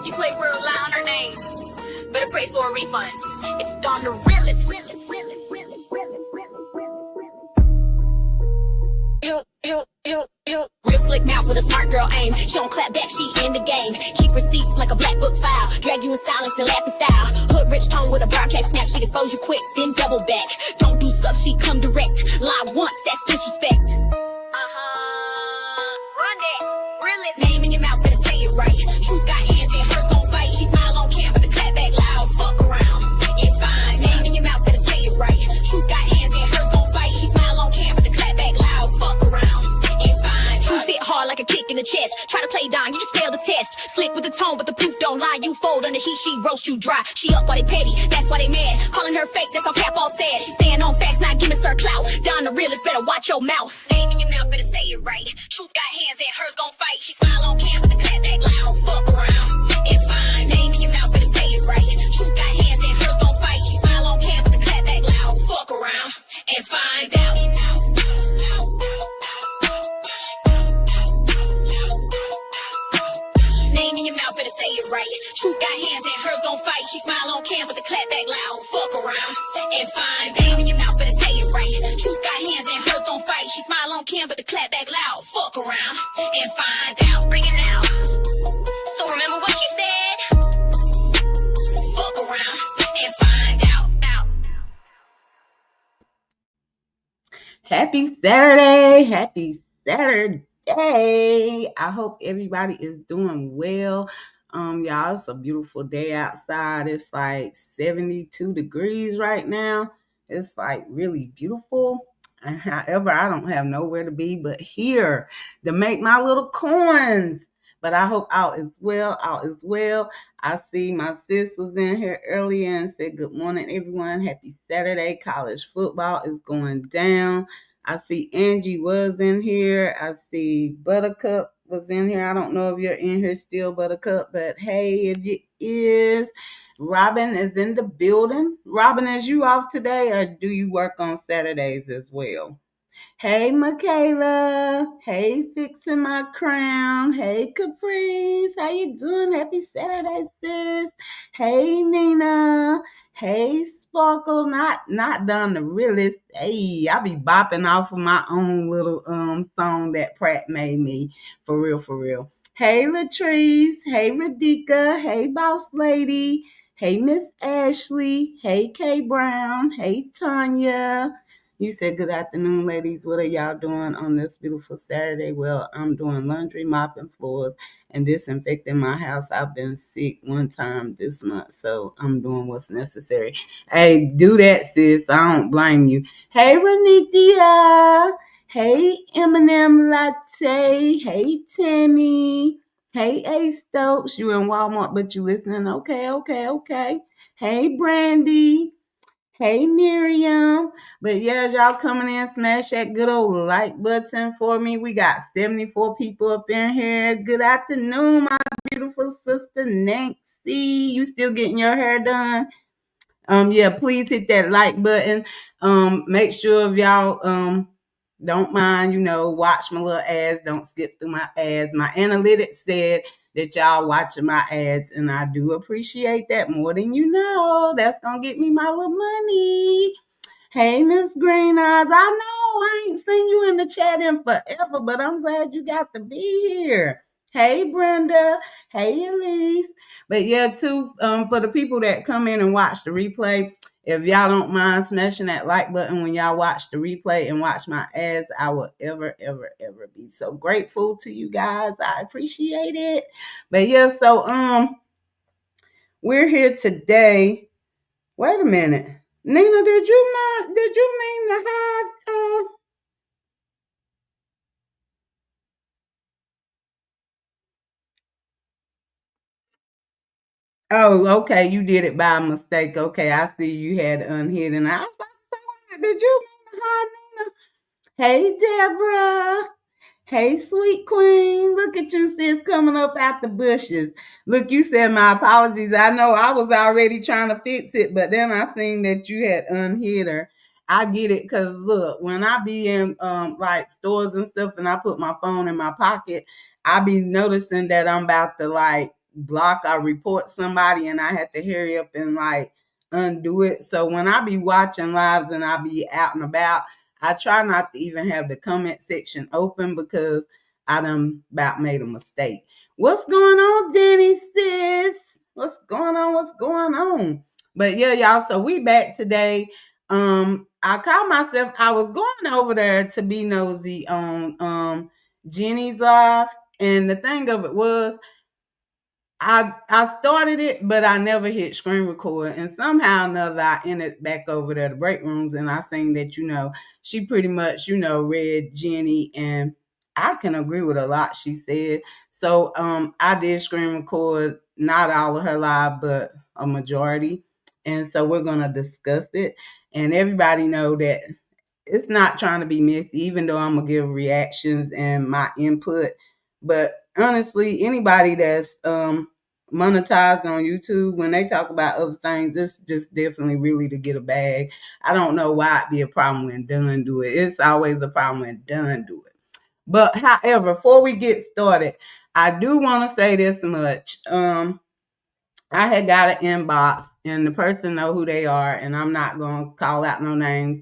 She played real loud on her name. Better pray for a refund. It's Dawn the realest. Real slick mouth with a smart girl aim. She don't clap back, she in the game. Keep receipts like a black book file. Drag you in silence and laugh in style. Hood rich tone with a broadcast snap. She expose you quick, then double back. Don't do stuff, she come direct. Lie once, that's disrespect. Run that. Realest. Name in your mouth, better say it right. Truth got hands and hers gon' fight. She smile on camera, the clap back loud. Fuck around, get fine. Name in your mouth, better say it right. Truth got hands and hers gon' fight. She smile on camera, the clap back loud. Fuck around, get fine. Truth hit hard like a kick in the chest. Try to play Don, you just failed the test. Slick with the tone, but the proof don't lie. You fold under heat, she roast you dry. She up while they petty, that's why they mad. Calling her fake, that's all Cap all said. She staying on facts, not giving her clout. Don the realest, better watch your mouth. Name in your mouth, better say it right. Truth got hands and hers gon' fight. She smile on camera, the clap back loud. Fuck around and fine. Name in your mouth, better say it right. Truth got hands and hers gon' fight. She smile on camera, the clap back loud. Fuck around and find out. Name in your mouth, better say it right. Truth got hands and hers gon' fight. She smile on cam with the clap back loud. Fuck around and find. Name in your mouth, better say it right. Truth got hands and hers gon' fight. She smile on cam, but the clap back loud. Fuck around and find out. Bring it out. So remember what she said. Fuck around and find out. Happy Saturday. Happy Saturday. I hope everybody is doing well. Y'all, it's a beautiful day outside. It's like 72 degrees right now. It's like really beautiful. And however, I don't have nowhere to be but here to make my little coins. But I hope all is well. All is well. I see my sis was in here earlier and said, good morning, everyone. Happy Saturday. College football is going down. I see Angie was in here. I see Buttercup was in here. I don't know if you're in here still, Buttercup, but hey, if you is, Robin is in the building. Robin, is you off today or do you work on Saturdays as well? Hey, Michaela. Hey, fixing my crown. Hey, Caprice. How you doing? Happy Saturday, sis. Hey, Nina. Hey, Sparkle. Not done the realest. Hey, I be bopping off of my own little song that Pratt made me. For real, for real. Hey, Latrice. Hey, Radika. Hey, Boss Lady. Hey, Miss Ashley. Hey, Kay Brown. Hey, Tanya. You said good afternoon, ladies. What are y'all doing on this beautiful Saturday? Well, I'm doing laundry, mopping floors, and disinfecting my house. I've been sick one time this month, so I'm doing what's necessary. Hey, do that, sis. I don't blame you. Hey, Renithia. Hey, Eminem Latte. Hey, Tammy. Hey, A Stokes. You in Walmart, but you listening? Okay. Hey, Brandy. Hey, Miriam. But yeah, as y'all coming in, smash that good old like button for me. We got 74 people up in here. Good afternoon, my beautiful sister Nancy. You still getting your hair done? Yeah, please hit that like button. Make sure if y'all don't mind, watch my little ads. Don't skip through my ads. My analytics said that y'all watching my ads, and I do appreciate that more than you know. That's gonna get me my little money. Hey, Miss Green Eyes. I know I ain't seen you in the chat in forever, but I'm glad you got to be here. Hey, Brenda. Hey, Elise. But yeah, too, for the people that come in and watch the replay, if y'all don't mind smashing that like button when y'all watch the replay and watch my ads, I will ever be so grateful to you guys. I appreciate it. But yeah, so we're here today. Wait a minute. Nina, did you mean to hide Oh, okay. You did it by mistake. Okay, I see you had unhidden. I was about to say, wait a minute, did you mean to hide Nina? Hey, Deborah. Hey, sweet queen. Look at you, sis, coming up out the bushes. Look, you said my apologies. I know I was already trying to fix it, but then I seen that you had unhid her. I get it, because look, when I be in like stores and stuff and I put my phone in my pocket, I be noticing that I'm about to like block or report somebody, and I had to hurry up and like undo it. So when I be watching lives and I be out and about, I try not to even have the comment section open because I done about made a mistake. What's going on, Jenny sis? What's going on? What's going on? But yeah, y'all, so we back today. I called myself, I was going over there to be nosy on Jenny's live. And the thing of it was, I started it, but I never hit screen record. And somehow or another, I ended back over there to break rooms, and I seen that, she pretty much, read Jenny, and I can agree with a lot she said. So I did screen record not all of her live, but a majority. And so we're gonna discuss it. And everybody know that it's not trying to be messy, even though I'm gonna give reactions and my input. But honestly, anybody that's monetized on YouTube, when they talk about other things, it's just definitely really to get a bag. I don't know why it'd be a problem when done do it. It's always a problem when done do it. But however, before we get started, I do want to say this much. I had got an inbox, and the person know who they are, and I'm not going to call out no names.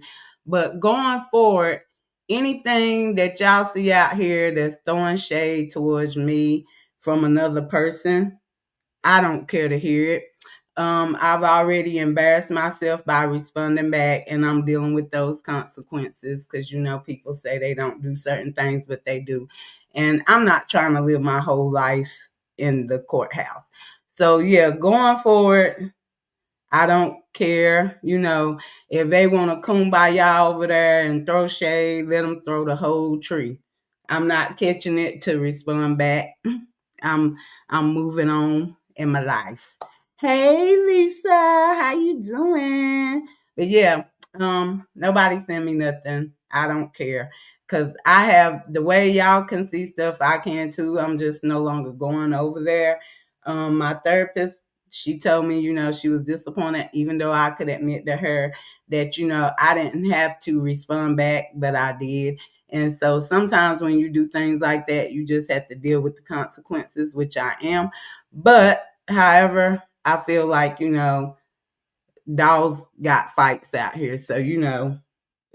But going forward, anything that y'all see out here that's throwing shade towards me from another person, I don't care to hear it. I've already embarrassed myself by responding back, and I'm dealing with those consequences because people say they don't do certain things, but they do. And I'm not trying to live my whole life in the courthouse. So yeah, going forward, I don't care. If they want to kumbaya over there and throw shade, let them throw the whole tree. I'm not catching it to respond back. I'm I'm moving on in my life. Hey Lisa, how you doing? But yeah, nobody send me nothing. I don't care. Cause I have the way y'all can see stuff, I can too. I'm just no longer going over there. My therapist, she told me, she was disappointed, even though I could admit to her that, I didn't have to respond back, but I did. And so sometimes when you do things like that, you just have to deal with the consequences, which I am. But however, I feel like, dogs got fights out here. So,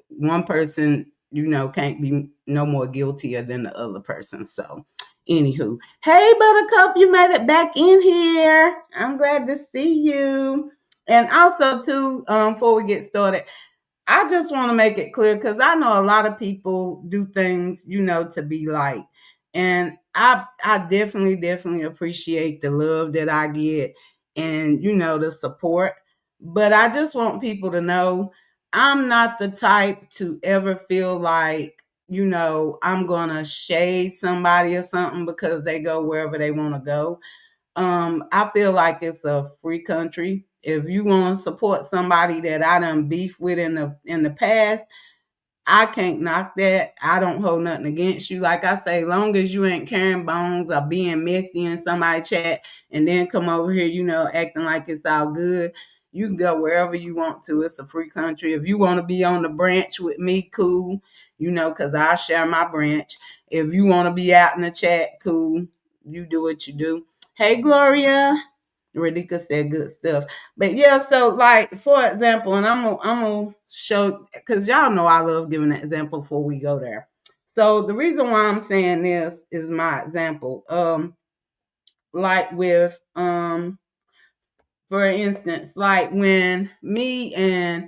one person, can't be no more guiltier than the other person. So, anywho, hey, Buttercup, you made it back in here. I'm glad to see you. And also, too, before we get started, I just want to make it clear because I know a lot of people do things, to be liked. And I definitely appreciate the love that I get and, the support. But I just want people to know I'm not the type to ever feel like, I'm going to shade somebody or something because they go wherever they want to go. I feel like it's a free country. If you want to support somebody that I done beef with in the past, I can't knock that. I don't hold nothing against you. Like I say, long as you ain't carrying bones or being messy in somebody chat and then come over here, acting like it's all good. You can go wherever you want to. It's a free country. If you want to be on the branch with me, cool, because I'll share my branch. If you want to be out in the chat, cool. You do what you do. Hey, Gloria. Radika said good stuff. But yeah, so like for example, and I'm gonna show because y'all know I love giving an example before we go there. So the reason why I'm saying this is my example. Like with for instance, like when me and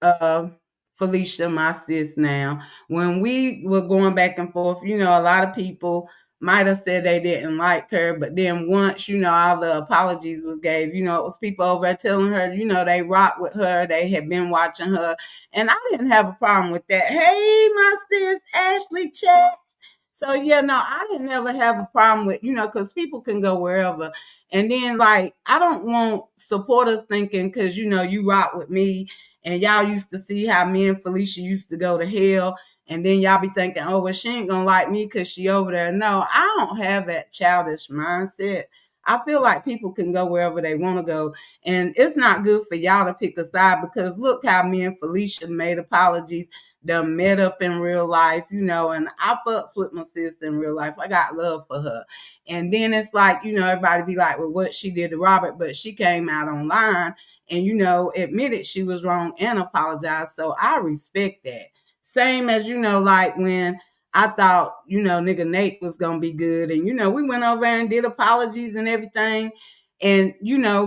uh Felicia, my sis now, when we were going back and forth, a lot of people might have said they didn't like her, but then once, all the apologies was gave, it was people over there telling her, they rock with her, they had been watching her, and I didn't have a problem with that. Hey, my sis, Ashley Chat. So yeah, no, I didn't ever have a problem with, because people can go wherever. And then like I don't want supporters thinking because you rock with me and y'all used to see how me and Felicia used to go to hell. And then y'all be thinking, oh, well, she ain't gonna like me because she over there. No, I don't have that childish mindset. I feel like people can go wherever they want to go. And it's not good for y'all to pick a side, because look how me and Felicia made apologies, done met up in real life, and I fucks with my sis in real life. I got love for her. And then it's like, everybody be like, well, what she did to Robert, but she came out online and, admitted she was wrong and apologized. So I respect that. Same as, like when I thought, nigga Nate was gonna be good. And, we went over and did apologies and everything. And,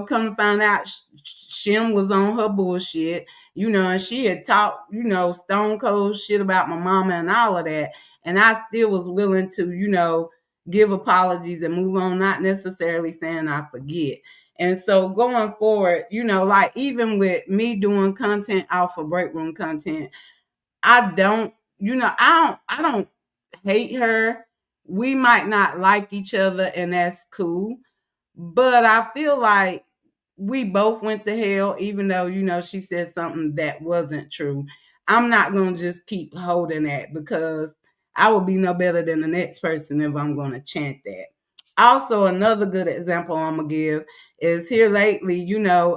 come to find out Shim was on her bullshit, and she had talked, stone cold shit about my mama and all of that. And I still was willing to, give apologies and move on, not necessarily saying I forget. And so going forward, like even with me doing content off of break room content, I don't, I don't hate her. We might not like each other, and that's cool. But I feel like we both went to hell, even though, she said something that wasn't true. I'm not going to just keep holding that, because I will be no better than the next person if I'm going to chant that. Also, another good example I'm going to give is here lately,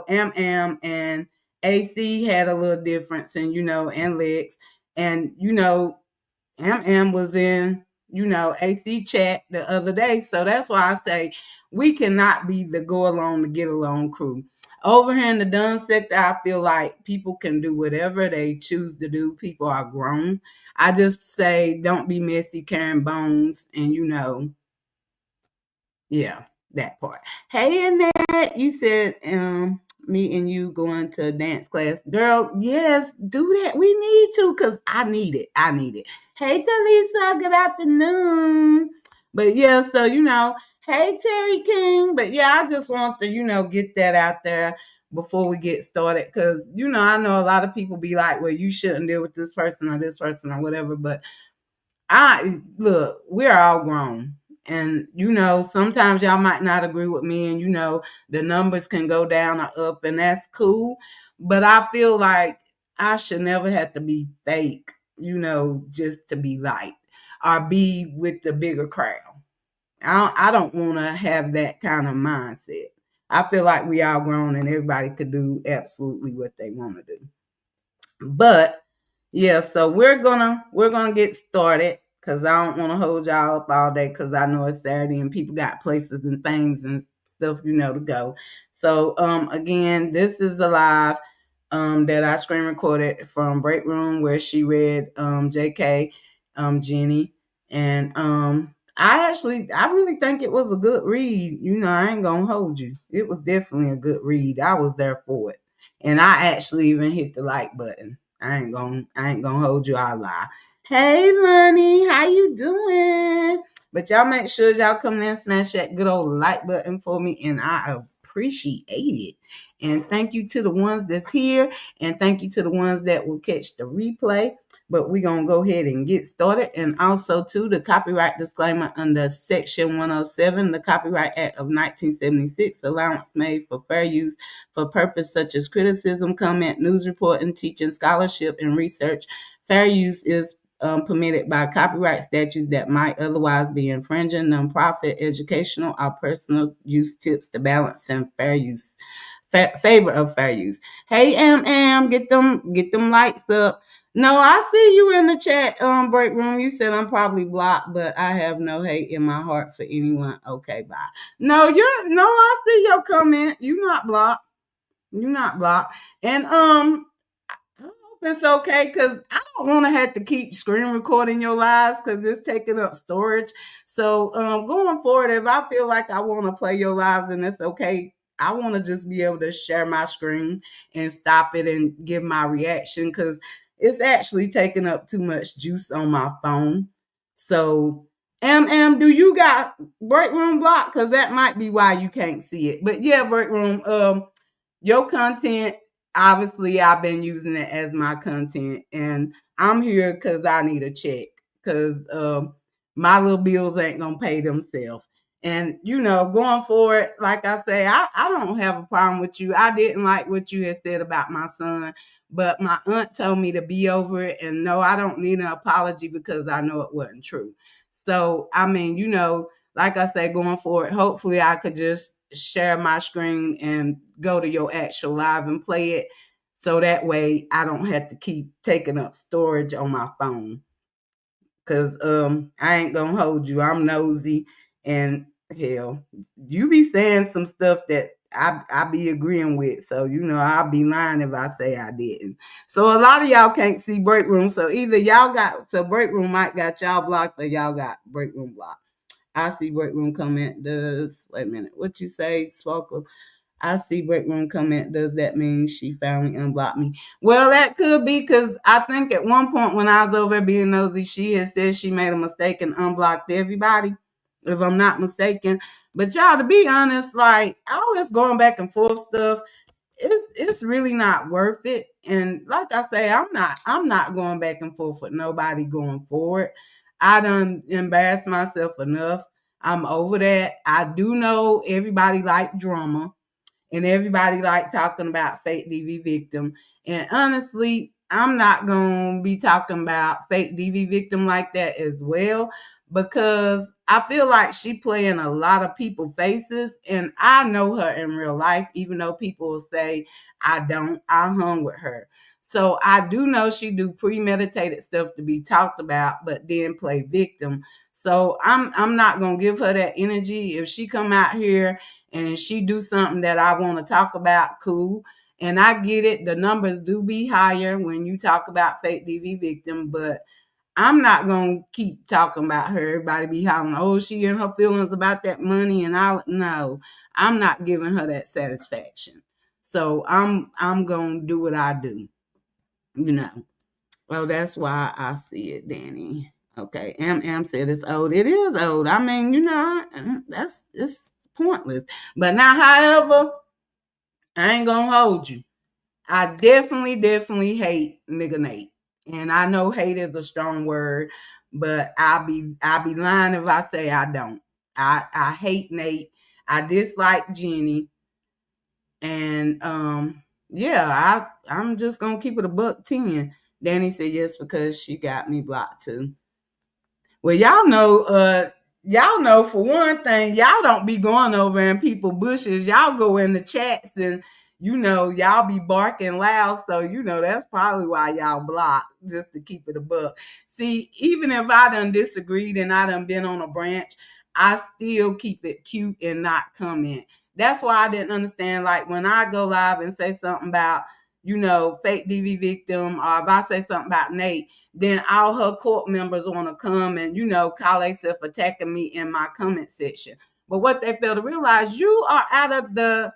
Am and AC had a little difference, and, and Lex. And, Am was in, AC chat the other day. So that's why I say we cannot be the go along to get along crew. Over here in the Dunn sector, I feel like people can do whatever they choose to do. People are grown. I just say don't be messy carrying bones, and yeah, that part. Hey, Annette, you said me and you going to a dance class. Girl, yes, do that. We need to, because I need it. I need it. Hey, Talisa, good afternoon. But yeah, so, hey, Terry King. But yeah, I just want to, get that out there before we get started. Because, I know a lot of people be like, well, you shouldn't deal with this person or whatever. But look, we're all grown. And sometimes y'all might not agree with me, and the numbers can go down or up, and that's cool. But I feel like I should never have to be fake, just to be liked or be with the bigger crowd. I don't want to have that kind of mindset. I feel like we all grown and everybody could do absolutely what they want to do. But yeah, so we're gonna get started, because I don't want to hold y'all up all day, because I know it's Saturday and people got places and things and stuff, to go. So again, this is the live that I screen recorded from Break Room, where she read JK Jenny. And I really think it was a good read. I ain't gonna hold you. It was definitely a good read. I was there for it. And I actually even hit the like button. I ain't gonna hold you, I'll lie. Hey Money, how you doing? But y'all make sure y'all come in and smash that good old like button for me, and I appreciate it. And thank you to the ones that's here, and thank you to the ones that will catch the replay. But we're going to go ahead and get started. And also, to the copyright disclaimer under Section 107, the Copyright Act of 1976, allowance made for fair use for purpose such as criticism, comment, news reporting, teaching, scholarship, and research. Fair use is permitted by copyright statutes that might otherwise be infringing nonprofit, educational, or personal use tips to balance and fair use. Favor of fair use. Hey, get them lights up. No, I see you in the chat break room. You said I'm probably blocked, but I have no hate in my heart for anyone. Okay, bye. No, I see your comment. You're not blocked. You're not blocked. And I hope it's okay, because I don't want to have to keep screen recording your lives, because it's taking up storage. So going forward, if I feel like I want to play your lives and it's okay, I want to just be able to share my screen and stop it and give my reaction, because it's actually taking up too much juice on my phone. So do you got break room block? Because that might be why you can't see it. But yeah, break room, your content, obviously I've been using it as my content, and I'm here because I need a check, because my little bills ain't gonna pay themselves. And going forward, like I say, I don't have a problem with you. I didn't like what you had said about my son, but my aunt told me to be over it, and no, I don't need an apology, because I know it wasn't true. So I mean, like I said, going forward, hopefully I could just share my screen and go to your actual live and play it. So that way I don't have to keep taking up storage on my phone. Cause I ain't gonna hold you. I'm nosy and hell, you be saying some stuff that I be agreeing with. So I'll be lying if I say I didn't. So a lot of y'all can't see break room. So either y'all got break room might got y'all blocked or y'all got break room blocked. I see break room comment does wait a minute. What you say, Swoker? I see break room comment. Does that mean she finally unblocked me? Well, that could be because I think at one point when I was over there being nosy, she had said she made a mistake and unblocked everybody, if I'm not mistaken. But y'all, to be honest, like all this going back and forth stuff, it's really not worth it. And like I say, I'm not going back and forth with nobody going forward. I done embarrassed myself enough. I'm over that. I do know everybody like drama and everybody like talking about fake DV victim. And honestly, I'm not gonna be talking about fake DV victim like that as well because I feel like she playing a lot of people faces, and I know her in real life, even though people will say I don't. I hung with her. So I do know she do premeditated stuff to be talked about, but then play victim. So I'm not gonna give her that energy. If she come out here and she do something that I want to talk about, cool. And I get it. The numbers do be higher when you talk about fake DV victim, but I'm not going to keep talking about her. Everybody be hollering, oh, she in her feelings about that money. And no, I'm not giving her that satisfaction. So I'm going to do what I do, you know. Well, that's why I see it, Danny. Okay, Am said it's old. It is old. I mean, it's pointless. But now, however, I ain't gonna hold you. I definitely hate nigga Nate, and I know hate is a strong word, but I'll be lying if I say I don't. I hate Nate. I dislike Jenny, and yeah, I'm just gonna keep it a buck 10. Danny said yes because she got me blocked too. Well, y'all know for one thing, y'all don't be going over in people bushes. Y'all go in the chats and y'all be barking loud. So that's probably why y'all block, just to keep it a buck. See, even if I done disagreed and I done been on a branch, I still keep it cute and not comment. That's why I didn't understand. Like when I go live and say something about, fake DV victim, or if I say something about Nate, then all her court members want to come and, call themselves attacking me in my comment section. But what they fail to realize, you are out of the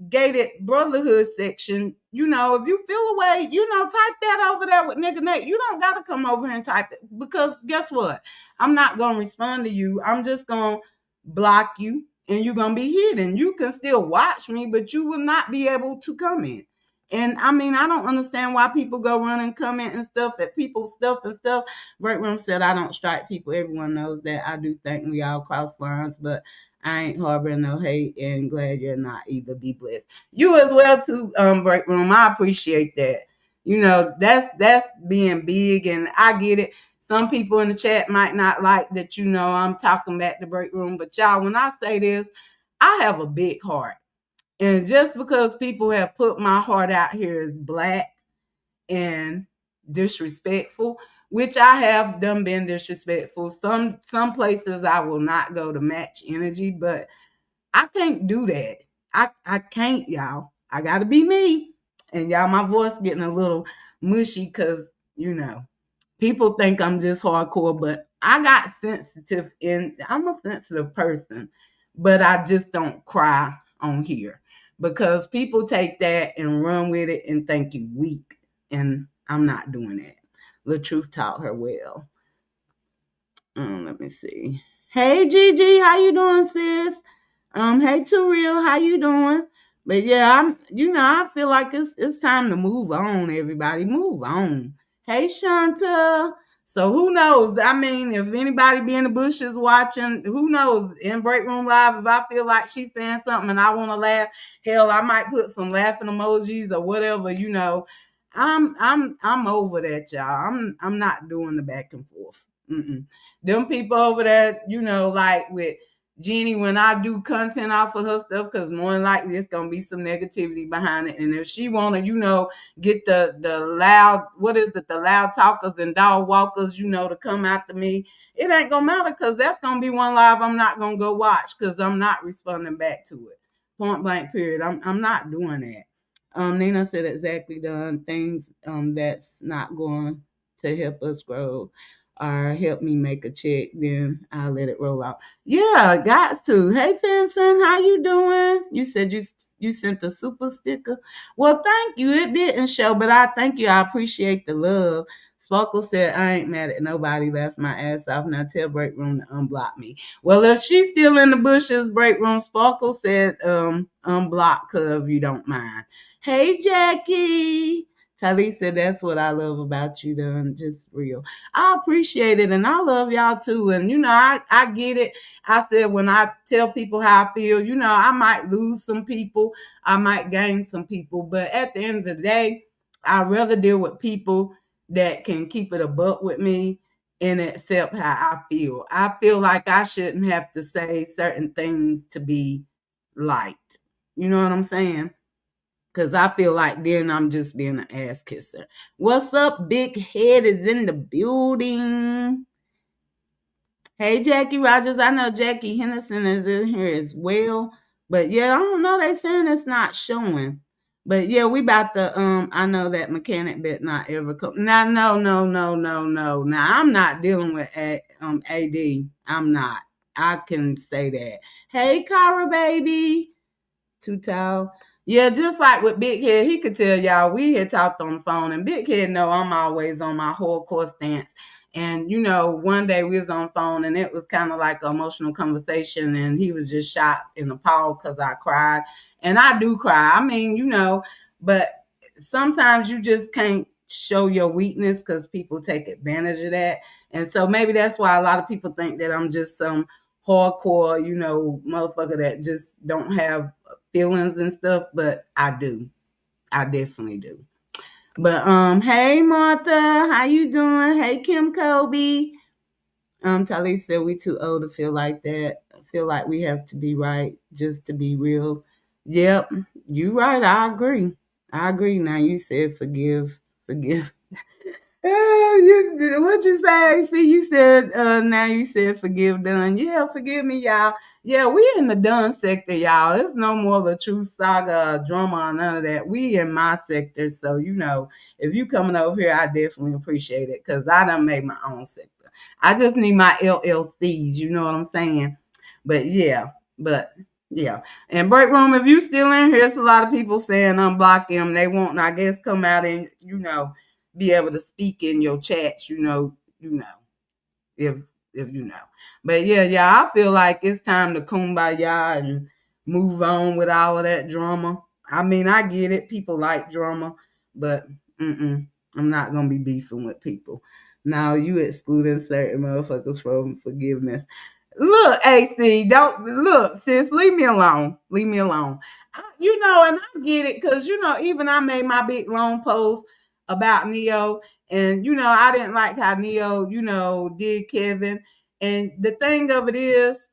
gated brotherhood section. If you feel away, type that over there with nigga Nate. You don't got to come over here and type it because guess what? I'm not going to respond to you. I'm just going to block you and you're going to be hidden. You can still watch me, but you will not be able to comment. And I mean, I don't understand why people go run and comment and stuff at people's stuff and stuff. Break Room said, I don't strike people. Everyone knows that. I do think we all cross lines, but I ain't harboring no hate and glad you're not either. Be blessed. You as well too, Break Room. I appreciate that. That's being big and I get it. Some people in the chat might not like that, I'm talking back to Break Room, but y'all, when I say this, I have a big heart. And just because people have put my heart out here as black and disrespectful, which I have done been disrespectful. Some places I will not go to match energy, but I can't do that. I can't, y'all. I gotta be me. And y'all, my voice getting a little mushy because, people think I'm just hardcore, but I got sensitive and I'm a sensitive person, but I just don't cry on here because people take that and run with it and think you weak. And I'm not doing that. The truth taught her well. Let me see. Hey Gigi, how you doing, sis? Hey Too Real, how you doing? But yeah, I feel like it's time to move on, everybody. Move on. Hey Shanta. So who knows? I mean, if anybody be in the bushes watching, who knows? In Break Room Live, if I feel like she's saying something and I want to laugh, hell, I might put some laughing emojis or whatever. I'm over that, y'all. I'm not doing the back and forth. Mm-mm. Them people over there, like with Jeannie, when I do content off of her stuff, because more than likely it's gonna be some negativity behind it. And if she wanna, get the loud, what is it, the loud talkers and dog walkers, to come after me, it ain't gonna matter, because that's gonna be one live I'm not gonna go watch, because I'm not responding back to it. Point blank period. I'm not doing that. Nina said exactly done things that's not going to help us grow or help me make a check, then I'll let it roll out. Yeah, got to. Hey Vincent, how you doing? You said you sent a super sticker. Well, thank you. It didn't show, but I thank you. I appreciate the love. Sparkle said, I ain't mad at nobody, left my ass off. Now tell Break Room to unblock me. Well, if she's still in the bushes, Break Room, Sparkle said, unblock her if you don't mind. Hey, Jackie. Talisa said, that's what I love about you, done. Just real. I appreciate it, and I love y'all too. And I get it. I said when I tell people how I feel, I might lose some people, I might gain some people, but at the end of the day, I'd rather deal with people that can keep it a buck with me and accept how I feel. I feel like I shouldn't have to say certain things to be liked. You know what I'm saying? Because I feel like then I'm just being an ass kisser. What's up? Big Head is in the building. Hey, Jackie Rogers. I know Jackie Henderson is in here as well. But yeah, I don't know. They saying it's not showing. But yeah, we about to I know that mechanic bet not ever come. No, no, no, no, no, no. Now I'm not dealing with AD. I'm not. I can say that. Hey, Cara baby. Too tall. Yeah, just like with Big Head, he could tell y'all we had talked on the phone, and Big Head know I'm always on my hardcore stance. And one day we was on the phone, and it was kind of like an emotional conversation, and he was just shocked and appalled because I cried, and I do cry. I mean, but sometimes you just can't show your weakness because people take advantage of that, and so maybe that's why a lot of people think that I'm just some hardcore, motherfucker that just don't have feelings and stuff, but I do. I definitely do. But hey Martha, how you doing? Hey Kim Kobe. Talisa said we too old to feel like that. Feel like we have to be right just to be real. Yep, you right. I agree. I agree. Now you said forgive. What you say? See, you said now you said forgive done. Yeah, forgive me, y'all. Yeah, we in the done sector, y'all. It's no more the true saga drama or none of that. We in my sector, so if you coming over here, I definitely appreciate it because I done made my own sector. I just need my LLCs. You know what I'm saying? But yeah. And break room, if you still in here, it's a lot of people saying unblock them. They won't, I guess, come out and be able to speak in your chats, if you know. But yeah, I feel like it's time to kumbaya and move on with all of that drama. I mean, I get it. People like drama, but I'm not gonna be beefing with people. Now you excluding certain motherfuckers from forgiveness. Look, AC, don't look, sis, leave me alone. Leave me alone. And I get it because even I made my big long post about Neo, and I didn't like how Neo, did Kevin. And the thing of it is,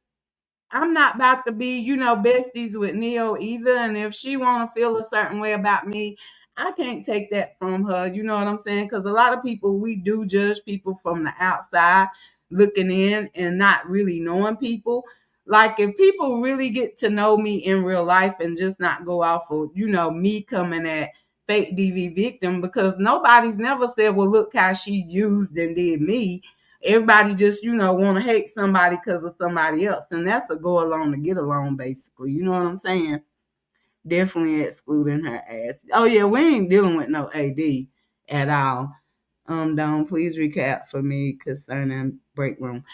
I'm not about to be, besties with Neo either. And if she want to feel a certain way about me, I can't take that from her. You know what I'm saying? Because a lot of people, we do judge people from the outside looking in and not really knowing people. Like if people really get to know me in real life and just not go off of, me coming at fake DV victim, because nobody's never said, well, look how she used and did me. Everybody just, want to hate somebody because of somebody else. And that's a go along to get along, basically. You know what I'm saying? Definitely excluding her ass. Oh, yeah, we ain't dealing with no AD at all. Dawn, please recap for me concerning break room.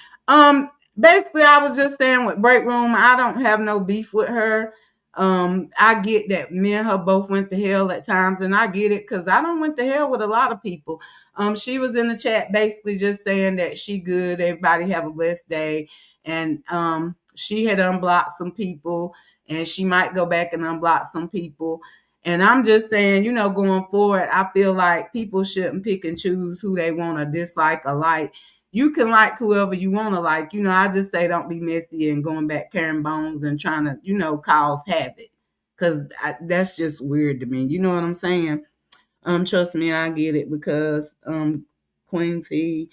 Basically, I was just saying with break room, I don't have no beef with her. I get that me and her both went to hell at times, and I get it because I don't went to hell with a lot of people. She was in the chat basically just saying that she good, everybody have a blessed day, and she had unblocked some people, and she might go back and unblock some people. And I'm just saying, going forward, I feel like people shouldn't pick and choose who they want to dislike or like. you can like whoever you want to like. I just say don't be messy and going back carrying bones and trying to, cause havoc. Because that's just weird to me. You know what I'm saying? Trust me, I get it because Queen Fee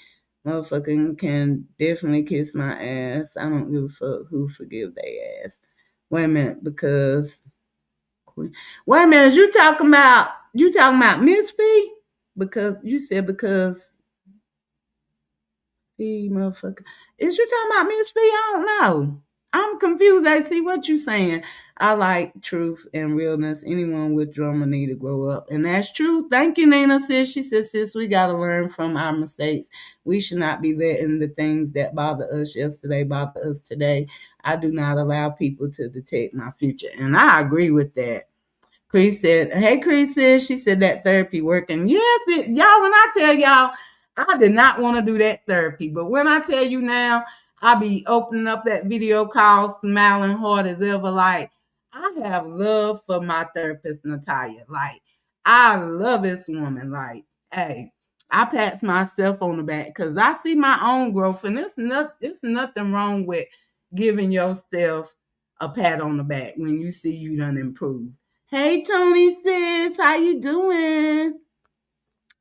motherfucking can definitely kiss my ass. I don't give a fuck who forgive their ass. Wait a minute, because wait a minute, you talking about Miss Fee? Because you said because Fee motherfucker. Is you talking about Miss Fee? I don't know. I'm confused. I see what you saying. I like truth and realness. Anyone with drama need to grow up. And that's true. Thank you, Nina, sis. She said, sis, we got to learn from our mistakes. We should not be letting the things that bother us yesterday bother us today. I do not allow people to detect my future. And I agree with that. Chris said, hey, Chris said, she said that therapy working. Yes, y'all, when I tell y'all, I did not want to do that therapy. But when I tell you now, I be opening up that video call, smiling hard as ever. Like, I have love for my therapist, Natalia. Like, I love this woman. Like, hey, I pat myself on the back because I see my own growth. And it's nothing wrong with giving yourself a pat on the back when you see you done improved. Hey Tony sis, how you doing?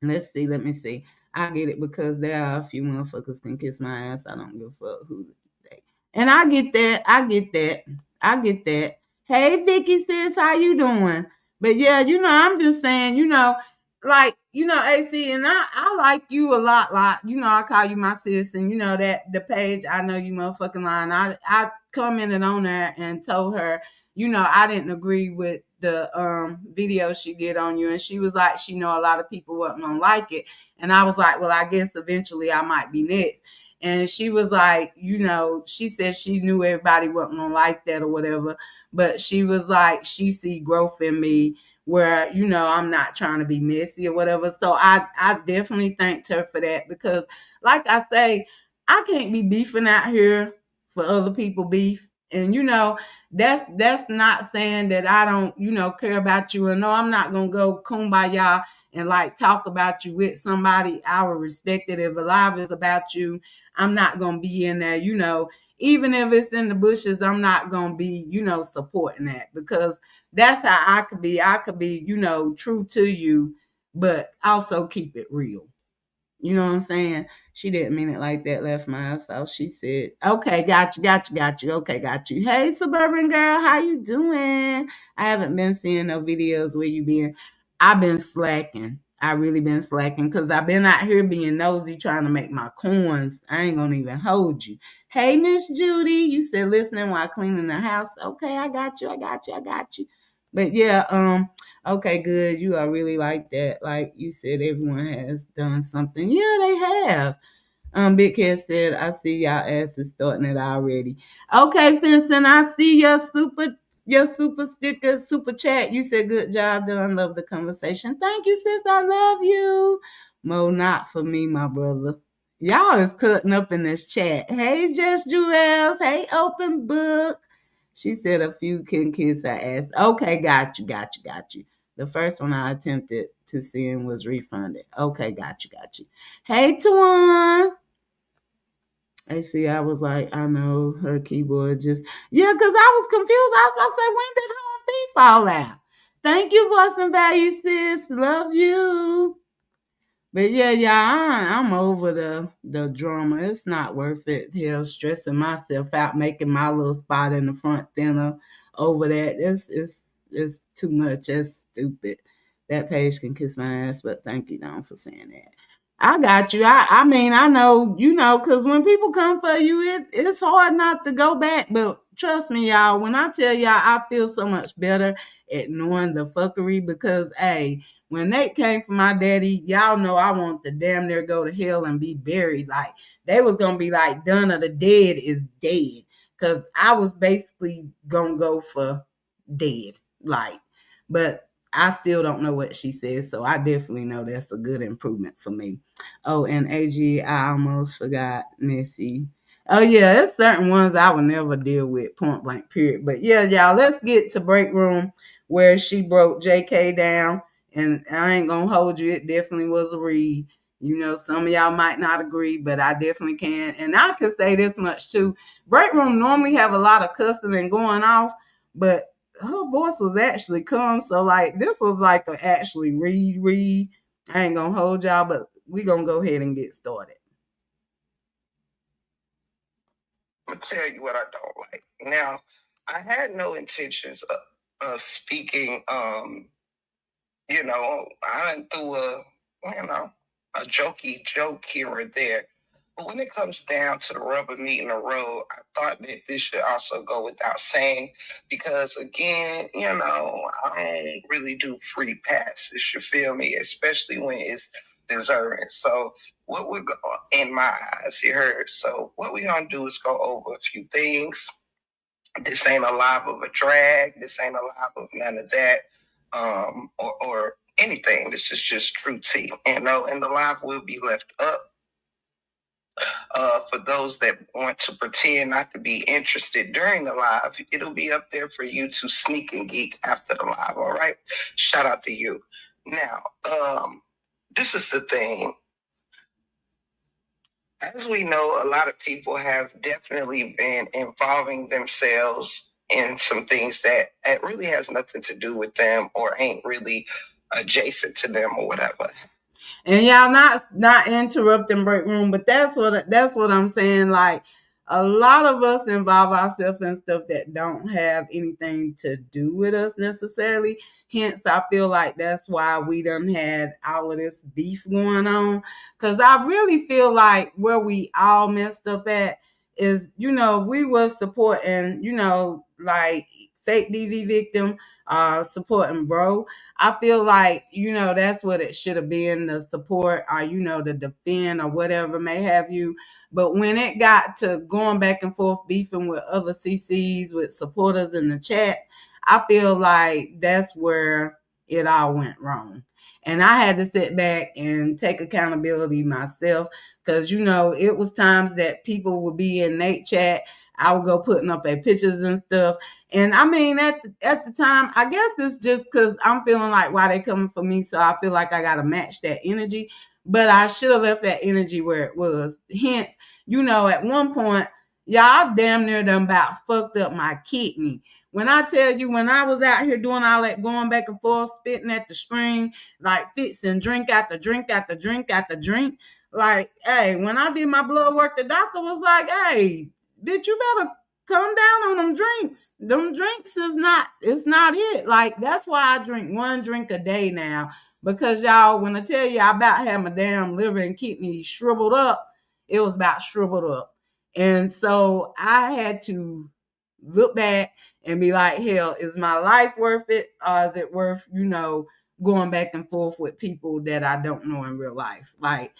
Let's see, let me see. I get it because there are a few motherfuckers can kiss my ass. I don't give a fuck who they. And I get that. I get that. Hey Vicky sis, how you doing? But yeah, I'm just saying, like, AC, and I like you a lot. I call you my sis, and that the page, I know you motherfucking lying. I commented on there and told her, I didn't agree with the video she did on you, and she was like, she know a lot of people wasn't gonna like it, and I was like, well, I guess eventually I might be next. And she was like, she said she knew everybody wasn't gonna like that or whatever, but she was like, she see growth in me where I'm not trying to be messy or whatever. So I definitely thanked her for that because, like I say, I can't be beefing out here for other people beef. And that's not saying that I don't care about you. And no, I'm not gonna go kumbaya and like talk about you with somebody. I will respect it. If a live is about you, I'm not gonna be in there, even if it's in the bushes, I'm not gonna be, supporting that because that's how I could be. I could be, true to you, but also keep it real. You know what I'm saying? She didn't mean it like that, left my ass out. She said, okay, got you. Okay, got you. Hey, suburban girl, how you doing? I haven't been seeing no videos where you been. I've been slacking. I really been slacking because I've been out here being nosy trying to make my coins. I ain't gonna even hold you. Hey, Miss Judy, you said listening while cleaning the house. Okay, I got you. But yeah, okay, good. You are really like that. Like you said, everyone has done something. Yeah, they have. Big Cat said, I see y'all asses starting it already. Okay, Vincent, I see your super sticker, super chat. You said good job done. Love the conversation. Thank you, sis. I love you. Mo, not for me, my brother. Y'all is cutting up in this chat. Hey, Just Jewels. Hey, Open Book. She said a few can kiss her ass. Okay, got you. The first one I attempted to send was refunded. Okay, got you. Hey, Tawan. I see. I was like, I know her keyboard just, yeah, because I was confused. I was about to say, when did Home B fall out? Thank you for some value, sis. Love you. But yeah, I'm over the drama. It's not worth it. Hell, stressing myself out, making my little spot in the front thinner over that. It's too much. That's stupid. That page can kiss my ass, but thank you, Don, for saying that. I got you. I mean, I know, because when people come for you, it's hard not to go back. But trust me, y'all, when I tell y'all, I feel so much better at knowing the fuckery because, hey, when they came for my daddy, y'all know I want to damn near go to hell and be buried. Like, they was going to be like, done or the dead is dead. Because I was basically going to go for dead. Like, but I still don't know what she says, so I definitely know that's a good improvement for me. Oh, and AG, I almost forgot Missy. Oh yeah, there's certain ones I would never deal with, point blank, period. But yeah, y'all, let's get to break room where she broke JK down, and I ain't gonna hold you. It definitely was a read. Some of y'all might not agree, but I definitely can. And I can say this much too. Break room normally have a lot of cussing and going off, but her voice was actually calm. So like this was like a actually read. I ain't gonna hold y'all, but we gonna go ahead and get started. I'm gonna tell you what I don't like. Now, I had no intentions of speaking. I done threw a jokey joke here or there. But when it comes down to the rubber meeting the road, I thought that this should also go without saying because, again, I don't really do free passes, you feel me? Especially when it's deserving. So, what we're going, in my eyes, you heard. So, what we're going to do is go over a few things. This ain't a live of a drag. This ain't a live of none of that. Or anything. This is just true tea. And the live will be left up for those that want to pretend not to be interested during the live. It'll be up there for you to sneak and geek after the live. All right. Shout out to you. Now, this is the thing. As we know, a lot of people have definitely been involving themselves in some things that really has nothing to do with them or ain't really adjacent to them or whatever. And y'all not interrupting break room, but that's what I'm saying. Like a lot of us involve ourselves in stuff that don't have anything to do with us necessarily. Hence, I feel like that's why we done had all of this beef going on. Cause I really feel like where we all messed up at is, we was supporting, like fake DV victim, supporting bro. I feel like, that's what it should have been, the support or, the defend or whatever may have you. But when it got to going back and forth, beefing with other CCs, with supporters in the chat, I feel like that's where it all went wrong. And I had to sit back and take accountability myself because, it was times that people would be in Nate chat. I would go putting up their pictures and stuff. And I mean, at the time, I guess it's just because I'm feeling like why they coming for me. So I feel like I got to match that energy. But I should have left that energy where it was. Hence, at one point, y'all damn near done about fucked up my kidney. When I tell you, when I was out here doing all that going back and forth, spitting at the screen, like fixing drink after drink after drink after drink, like, hey, when I did my blood work, the doctor was like, hey, bitch, you better come down on them drinks. Them drinks it's not it. Like, that's why I drink one drink a day now. Because y'all, when I tell you I about had my damn liver and kidney shriveled up, it was about shriveled up. And so I had to look back and be like, hell, is my life worth it? Or is it worth, going back and forth with people that I don't know in real life? Like,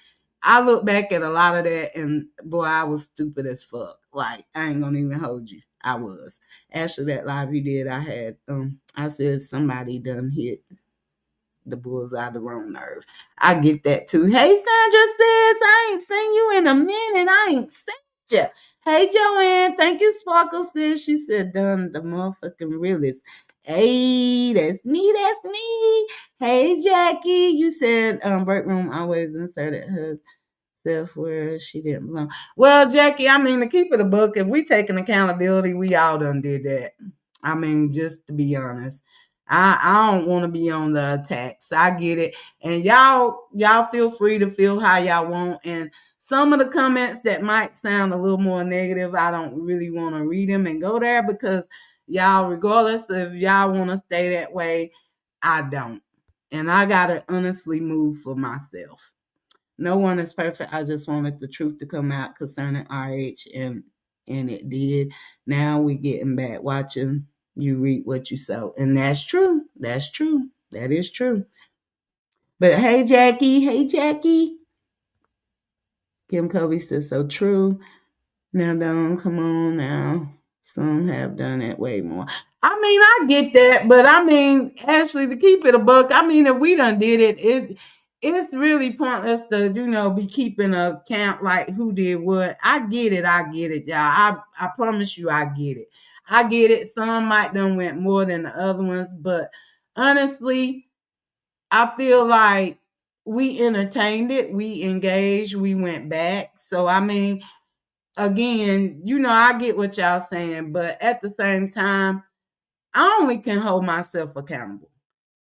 I look back at a lot of that and boy, I was stupid as fuck. Like, I ain't gonna even hold you. I was. After that live you did, I said somebody done hit the bullseye the wrong nerve. I get that too. Hey, Sandra says, I ain't seen you in a minute. I ain't seen you. Hey, Joanne, thank you, Sparkle sis. She said, done the motherfucking realest. Hey, that's me. That's me. Hey, Jackie, you said break room always inserted herself where she didn't belong. Well, Jackie, I mean, to keep it a book, if we taking accountability, we all done did that. I mean, just to be honest. I don't want to be on the attacks. I get it. And y'all feel free to feel how y'all want. And some of the comments that might sound a little more negative, I don't really want to read them and go there because y'all, regardless if y'all want to stay that way, I don't. And I got to honestly move for myself. No one is perfect. I just wanted the truth to come out concerning RH and it did. Now we getting back watching you reap what you sow. And that's true. That's true. That is true. But hey Jackie, hey Jackie. Kim Kobe says so true. Now don't come on now. Some have done it way more. I mean, I get that, but I mean, actually, to keep it a buck, I mean, if we done did it's really pointless to, be keeping a count like who did what. I get it, y'all. I promise you I get it. I get it. Some might done went more than the other ones, but honestly, I feel like we entertained it, we engaged, we went back. So I mean, again, I get what y'all saying, but at the same time, I only can hold myself accountable.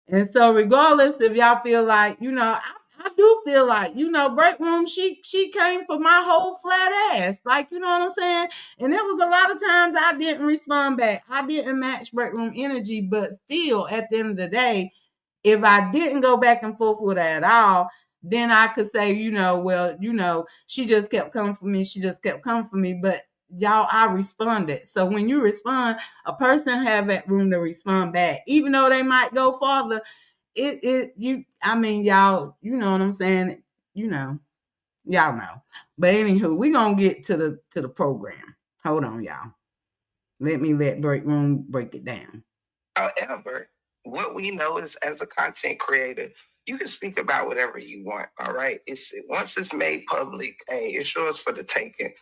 And so regardless if y'all feel like, I do feel like, break room, she came for my whole flat ass. Like, you know what I'm saying? And there was a lot of times I didn't respond back. I didn't match break room energy, but still at the end of the day, if I didn't go back and forth with her at all, then I could say, well, she just kept coming for me. She just kept coming for me. But y'all, I responded. So when you respond, a person have that room to respond back, even though they might go farther. Y'all, you know what I'm saying? Y'all know. But anywho, we gonna get to the program. Hold on, y'all. Let break room break it down. However, what we know is as a content creator, you can speak about whatever you want. All right. Once it's made public, hey, it's yours for the taking.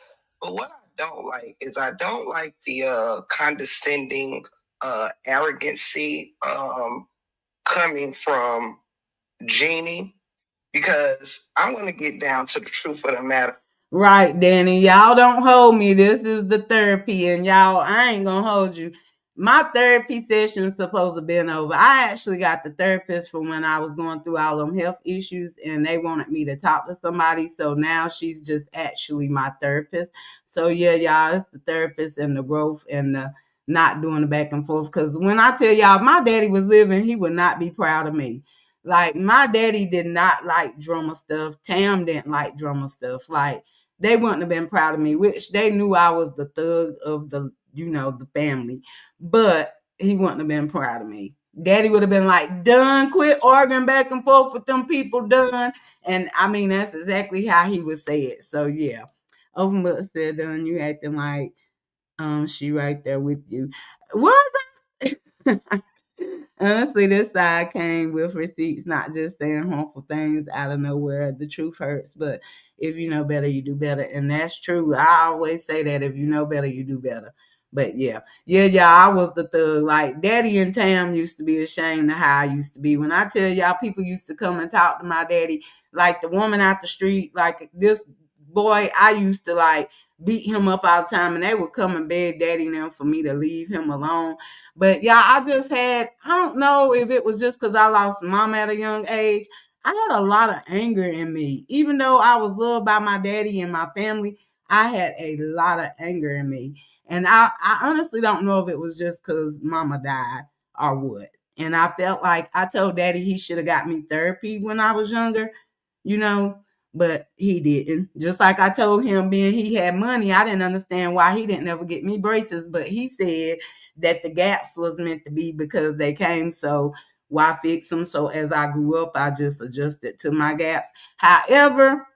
But what I don't like is I don't like the condescending arrogancy coming from Jeannie, because I'm gonna get down to the truth of the matter. Right, Danny. Y'all don't hold me. This is the therapy, and y'all, I ain't gonna hold you. My therapy session is supposed to be over. I actually got the therapist from when I was going through all them health issues, and they wanted me to talk to somebody. So now she's just actually my therapist. So yeah, y'all, it's the therapist and the growth and the not doing the back and forth. Because when I tell y'all, my daddy was living, he would not be proud of me. Like, my daddy did not like drama stuff. Tam didn't like drama stuff. Like, they wouldn't have been proud of me, which they knew I was the thug of the family, but he wouldn't have been proud of me. Daddy would have been like, done, quit arguing back and forth with them people, done. And I mean, that's exactly how he would say it. So yeah. Overlook said, done, you acting like she right there with you. Was I? Honestly, this side came with receipts, not just saying harmful things out of nowhere. The truth hurts, but if you know better, you do better. And that's true. I always say that if you know better, you do better. But yeah, I was the thug. Like, Daddy and Tam used to be ashamed of how I used to be. When I tell y'all, people used to come and talk to my daddy, like the woman out the street, like this boy, I used to like beat him up all the time, and they would come and beg Daddy and them for me to leave him alone. But yeah, I don't know if it was just because I lost mom at a young age. I had a lot of anger in me. Even though I was loved by my daddy and my family, I had a lot of anger in me. And I honestly don't know if it was just because mama died or what. And I felt like I told daddy he should have got me therapy when I was younger, you know, but he didn't. Just like I told him, being he had money, I didn't understand why he didn't ever get me braces. But he said that the gaps was meant to be because they came, so why fix them? So as I grew up, I just adjusted to my gaps. However,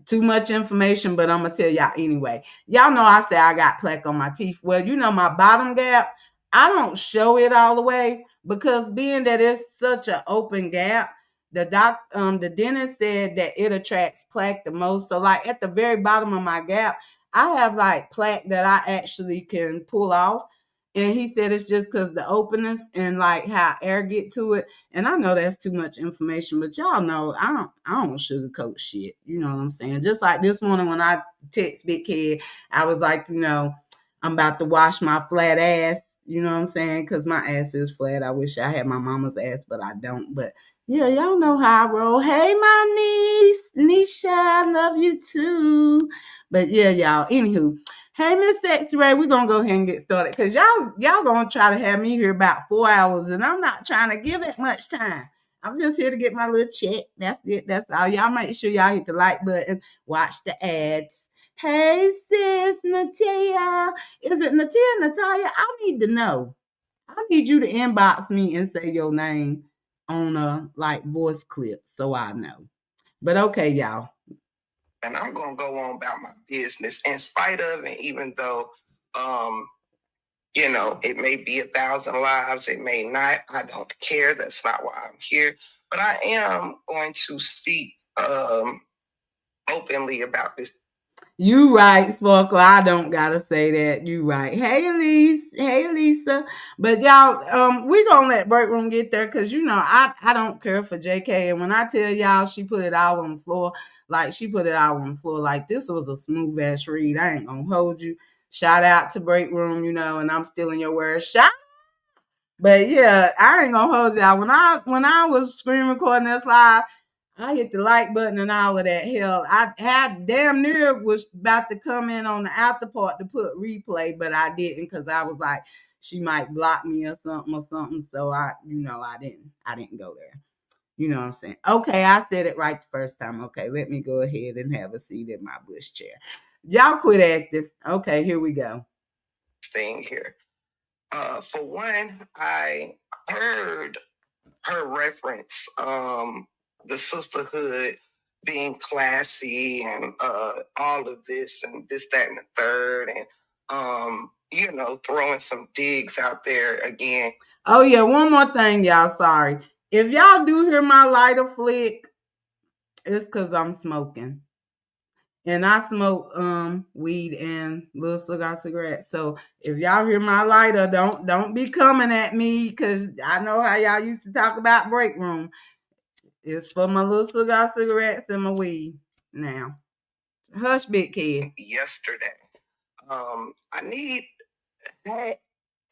too much information, but I'm gonna tell y'all anyway. Y'all know I say I got plaque on my teeth. Well, my bottom gap, I don't show it all the way because being that it's such an open gap, the dentist said that it attracts plaque the most. So like at the very bottom of my gap, I have like plaque that I actually can pull off. And he said it's just because the openness and like how air get to it. And I know that's too much information, but y'all know I don't sugarcoat shit. You know what I'm saying? Just like this morning when I text Big Kid, I was like, I'm about to wash my flat ass. You know what I'm saying? Because my ass is flat. I wish I had my mama's ass, but I don't. But yeah, y'all know how I roll. Hey, my niece, Nisha, I love you too. But yeah, y'all. Anywho, hey, Miss Sexy Ray, we're gonna go ahead and get started because y'all gonna try to have me here about 4 hours, and I'm not trying to give it much time. I'm just here to get my little check. That's it. That's all. Y'all make sure y'all hit the like button, watch the ads. Hey, sis, Natia. Is it Natia, Natalia? I need to know. I need you to inbox me and say your name on a like voice clip so I know. But okay, y'all. And I'm gonna go on about my business in spite of, and even though it may be 1,000 lives, it may not. I don't care. That's not why I'm here. But I am going to speak openly about this. You right, Sparkle. I don't gotta say that. You right. Hey, Elise. Hey, Lisa. But y'all, we gonna let Break Room get there because you know I don't care for JK. And when I tell y'all she put it all on the floor, like she put it all on the floor, like this was a smooth ass read. I ain't gonna hold you. Shout out to Break Room, you know, and I'm still in your words. Shout. But yeah, I ain't gonna hold y'all. When I was screen recording this live, I hit the like button and all of that. Hell, I had damn near was about to come in on the after part to put replay, but I didn't because I was like, she might block me or something. So I didn't go there. You know what I'm saying? Okay, I said it right the first time. Okay, let me go ahead and have a seat in my bush chair. Y'all quit acting. Okay, here we go. Thing here. For one, I heard her reference the sisterhood being classy and all of this and this, that, and the third, and throwing some digs out there again. Oh yeah, one more thing, y'all. Sorry. If y'all do hear my lighter flick, it's because I'm smoking. And I smoke weed and little cigarettes. So if y'all hear my lighter, don't be coming at me because I know how y'all used to talk about Break Room. It's for my little cigarettes and my weed. Now, hush, big kid. Yesterday, I need. Hey,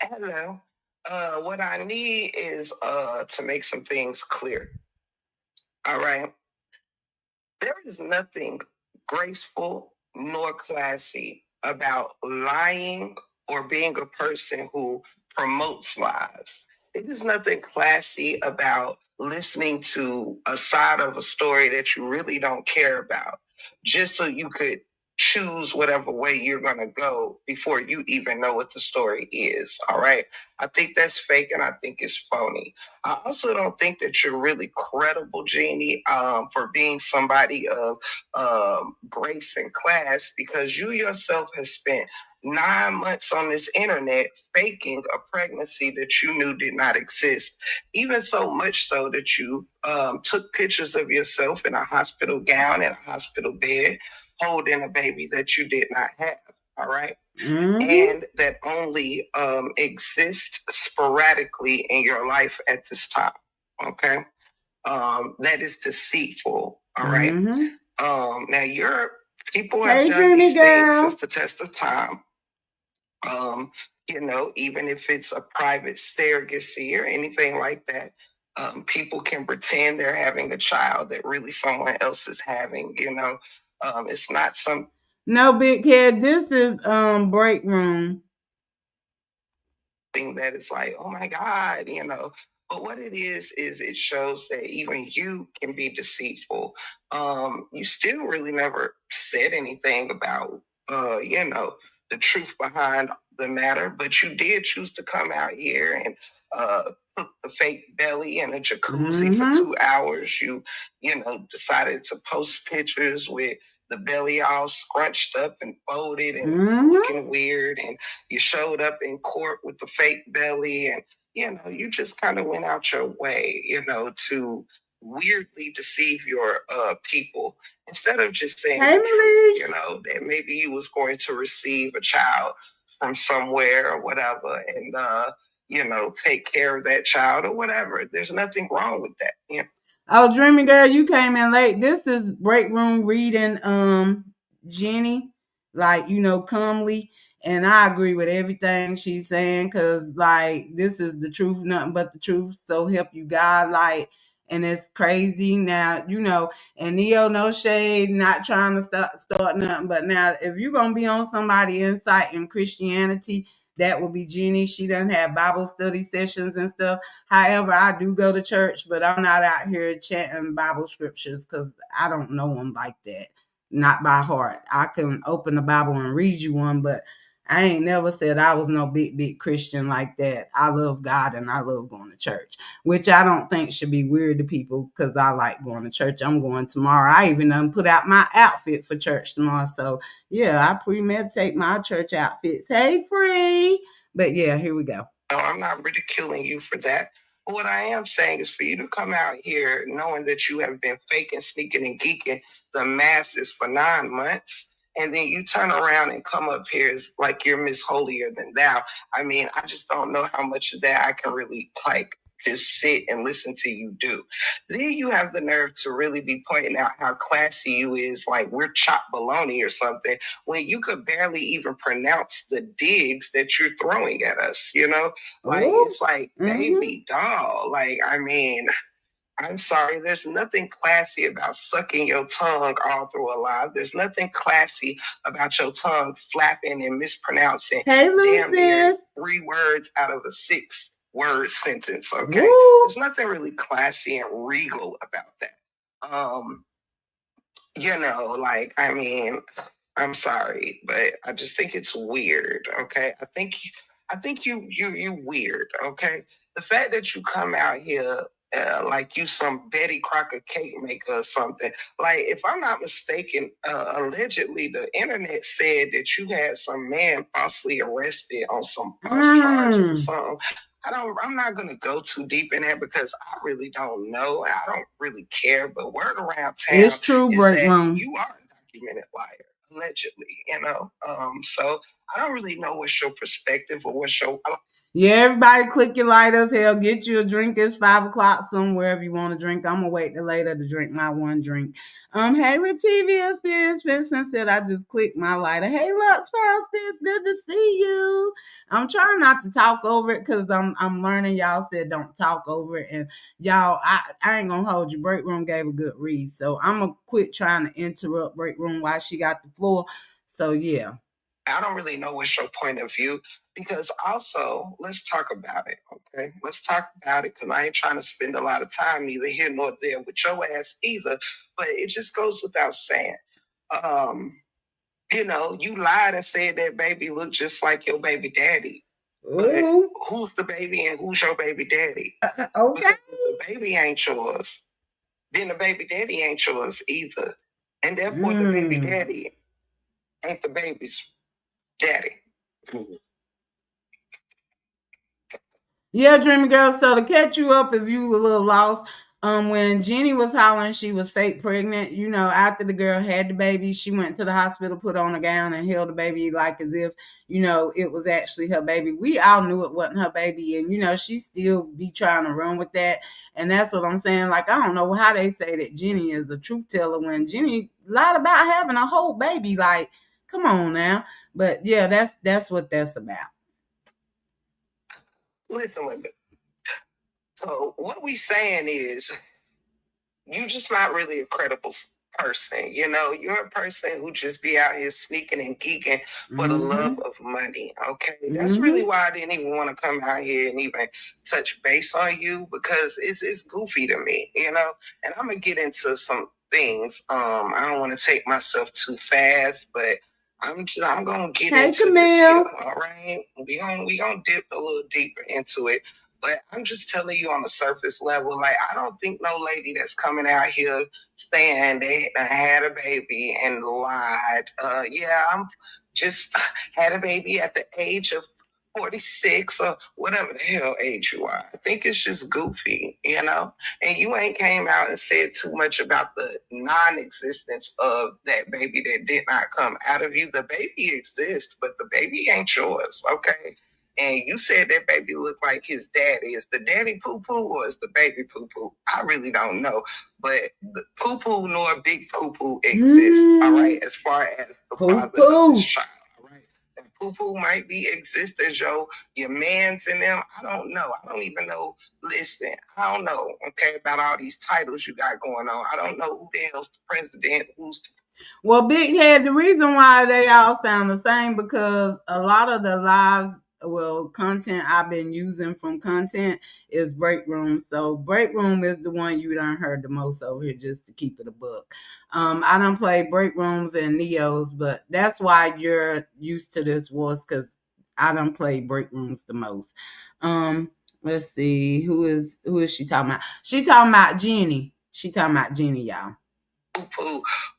hello. What I need is to make some things clear. All right. There is nothing graceful nor classy about lying or being a person who promotes lies. It is nothing classy about listening to a side of a story that you really don't care about just so you could choose whatever way you're going to go before you even know what the story is. All right. I think that's fake and I think it's phony. I also don't think that you're really credible, Jeannie, for being somebody of grace and class because you yourself has spent 9 months on this internet faking a pregnancy that you knew did not exist. Even so much so that you took pictures of yourself in a hospital gown in a hospital bed holding a baby that you did not have. All right. Mm-hmm. And that only exist sporadically in your life at this time. Okay. That is deceitful. All right. Mm-hmm. Now your people Hey, have done Dreamy these things girl. since the test of time. Even if it's a private surrogacy or anything like that, people can pretend they're having a child that really someone else is having. It's not some. No, big kid. This is Break Room. That is like, oh my God. But what it is it shows that even you can be deceitful. You still really never said anything about, the truth behind the matter, but you did choose to come out here and cook the fake belly in a jacuzzi for 2 hours. You decided to post pictures with the belly all scrunched up and folded and looking weird, and you showed up in court with the fake belly, and you just kind of went out your way, to weirdly deceive your people instead of just saying the truth, that maybe you was going to receive a child from somewhere or whatever, and take care of that child or whatever. There's nothing wrong with that. Oh, Dreamy girl, you came in late. This is Break Room reading Jenny, like, calmly. And I agree with everything she's saying, because like this is the truth, nothing but the truth. So help you God, like, and it's crazy now, and Neo, no shade, not trying to start nothing. But now if you're gonna be on somebody insight in Christianity, that will be Jenny. She doesn't have Bible study sessions and stuff. However, I do go to church, but I'm not out here chanting Bible scriptures because I don't know them like that. Not by heart. I can open the Bible and read you one, but I ain't never said I was no big Christian like that. I love God and I love going to church, which I don't think should be weird to people because I like going to church. I'm going tomorrow. I even done put out my outfit for church tomorrow. So yeah, I premeditate my church outfits. Hey, free. But yeah, here we go. No, I'm not ridiculing you for that. But what I am saying is for you to come out here knowing that you have been faking, sneaking, and geeking the masses for 9 months and then you turn around and come up here as like you're Miss Holier Than Thou. I mean, I just don't know how much of that I can really like just sit and listen to you do. Then you have the nerve to really be pointing out how classy you is, like we're chopped bologna or something, when you could barely even pronounce the digs that you're throwing at us, you know? Like, it's like, baby doll. Like, I mean, I'm sorry, there's nothing classy about sucking your tongue all through a live. There's nothing classy about your tongue flapping and mispronouncing damn near 3 words out of a 6-word sentence, okay? There's nothing really classy and regal about that. You know, like, I mean, I'm sorry, but I just think it's weird, okay? I think you weird, okay? The fact that you come out here like you some Betty Crocker cake maker or something. Like, if I'm not mistaken, allegedly the internet said that you had some man falsely arrested on some false charges or something. I'm not gonna go too deep in that because I really don't know. I don't really care. But word around town it's true, is break that room. you are a documented liar, allegedly. You know, so I don't really know what's your perspective or what's your. Yeah, everybody click your lighters. Hell, get you a drink. It's 5 o'clock somewhere if you want to drink. I'm gonna wait till later to drink my one drink. Hey, with TV assist, Vincent said I just clicked my lighter. Hey, Lux Francis, good to see you. I'm trying not to talk over it because I'm learning. Y'all said don't talk over it, and y'all, I ain't gonna hold you. Break room gave a good read, so I'm gonna quit trying to interrupt break room while she got the floor. So yeah. I don't really know what's your point of view because also let's talk about it. Okay, let's talk about it because I ain't trying to spend a lot of time neither here nor there with your ass either. But it just goes without saying. You know, you lied and said that baby looked just like your baby daddy. But who's the baby and who's your baby daddy? Okay. Because if the baby ain't yours, then the baby daddy ain't yours either. And therefore the baby daddy ain't the baby's daddy. Yeah, Dreamy Girl. So to catch you up, if you were a little lost, when Jenny was hollering she was fake pregnant, you know, after the girl had the baby, she went to the hospital, put on a gown, and held the baby like as if, you know, it was actually her baby. We all knew it wasn't her baby, and you know, she still be trying to run with that. And that's what I'm saying. Like, I don't know how they say that Jenny is a truth teller when Jenny lied about having a whole baby. Like, come on now. But yeah, that's what that's about. Listen, Linda. So what we saying is you're just not really a credible person. You know, you're a person who just be out here sneaking and geeking for the love of money. Okay. That's really why I didn't even want to come out here and even touch base on you because it's goofy to me, you know, and I'm gonna get into some things. I don't want to take myself too fast, but I'm gonna get into this here. All right. We gonna dip a little deeper into it. But I'm just telling you on the surface level, like, I don't think no lady that's coming out here saying they had a baby and lied. Yeah, I'm just had a baby at the age of 46 or whatever the hell age you are. I think it's just goofy, you know? And you ain't came out and said too much about the non-existence of that baby that did not come out of you. The baby exists, but the baby ain't yours, okay? And you said that baby looked like his daddy. Is the daddy poo poo or is the baby poo poo? I really don't know. But the poo poo nor big poo poo exists, all right, as far as the father of this child, all right? And poo poo might be exist as your man's in them. I don't know. I don't even know. Listen, I don't know, okay, about all these titles you got going on. I don't know who the hell's the president, who's the Well, Big Head, the reason why they all sound the same because a lot of the lives, well, content I've been using from content is Break Room. So Break Room is the one you done heard the most over here, just to keep it a book. I done played Break Rooms and Neos, but that's why you're used to this voice because I done played Break Rooms the most. Let's see, who is she talking about? She talking about Jenny. She talking about Jenny, y'all.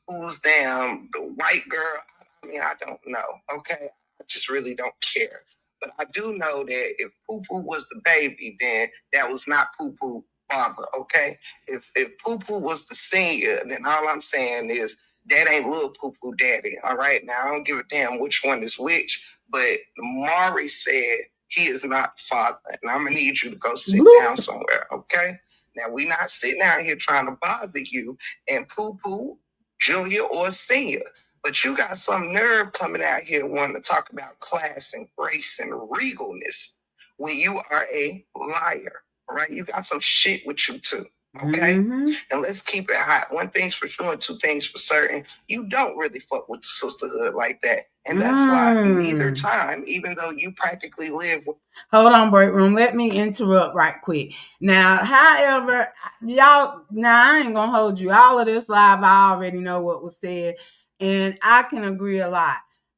Who's damn the white girl. I mean, I don't know. Okay, I just really don't care. But I do know that if Poo Poo was the baby, then that was not Poo Poo father. Okay, if Poo Poo was the senior, then all I'm saying is That ain't little poo poo daddy. All right. Now I don't give a damn which one is which, but Mari said he is not father. And I'm gonna need you to go sit down somewhere, okay? Now we not sitting out here trying to bother you and poo poo junior or senior. But you got some nerve coming out here wanting to talk about class and grace and regalness when you are a liar, right? You got some shit with you too. Okay, and let's keep it hot. One thing's for sure, and two things for certain. You don't really fuck with the sisterhood like that, and that's why neither time, even though you practically live with. Hold on, break room. Let me interrupt right quick. Now, however, y'all, now I ain't gonna hold you. All of this live, I already know what was said, and I can agree a lot.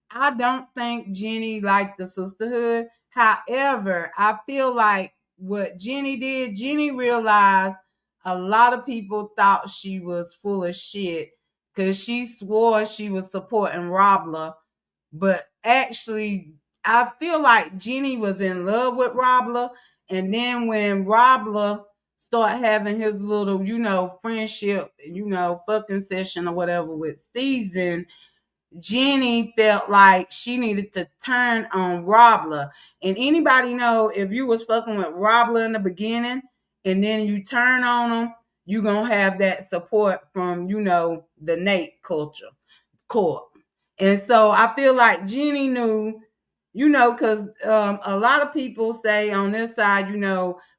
I don't think Jenny liked the sisterhood. However, I feel like what Jenny did, Jenny realized a lot of people thought she was full of shit because she swore she was supporting Robla, but actually I feel like Jenny was in love with Robla, and then when Robla started having his little, friendship, fucking session or whatever with Season, Jenny felt like she needed to turn on Robla. And anybody know if you was fucking with Robla in the beginning and then you turn on him, you gonna have that support from, the Nate culture core. And so I feel like Jenny knew, because a lot of people say on this side,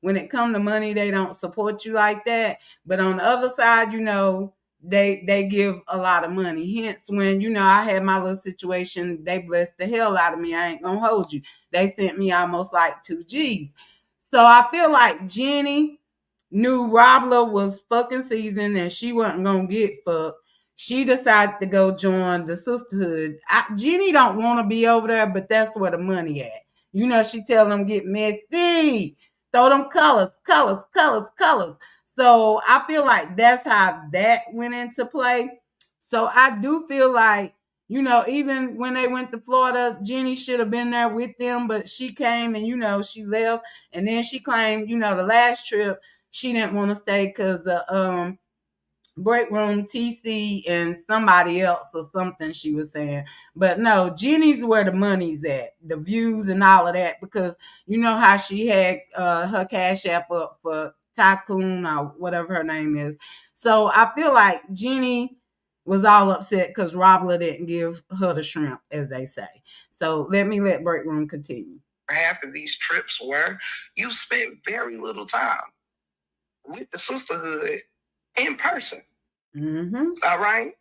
when it comes to money, they don't support you like that. But on the other side, they give a lot of money. Hence, when I had my little situation, they blessed the hell out of me. I ain't gonna hold you. They sent me almost like 2 G's. So I feel like Jenny knew Robla was fucking Season and she wasn't gonna get fucked. She decided to go join the sisterhood. Jenny don't want to be over there, but that's where the money at. She tell them get messy, throw them colors. So I feel like that's how that went into play. So I do feel like, even when they went to Florida, Jenny should have been there with them, but she came and, she left. And then she claimed, the last trip, she didn't want to stay because the break room TC and somebody else or something she was saying. But no, Jenny's where the money's at, the views and all of that, because you know how she had her cash app up for Tycoon or whatever her name is. So I feel like Jenny was all upset because Robla didn't give her the shrimp, as they say. So let break room continue. Half of these trips where you spent very little time with the sisterhood in person. All right.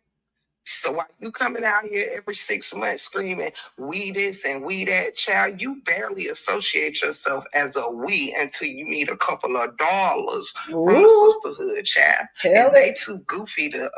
So while you coming out here every 6 months screaming, we this and we that, child, you barely associate yourself as a we until you need a couple of dollars from the sisterhood, child. And they too goofy to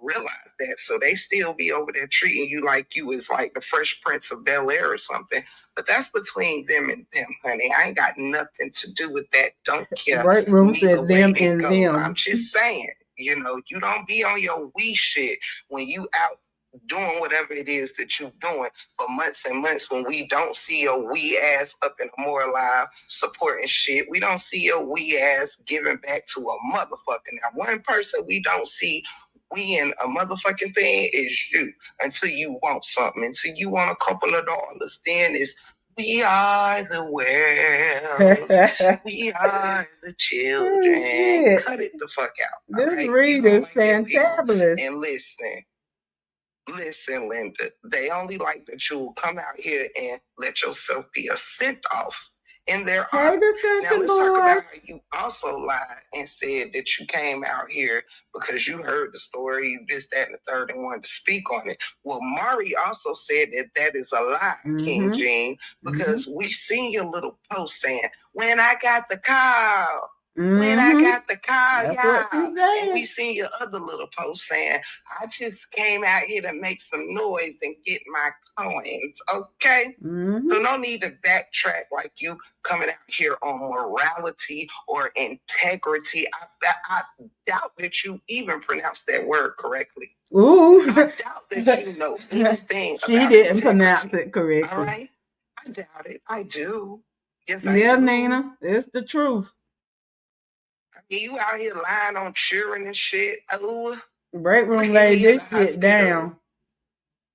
realize that. So they still be over there treating you like you is like the Fresh Prince of Bel-Air or something. But that's between them and them, honey. I ain't got nothing to do with that. Don't care. Break room said them and them. I'm just saying. You don't be on your we shit when you out doing whatever it is that you're doing for months and months when we don't see your we ass up in a more alive supporting shit. We don't see your we ass giving back to a motherfucker. Now, one person we don't see we in a motherfucking thing is you until you want something, until you want a couple of dollars. Then it's we are the world. We are the children. Oh, cut it the fuck out. This right? Read is fantabulous. And listen, Linda. They only like that you will come out here and let yourself be a sent off in their art. Now let's talk about how you also lied and said that you came out here because you heard the story, this, that, and the third, and wanted to speak on it. Well, Mari also said that is a lie, King Gene, because we seen your little post saying, when I got the call. When I got the car, and we seen your other little post saying, I just came out here to make some noise and get my coins, okay? So no need to backtrack like you coming out here on morality or integrity. I doubt that you even pronounced that word correctly. Ooh. I doubt that you know anything she about didn't integrity. Pronounce it correctly. All right? I doubt it. I do. Yes, I do. Yeah, Nina, it's the truth. You out here lying on cheering and shit. Oh, Break room Look at laid me in the this shit hospital, down.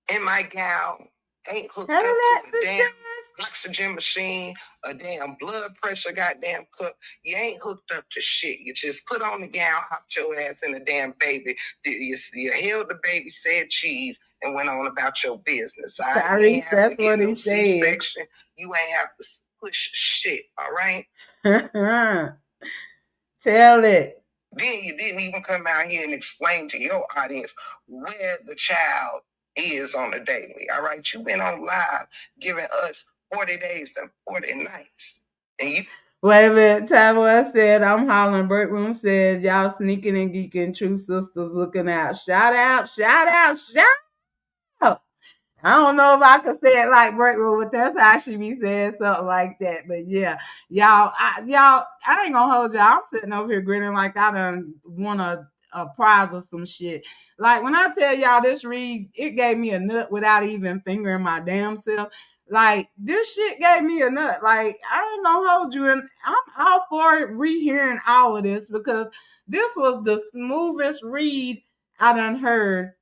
and my gown ain't hooked Hey, up to a Alexis. damn oxygen machine, a damn blood pressure goddamn cup. You ain't hooked up to shit. You just put on the gown, hopped your ass in the damn baby. You held the baby, said cheese, and went on about your business. All right? You ain't Tyrese, have that's to get what no he said. C-section. You ain't have to push shit, all right? Tell it. Then you didn't even come out here and explain to your audience where the child is on the daily. All right. You've been on live giving us 40 days and 40 nights. And you Wait a minute. Tyrese said, I'm hollering. Break room said, y'all sneaking and geeking. True sisters looking out. Shout out, shout out, shout out. I don't know if I could say it like break room, but that's how she be saying something like that. But yeah, y'all, I ain't gonna hold y'all. I'm sitting over here grinning like I done won a prize or some shit. Like when I tell y'all this read, it gave me a nut without even fingering my damn self. Like this shit gave me a nut. Like I ain't gonna hold you, and I'm all for rehearing all of this because this was the smoothest read I done heard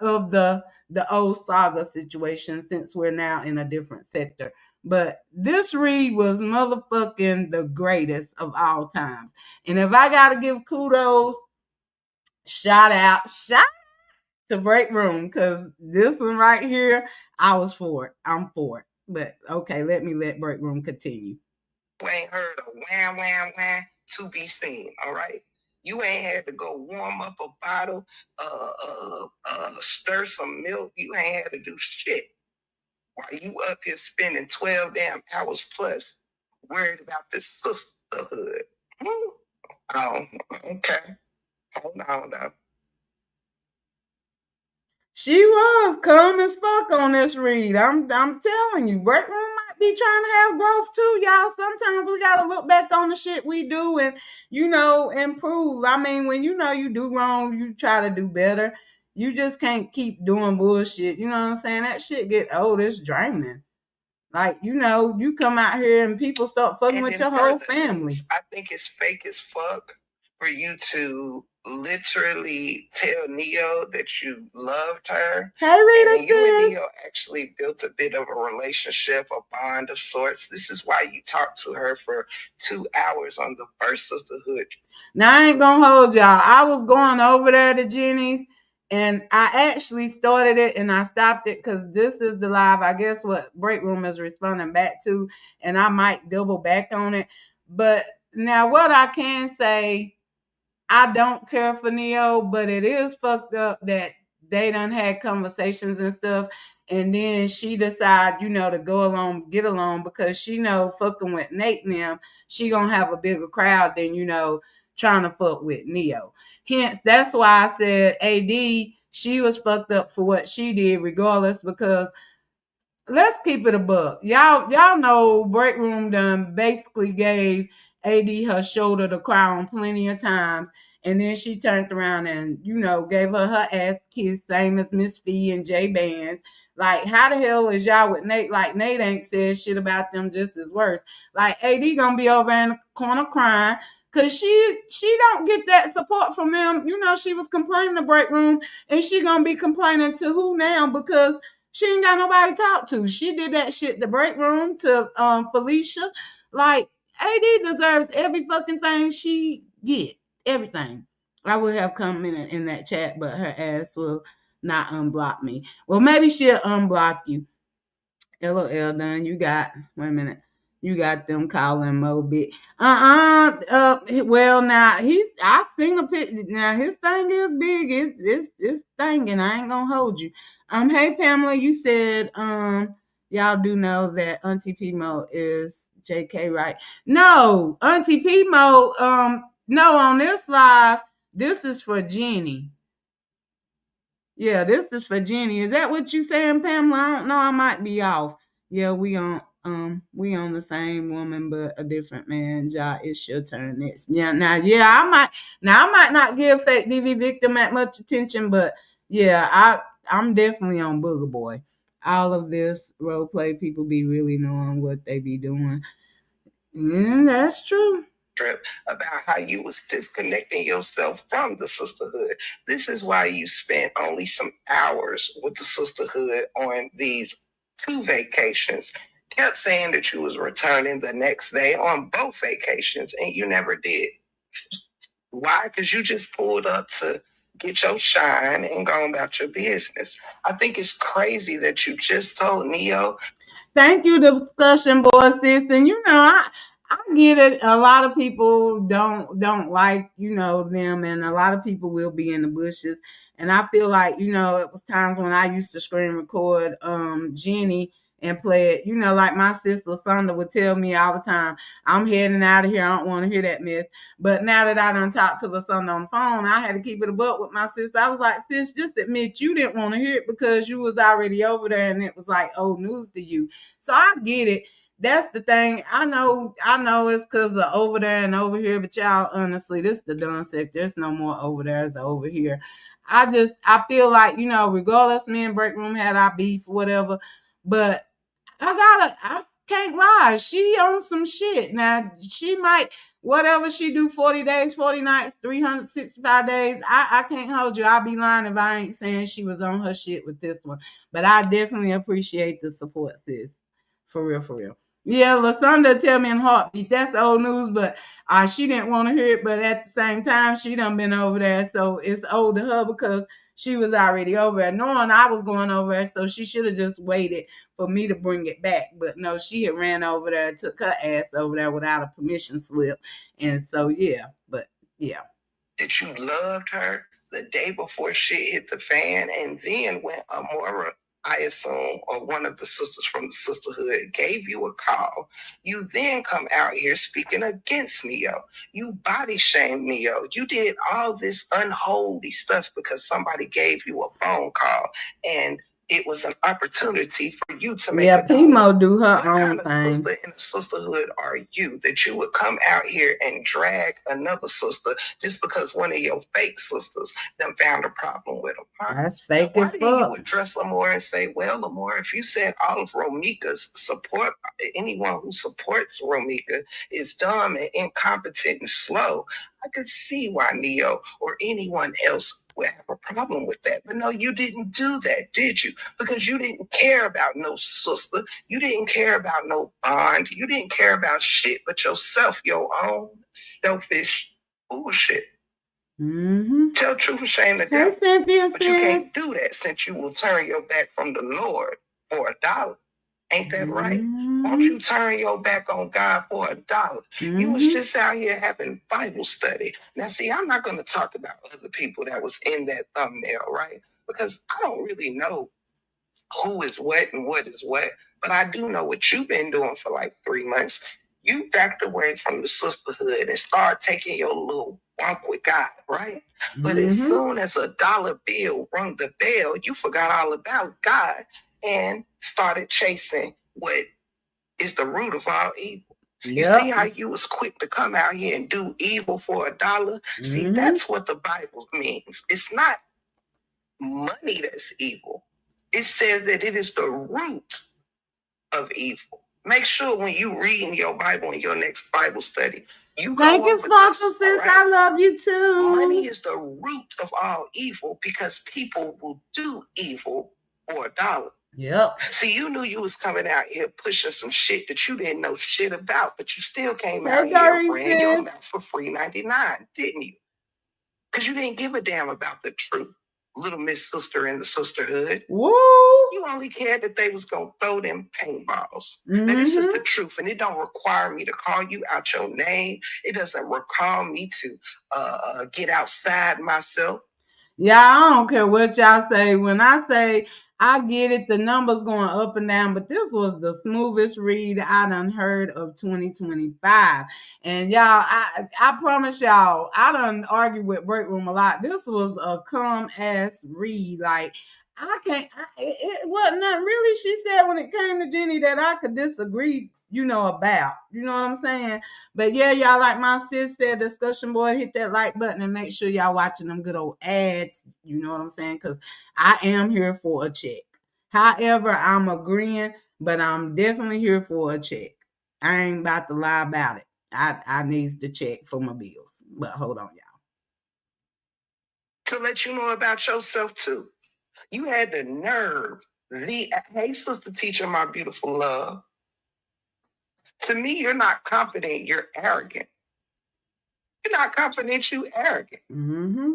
of the old saga situation since we're now in a different sector. But this read was motherfucking the greatest of all times. And if I gotta give kudos, shout to Break Room, because this one right here, I was for it. I'm for it. But okay, let me let Break Room continue. You ain't heard a wham, wham, wham to be seen, all right? You ain't had to go warm up a bottle, stir some milk. You ain't had to do shit. While you up here spending 12 damn hours plus worried about this sisterhood. Oh, okay. Hold on now. She was calm as fuck on this read. I'm telling you, Break Room might be trying to have growth too, y'all. Sometimes we gotta look back on the shit we do and improve. I mean, when you do wrong, you try to do better. You just can't keep doing bullshit. You know what I'm saying? That shit get old. It's draining. Like, you come out here and people start fucking with your whole family. I think it's fake as fuck for you to literally tell Neo that you loved her. Hey, Rita, and you and Neo actually built a bit of a relationship, a bond of sorts. This is why you talked to her for 2 hours on the first sisterhood. Now, I ain't gonna hold y'all. I was going over there to Jenny's, and I actually started it and I stopped it because this is the live, I guess, what Break Room is responding back to, and I might double back on it. But now, what I can say, I don't care for Neo, but it is fucked up that they done had conversations and stuff. And then she decide, to go along, get along because she know fucking with Nate and them, she gonna have a bigger crowd than, trying to fuck with Neo. Hence, that's why I said AD, she was fucked up for what she did regardless because let's keep it a buck. Y'all know Break Room done basically gave AD her shoulder to cry on plenty of times. And then she turned around and, gave her ass kiss, same as Miss Fee and J Bands. Like, how the hell is y'all with Nate? Like, Nate ain't said shit about them just as worse. Like, AD gonna be over in the corner crying because she don't get that support from them. She was complaining to Break Room and she gonna be complaining to who now because she ain't got nobody to talk to. She did that shit, the Break Room, to Felicia. Like, AD deserves every fucking thing she get. Everything. I would have commented in that chat, but her ass will not unblock me. Well, maybe she'll unblock you. LOL done. Wait a minute. You got them calling Moby. Well, now I seen a picture. Now his thing is big. It's thinging. I ain't gonna hold you. Hey Pamela, you said y'all do know that Auntie Pmo is JK, right? No, Auntie Pmo. No, on this live, this is for Jenny. Yeah, this is for Jenny. Is that what you saying, Pamela? I don't know. I might be off. Yeah, we on the same woman, but a different man. Ja, it's your turn next. Yeah, I might not give fake DV victim that much attention, but yeah, I'm definitely on Booger Boy. All of this role play people be really knowing what they be doing. Yeah, that's true. trip about how you was disconnecting yourself from the sisterhood. This is why you spent only some hours with the sisterhood on these 2 vacations. Kept saying that you was returning the next day on both vacations, and you never did. Why? Because you just pulled up to get your shine and go about your business. I think it's crazy that you just told Neo. Thank you, discussion board sis. And I get it. A lot of people don't like, them, and a lot of people will be in the bushes. And I feel like, it was times when I used to screen record Jenny and play it, like my sister Thunder would tell me all the time, I'm heading out of here. I don't want to hear that mess. But now that I done talked to the son on the phone, I had to keep it a buck with my sister. I was like, sis, just admit you didn't want to hear it because you was already over there and it was like old news to you. So I get it. That's the thing. I know it's because of over there and over here, but y'all, honestly, this is the done sector. There's no more over there as over here. I feel like, regardless, me and Break Room had our beef, whatever, but I can't lie. She on some shit. Now, she might, whatever she do, 40 days, 40 nights, 365 days. I can't hold you. I'll be lying if I ain't saying she was on her shit with this one. But I definitely appreciate the support, sis. For real, for real. Yeah, LaSonda tell me in heartbeat. That's old news, but she didn't want to hear it. But at the same time, she done been over there. So it's old to her because she was already over there. Knowing I was going over there, so she should have just waited for me to bring it back. But no, she had ran over there, took her ass over there without a permission slip. And so, yeah, but yeah. That you loved her the day before shit hit the fan, and then when Amora, I assume, or one of the sisters from the sisterhood gave you a call, you then come out here speaking against Neo. You body shamed Neo. You did all this unholy stuff because somebody gave you a phone call, and it was an opportunity for you to make a Pimo do her what own kind of thing. sister in the sisterhood are you that you would come out here and drag another sister just because one of your fake sisters done found a problem with them? Huh? That's fake Why as do you fuck. address Lamore and say, well, Lamore, if you said all of Romika's support, anyone who supports Romika is dumb and incompetent and slow, I could see why Neo or anyone else would have a problem with that. But no, you didn't do that, did you? Because you didn't care about no sister. You didn't care about no bond. You didn't care about shit but yourself, your own selfish bullshit. Mm-hmm. Tell truth and shame the Hey, devil. Cynthia, But you can't do that since you will turn your back from the Lord for $1. Ain't that right? Won't you turn your back on God for $1? You was just out here having Bible study. Now, see, I'm not going to talk about other people that was in that thumbnail, right? Because I don't really know who is what and what is what, but I do know what you've been doing for like 3 months. You backed away from the sisterhood and started taking your little walk with God, right? But as soon as a dollar bill rung the bell, you forgot all about God and started chasing what is the root of all evil. You see how you was quick to come out here and do evil for $1? See, that's what the Bible means. It's not money that's evil. It says that it is the root of evil. Make sure when you read in your Bible in your next Bible study, you go Thank you, over Sparkle this, sis. all right? I love you too. Money is the root of all evil because people will do evil for $1. Yep. See, you knew you was coming out here pushing some shit that you didn't know shit about, but you still came out here and ran your mouth for free 99, didn't you? Because you didn't give a damn about the truth. Little Miss Sister in the sisterhood. Woo! You only cared that they was gonna throw them paintballs. Now this is the truth, and it don't require me to call you out your name. It doesn't require me to get outside myself. Yeah, I don't care what y'all say. When I say I get it, the numbers going up and down, but this was the smoothest read I done heard of 2025. And y'all, I promise y'all, I done argued with Break Room a lot. This was a calm ass read. Like, it wasn't nothing really she said when it came to Jenny that I could disagree, about. You know what I'm saying? But yeah, y'all, like my sis said, discussion board, hit that like button and make sure y'all watching them good old ads. You know what I'm saying? Because I am here for a check. However, I'm agreeing, but I'm definitely here for a check. I ain't about to lie about it. I needs to check for my bills. But hold on, y'all. To let you know about yourself too. You had the nerve. Hey, sister teacher, my beautiful love. To me, you're not confident, you're arrogant. You're not confident, you arrogant. Mm-hmm.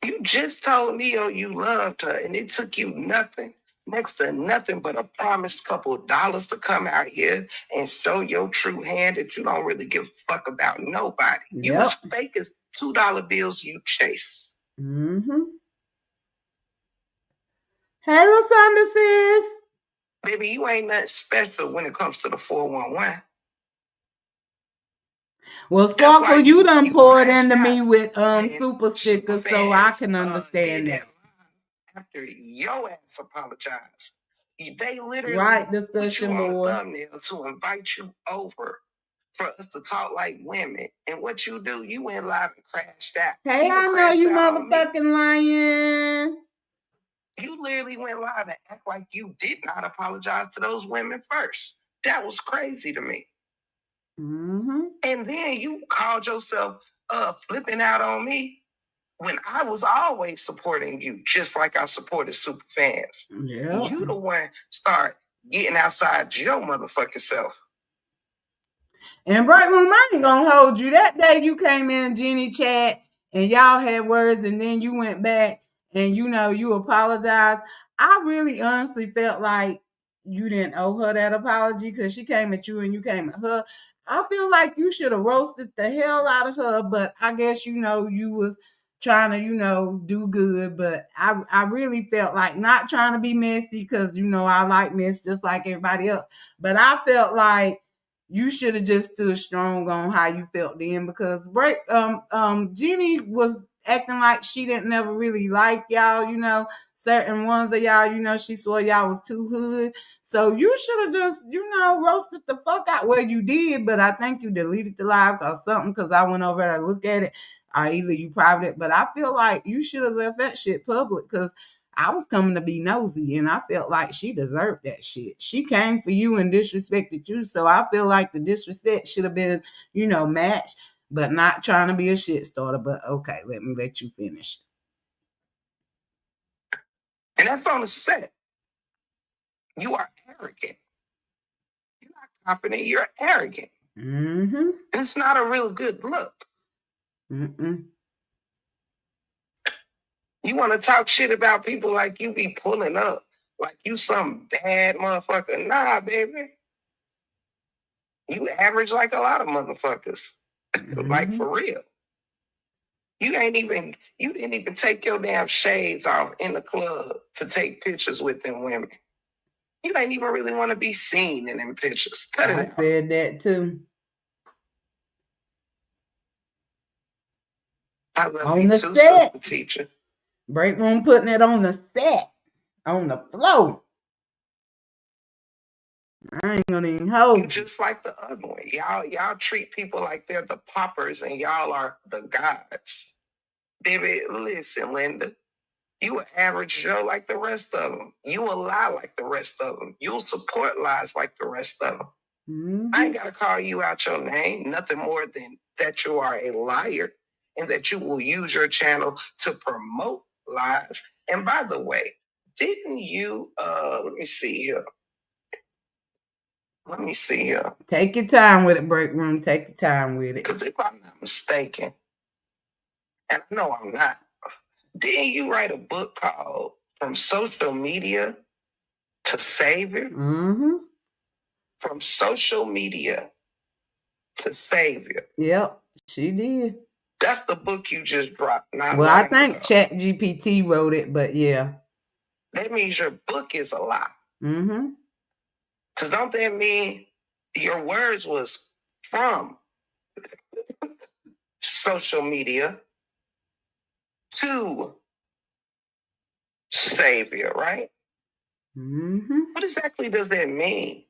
You just told Neo you loved her, and it took you nothing, next to nothing but a promised couple of dollars to come out here and show your true hand that you don't really give a fuck about nobody. You Yep. as fake as $2 bills you chase. Mm-hmm. Hey, Lasanda sis. Baby, you ain't nothing special when it comes to the 411. Well, That's why Sparkle, you done poured crashed into out me with when super stickers, super so I fans, can understand did that. After your ass apologized. They literally Right, put you discussion on the board. thumbnail to invite you over for us to talk like women. And what you do, you went live and crashed out. Hey, Even I know crashed you out on me. motherfucking lying. You literally went live and act like you did not apologize to those women first. That was crazy to me. Mm-hmm. And then you called yourself flipping out on me when I was always supporting you, just like I supported super fans. Yeah. You the one start getting outside your motherfucking self. And Bright Room, I ain't gonna hold you. That day you came in Jenny chat and y'all had words, and then you went back and you apologized. I really honestly felt like you didn't owe her that apology because she came at you and you came at her. I feel like you should have roasted the hell out of her, but I guess you was trying to do good. But I really felt like not trying to be messy because I like mess just like everybody else. But I felt like you should have just stood strong on how you felt then, because Jenny was acting like she didn't never really like y'all, certain ones of y'all, she swore y'all was too hood. So you should have just, roasted the fuck out. Well, you did, but I think you deleted the live or something, because I went over to look at it. Or either you private it, but I feel like you should have left that shit public, because I was coming to be nosy, and I felt like she deserved that shit. She came for you and disrespected you, so I feel like the disrespect should have been, matched, but not trying to be a shit starter. But okay, let me let you finish. And that's on the set. You are arrogant. You're not confident, you're arrogant. Mm-hmm. And it's not a real good look. Mm-mm. You want to talk shit about people like you be pulling up, like you some bad motherfucker. Nah, baby. You average like a lot of motherfuckers. Mm-hmm. Like for real. You didn't even take your damn shades off in the club to take pictures with them women. You ain't even really want to be seen in them pictures. Cut it out. I said that too. I love On you the too, set. sister teacher. Break room putting it on the set, on the floor. I ain't gonna even hold you. Just like the other one. Y'all treat people like they're the paupers and y'all are the gods. Baby, listen, Linda. You an average Joe like the rest of them. You a lie like the rest of them. You'll support lies like the rest of them. Mm-hmm. I ain't got to call you out your name. Nothing more than that you are a liar and that you will use your channel to promote lies. And by the way, didn't you, let me see here. Take your time with it, break room. Take your time with it. Because if I'm not mistaken, and I know I'm not, didn't you write a book called From Social Media to Savior? Mm-hmm. From Social Media to Savior. Yep, she did. That's the book you just dropped. Well, I think ChatGPT wrote it, but yeah. That means your book is a lie. Mm-hmm. Because don't that mean your words was from social media to Savior, right? Mm-hmm. What exactly does that mean?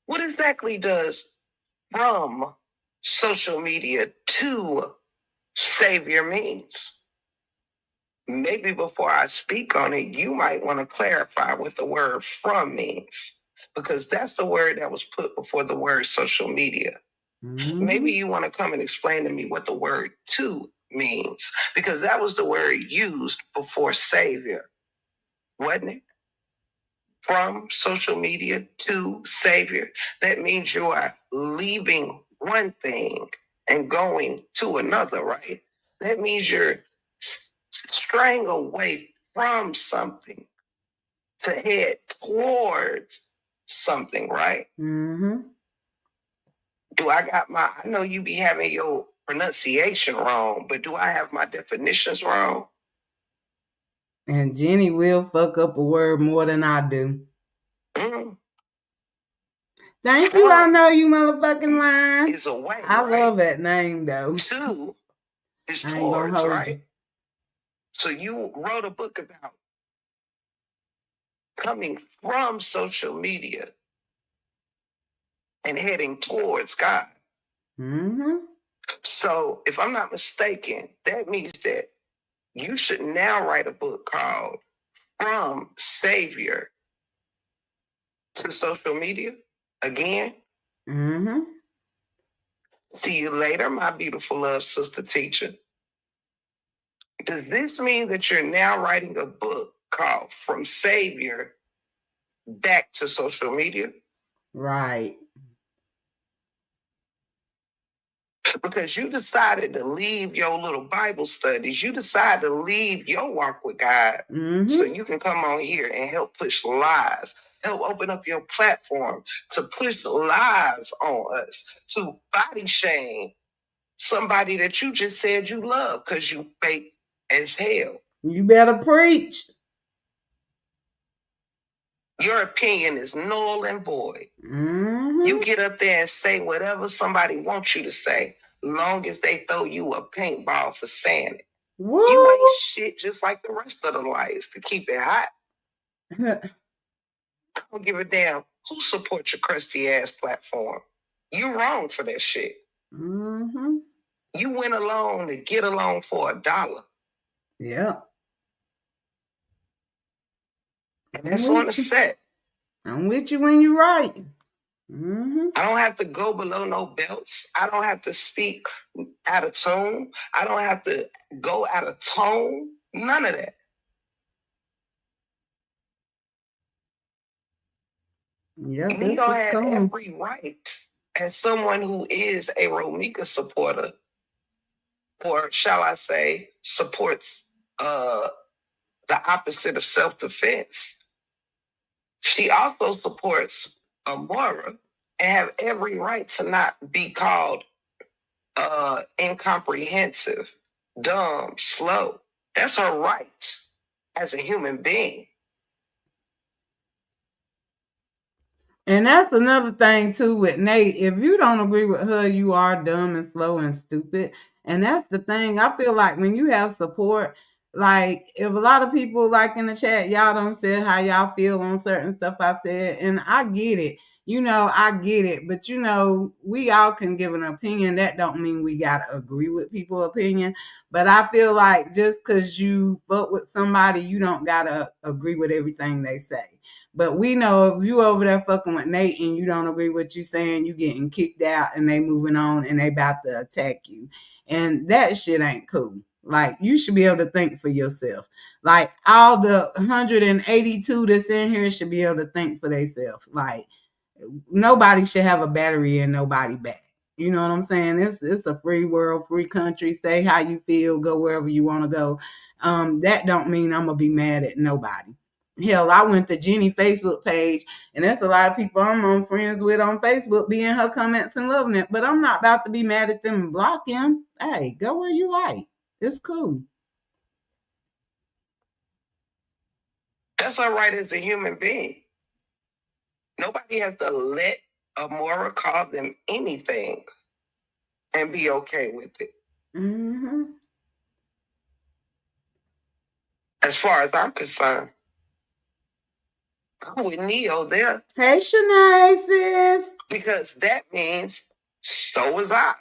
What exactly does from social media to Savior means? Maybe before I speak on it, you might want to clarify what the word from means. because that's the word that was put before the word social media. Mm-hmm. Maybe you want to come and explain to me what the word to means, because that was the word used before Savior, wasn't it? From social media to Savior. That means you are leaving one thing and going to another, right? That means you're straying away from something to head towards something, right? Mm-hmm. I know you be having your pronunciation wrong, but do I have my definitions wrong? And Jenny will fuck up a word more than I do. Mm. Thank you. I know you motherfucking lying. Is away, I right? love that name though. To is I ain't gonna towards, hold right? you. So you wrote a book about coming from social media and heading towards God. Mm-hmm. So if I'm not mistaken, that means that you should now write a book called From Savior to Social Media again. Mm-hmm. See you later, my beautiful love sister teacher. Does this mean that you're now writing a book called From Savior Back to Social Media? Right. Because you decided to leave your little Bible studies. You decided to leave your walk with God Mm-hmm. so you can come on here and help push lies, help open up your platform to push lies on us, to body shame somebody that you just said you love because you fake as hell. You better preach. Your opinion is null and void. Mm-hmm. You get up there and say whatever somebody wants you to say, long as they throw you a paintball for saying it. Woo. You ain't shit just like the rest of the liars to keep it hot. I don't give a damn who supports your crusty ass platform. You wrong for that shit. Mm-hmm. You went along to get along for $1. Yeah. And that's on the set. I'm with you when you're right. Mm-hmm. I don't have to go below no belts. I don't have to speak out of tune. I don't have to go out of tone. None of that. Yeah, Neo had every right as someone who is a Romika supporter, or shall I say, supports the opposite of self-defense. She also supports Amora and have every right to not be called incomprehensive, dumb, slow. That's her right as a human being. And that's another thing too with Nate. If you don't agree with her, you are dumb and slow and stupid. And that's the thing. I feel like when you have support, like if a lot of people like in the chat, y'all don't say how y'all feel on certain stuff I said, and I get it. I get it. But we all can give an opinion. That don't mean we gotta agree with people's opinion. But I feel like just because you fuck with somebody, you don't gotta agree with everything they say. But we know if you over there fucking with Nate and you don't agree with what you saying, you getting kicked out and they moving on and they about to attack you. And that shit ain't cool. Like, you should be able to think for yourself. Like, all the 182 that's in here should be able to think for themselves. Like, nobody should have a battery in nobody back. You know what I'm saying? It's a free world, free country. Say how you feel, go wherever you want to go. That don't mean I'm gonna be mad at nobody. Hell, I went to Jenny Facebook page, and there's a lot of people I'm on friends with on Facebook be in her comments and loving it. But I'm not about to be mad at them and block them. Hey, go where you like. It's cool. That's all right as a human being. Nobody has to let Amora call them anything and be okay with it. Mm-hmm. As far as I'm concerned, I'm with Neo there. Hey, Shanae, sis. Because that means so was I.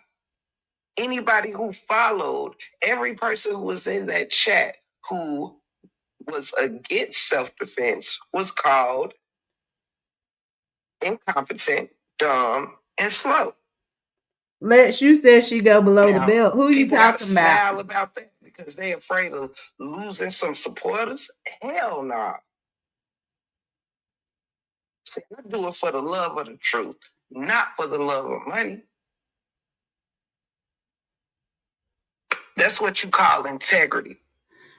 Anybody who followed, every person who was in that chat who was against self-defense was called incompetent, dumb, and slow. Lex, you said she go below the Now, belt. Who you people gotta talking about? smile about that because they afraid of losing some supporters. Hell no. Nah. See, I do it for the love of the truth, not for the love of money. That's what you call integrity.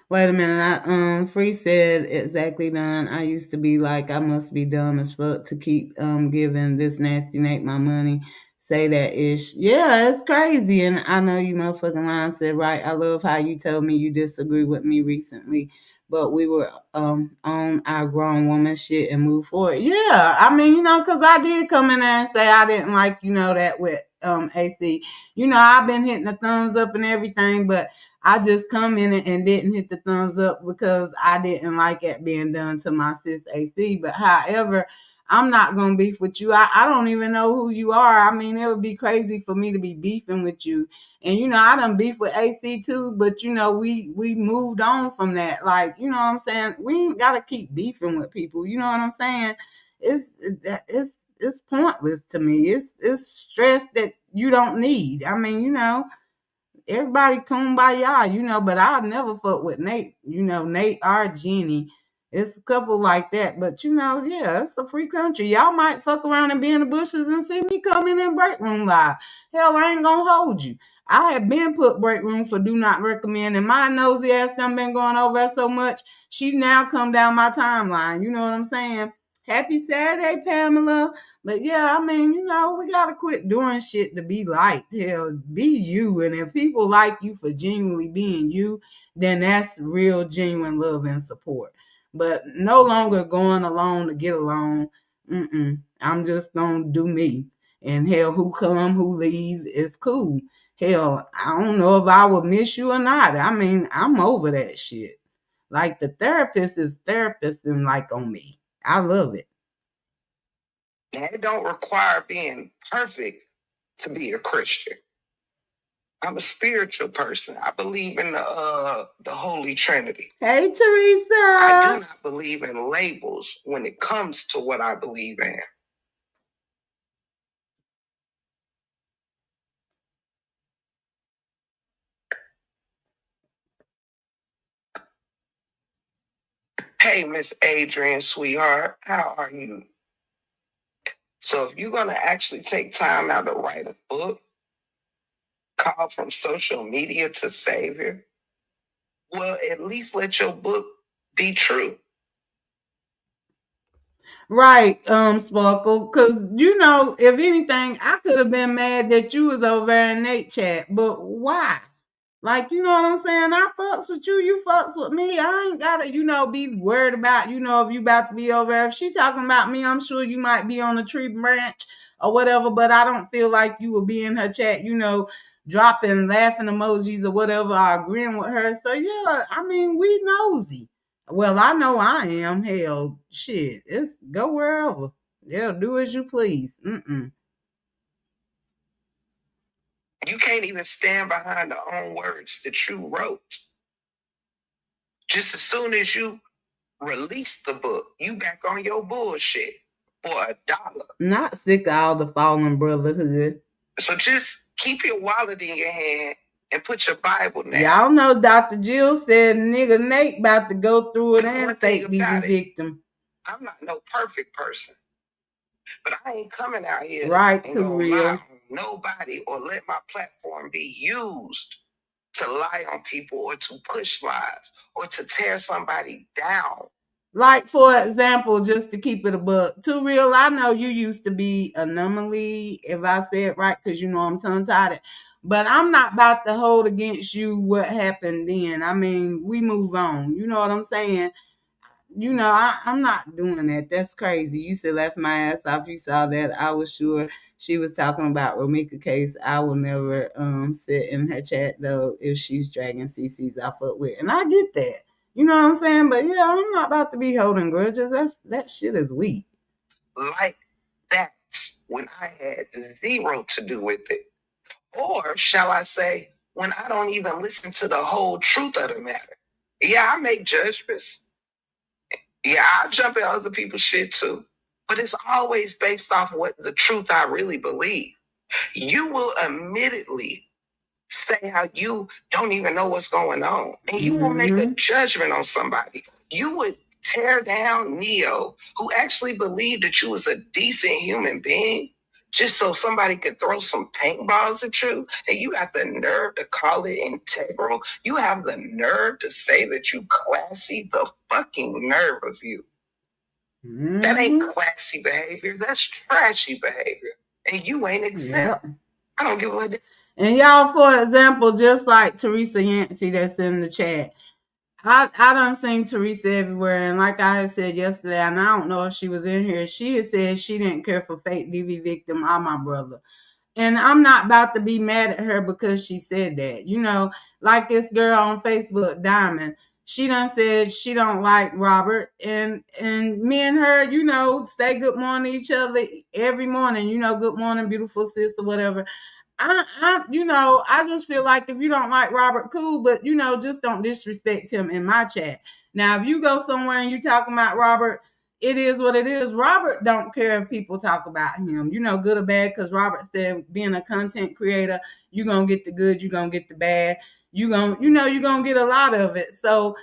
Wait a minute. Free said exactly done. I used to be like, I must be dumb as fuck to keep giving this nasty Nate my money. Say that ish. Yeah, it's crazy. And I know you motherfucking lying said right. I love how you told me you disagree with me recently. But we were on our grown woman shit and move forward. Yeah. I mean, because I did come in there and say I didn't like, that with AC. I've been hitting the thumbs up and everything, but I just come in and didn't hit the thumbs up because I didn't like it being done to my sis AC. But however, I'm not gonna beef with you. I don't even know who you are. I mean, it would be crazy for me to be beefing with you. And I done beef with AC too, but we moved on from that. Like, you know what I'm saying? We ain't gotta keep beefing with people. You know what I'm saying? It's pointless to me. It's stress that you don't need. I mean, everybody kumbaya, but I'll never fuck with Nate. Nate or Jenny. It's a couple like that. But yeah, it's a free country. Y'all might fuck around and be in the bushes and see me come in break room live. Hell, I ain't gonna hold you. I have been put break room for do not recommend, and my nosy ass done been going over there so much. She's now come down my timeline. You know what I'm saying? Happy Saturday, Pamela. But yeah, I mean, we gotta quit doing shit to be liked. Hell, be you. And if people like you for genuinely being you, then that's real, genuine love and support. But no longer going along to get along. I'm just gonna do me. And hell, who come, who leave, is cool. Hell, I don't know if I would miss you or not. I mean, I'm over that shit. Like the therapist is therapist like on me. I love it. It don't require being perfect to be a Christian. I'm a spiritual person. I believe in the Holy Trinity. Hey, Teresa. I do not believe in labels when it comes to what I believe in. Hey, Miss Adrian, sweetheart, how are you? So if you're going to actually take time out to write a book, call from social media to savior, well, at least let your book be true. Right, Sparkle. Cause if anything, I could have been mad that you was over there in Nate chat, but why? Like, you know what I'm saying? I fucks with you, you fucks with me. I ain't gotta, be worried about, if you about to be over there. If she talking about me, I'm sure you might be on a tree branch or whatever, but I don't feel like you will be in her chat, dropping laughing emojis or whatever, or agreeing with her. So yeah, I mean, we nosy. Well, I know I am. Hell, shit, it's go wherever. Yeah, do as you please. You can't even stand behind the own words that you wrote. Just as soon as you release the book, you back on your bullshit for $1. Not sick of all the fallen brotherhood. So just keep your wallet in your hand and put your Bible down. Y'all know Dr. Jill said nigga Nate about to go through it and fake be the victim. I'm not no perfect person. But I ain't coming out here right, and gonna real. lie on nobody or let my platform be used to lie on people or to push lies or to tear somebody down. Like, for example, just to keep it a buck, Too Real, I know you used to be anomaly, if I say it right, because I'm tongue-tied. But I'm not about to hold against you what happened then. I mean, we move on. You know what I'm saying? I'm not doing that. That's crazy. You said left my ass off. You saw that. I was sure she was talking about Romika case. I will never sit in her chat though if she's dragging CC's off up with. And I get that. You know what I'm saying? But yeah, I'm not about to be holding grudges. That shit is weak. Like that when I had zero to do with it. Or shall I say, when I don't even listen to the whole truth of the matter. Yeah, I make judgments. Yeah, I jump in other people's shit too. But it's always based off what the truth I really believe. You will admittedly say how you don't even know what's going on, and you will make a judgment on somebody. You would tear down Neo, who actually believed that you was a decent human being, just so somebody could throw some paintballs at you, and you got the nerve to call it integral. You have the nerve to say that you classy. The fucking nerve of you. That ain't classy behavior. That's trashy behavior. And you ain't exempt. Yep. I don't give a damn. And y'all, for example, just like Teresa Yancey that's in the chat, I done seen Teresa everywhere. And like I had said yesterday, and I don't know if she was in here, she had said she didn't care for fake DV victim or my brother. And I'm not about to be mad at her because she said that. You know, like this girl on Facebook, Diamond, she done said she don't like Robert. And me and her, you know, say good morning to each other every morning. You know, good morning, beautiful sister, whatever. I just feel like if you don't like Robert, cool, but you know, just don't disrespect him in my chat. Now, if you go somewhere and you talking about Robert, it is what it is. Robert don't care if people talk about him, you know, good or bad, because Robert said being a content creator, you're gonna get the good, you're gonna get the bad, you're gonna get a lot of it. So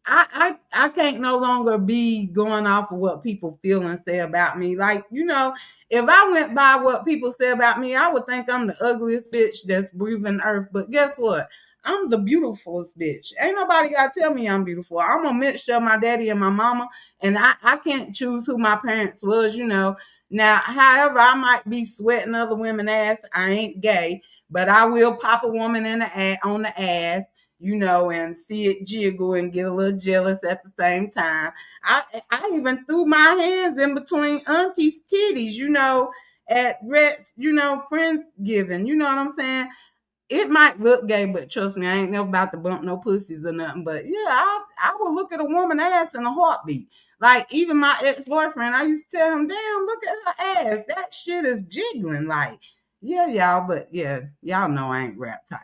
I can't no longer be going off of what people feel and say about me. Like, you know, if I went by what people say about me, I would think I'm the ugliest bitch that's breathing earth. But guess what? I'm the beautifulest bitch. Ain't nobody got to tell me I'm beautiful. I'm a mixture of my daddy and my mama, and I can't choose who my parents was, you know. Now, however, I might be sweating other women's ass. I ain't gay, but I will pop a woman on the ass, you know, and see it jiggle and get a little jealous at the same time. I even threw my hands in between auntie's titties, you know, at Rhett's, you know, Friendsgiving. You know what I'm saying? It might look gay, but trust me, I ain't never about to bump no pussies or nothing. But yeah, I will look at a woman ass in a heartbeat. Like even my ex-boyfriend, I used to tell him, damn, look at her ass. That shit is jiggling. Like, yeah, y'all, but yeah, y'all know I ain't rap type.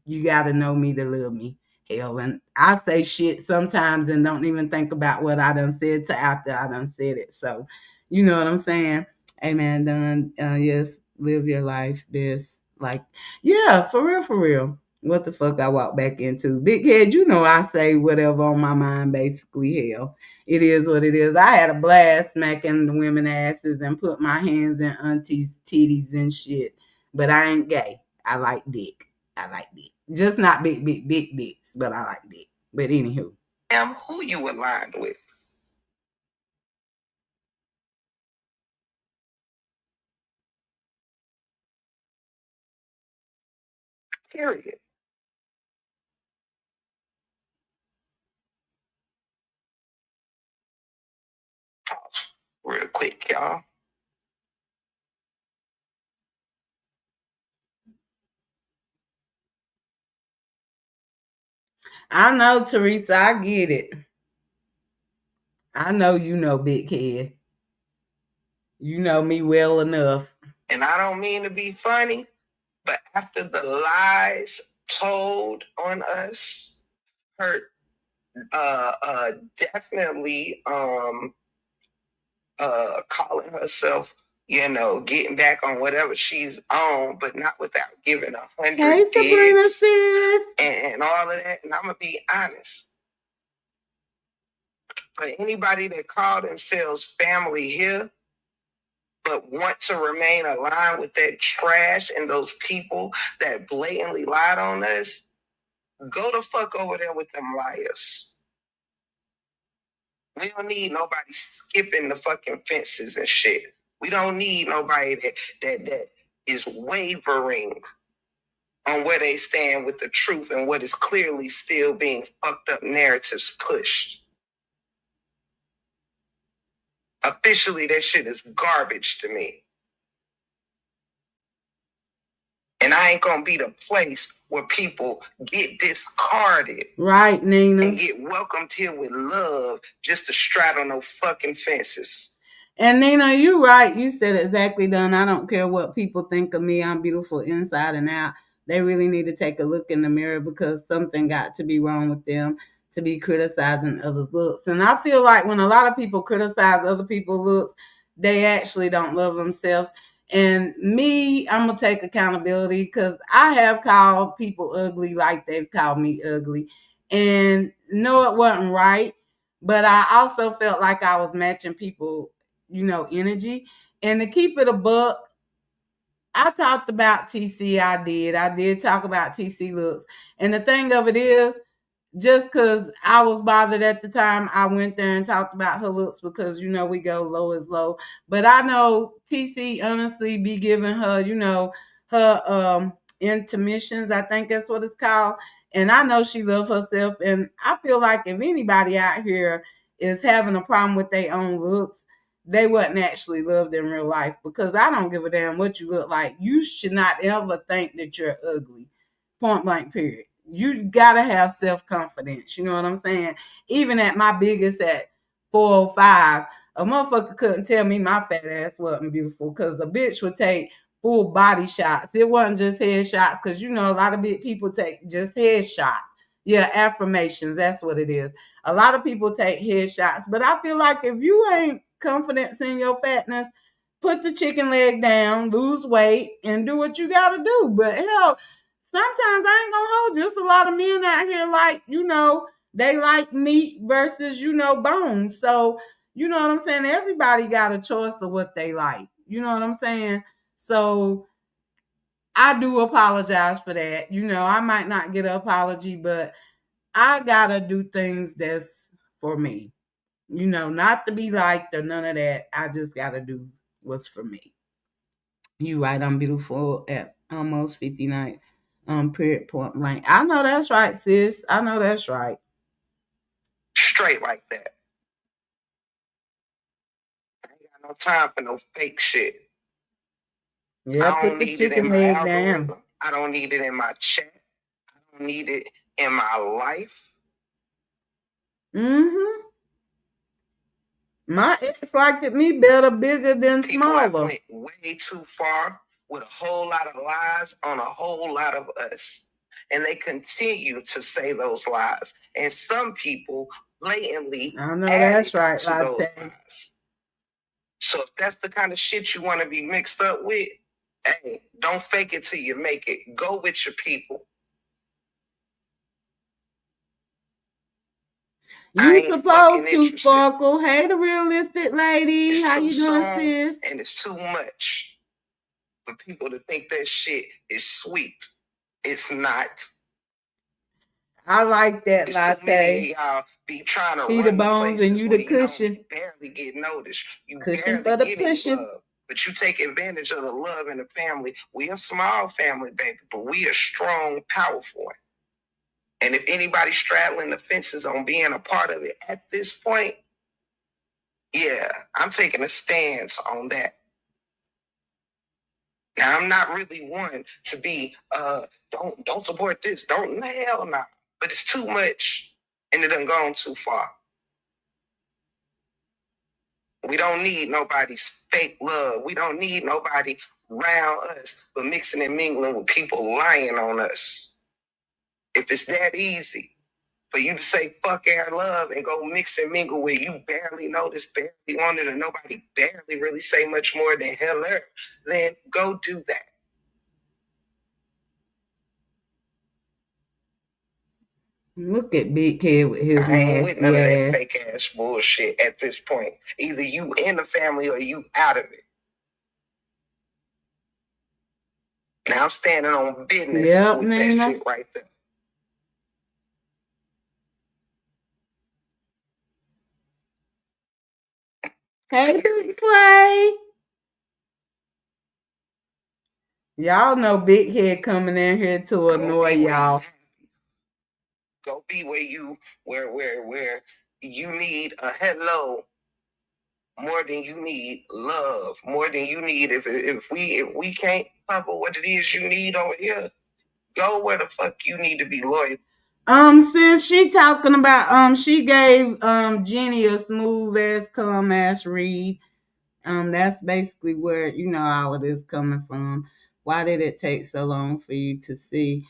You got to know me to love me. Hell, and I say shit sometimes and don't even think about what I done said to after I done said it. So, you know what I'm saying? Hey, man, done. Yes, live your life best. Like, yeah, for real, for real. What the fuck I walk back into? Big head, you know I say whatever on my mind, basically. Hell, it is what it is. I had a blast smacking the women asses and put my hands in auntie's titties and shit. But I ain't gay. I like dick. I like dick. Just not big dicks, but I like dick. But anywho. Who you aligned with? Period. Pause real quick, y'all. I know, Teresa, I get it. I know you know, big head. You know me well enough. And I don't mean to be funny, but after the lies told on us, her definitely calling herself, you know, getting back on whatever she's on, but not without giving 100 Hey, Sabrina digs sis. and all of that. And I'm gonna be honest. But anybody that call themselves family here, but want to remain aligned with that trash and those people that blatantly lied on us, go the fuck over there with them liars. We don't need nobody skipping the fucking fences and shit. We don't need nobody that is wavering on where they stand with the truth and what is clearly still being fucked up narratives pushed. Officially, that shit is garbage to me. And I ain't gonna be the place where people get discarded. Right, Nina. And get welcomed here with love just to straddle no fucking fences. And Nina, you right. You said exactly done. I don't care what people think of me. I'm beautiful inside and out. They really need to take a look in the mirror because something got to be wrong with them to be criticizing others' looks. And I feel like when a lot of people criticize other people's looks, they actually don't love themselves. And me, I'm gonna take accountability because I have called people ugly like they've called me ugly. And no, it wasn't right. But I also felt like I was matching people, energy. And to keep it a buck, I talked about TC. I did talk about TC looks. And the thing of it is, just because I was bothered at the time, I went there and talked about her looks because we go low is low. But I know TC honestly be giving her, her intermissions. I think that's what it's called. And I know she loves herself. And I feel like if anybody out here is having a problem with their own looks, they wasn't actually loved in real life because I don't give a damn what you look like. You should not ever think that you're ugly. Point blank, period. You gotta have self-confidence. You know what I'm saying? Even at my biggest at 405, a motherfucker couldn't tell me my fat ass wasn't beautiful because the bitch would take full body shots. It wasn't just head shots because a lot of big people take just head shots. Yeah, affirmations. That's what it is. A lot of people take head shots, but I feel like if you ain't confidence in your fatness, put the chicken leg down, lose weight, and do what you gotta do. But hell, sometimes I ain't gonna hold you. There's a lot of men out here like, they like meat versus, bones. So, you know what I'm saying? Everybody got a choice of what they like. You know what I'm saying? So I do apologize for that. I might not get an apology, but I gotta do things that's for me. Not to be liked or none of that. I just gotta do what's for me. You right, I'm beautiful at almost 59. Period point blank. I know that's right, sis. I know that's right. Straight like that. I ain't got no time for no fake shit. Yeah, I put don't the need it in chicken my leg algorithm. down. I don't need it in my chat. I don't need it in my life. Mm-hmm. My ex liked it me better, bigger than People have smaller. went way too far with a whole lot of lies on a whole lot of us. And they continue to say those lies. And some people blatantly I know added that's right, to those Latte. lies. So if that's the kind of shit you want to be mixed up with, hey, don't fake it till you make it. Go with your people. I You ain't fucking supposed to interested. sparkle. Hey, the realistic lady. It's How too you doing, soon sis? and it's too much for people to think that shit is sweet. It's not. I like that, It's too many Latte. of y'all be trying to He the run the bones and places you where the you cushion. barely get noticed. You Cushion barely for the get any pushing. love. But you take advantage of the love in the family. We a small family, baby, but we a strong, powerful one. And if anybody's straddling the fences on being a part of it at this point, yeah, I'm taking a stance on that. Now I'm not really one to be don't support this, don't hell no. But it's too much and it done gone too far. We don't need nobody's fake love. We don't need nobody around us, but mixing and mingling with people lying on us. If it's that easy for you to say fuck our love and go mix and mingle with you barely notice, barely wanted, and nobody barely really say much more than hello, then go do that. Look at Big Kid with his I ain't with none nasty of that ass. fake ass bullshit at this point. Either you in the family or you out of it. Now I'm standing on business Yep, with that Nina. shit right there. Hey, Big Clay. Y'all know Big Head coming in here to annoy y'all. Go be where you where you need a hello more than you need love, more than you need if we can't cover what it is you need over here, go where the fuck you need to be loyal. Sis, she talking about she gave Jenny a smooth ass calm ass read. That's basically where all of this coming from. Why did it take so long for you to see?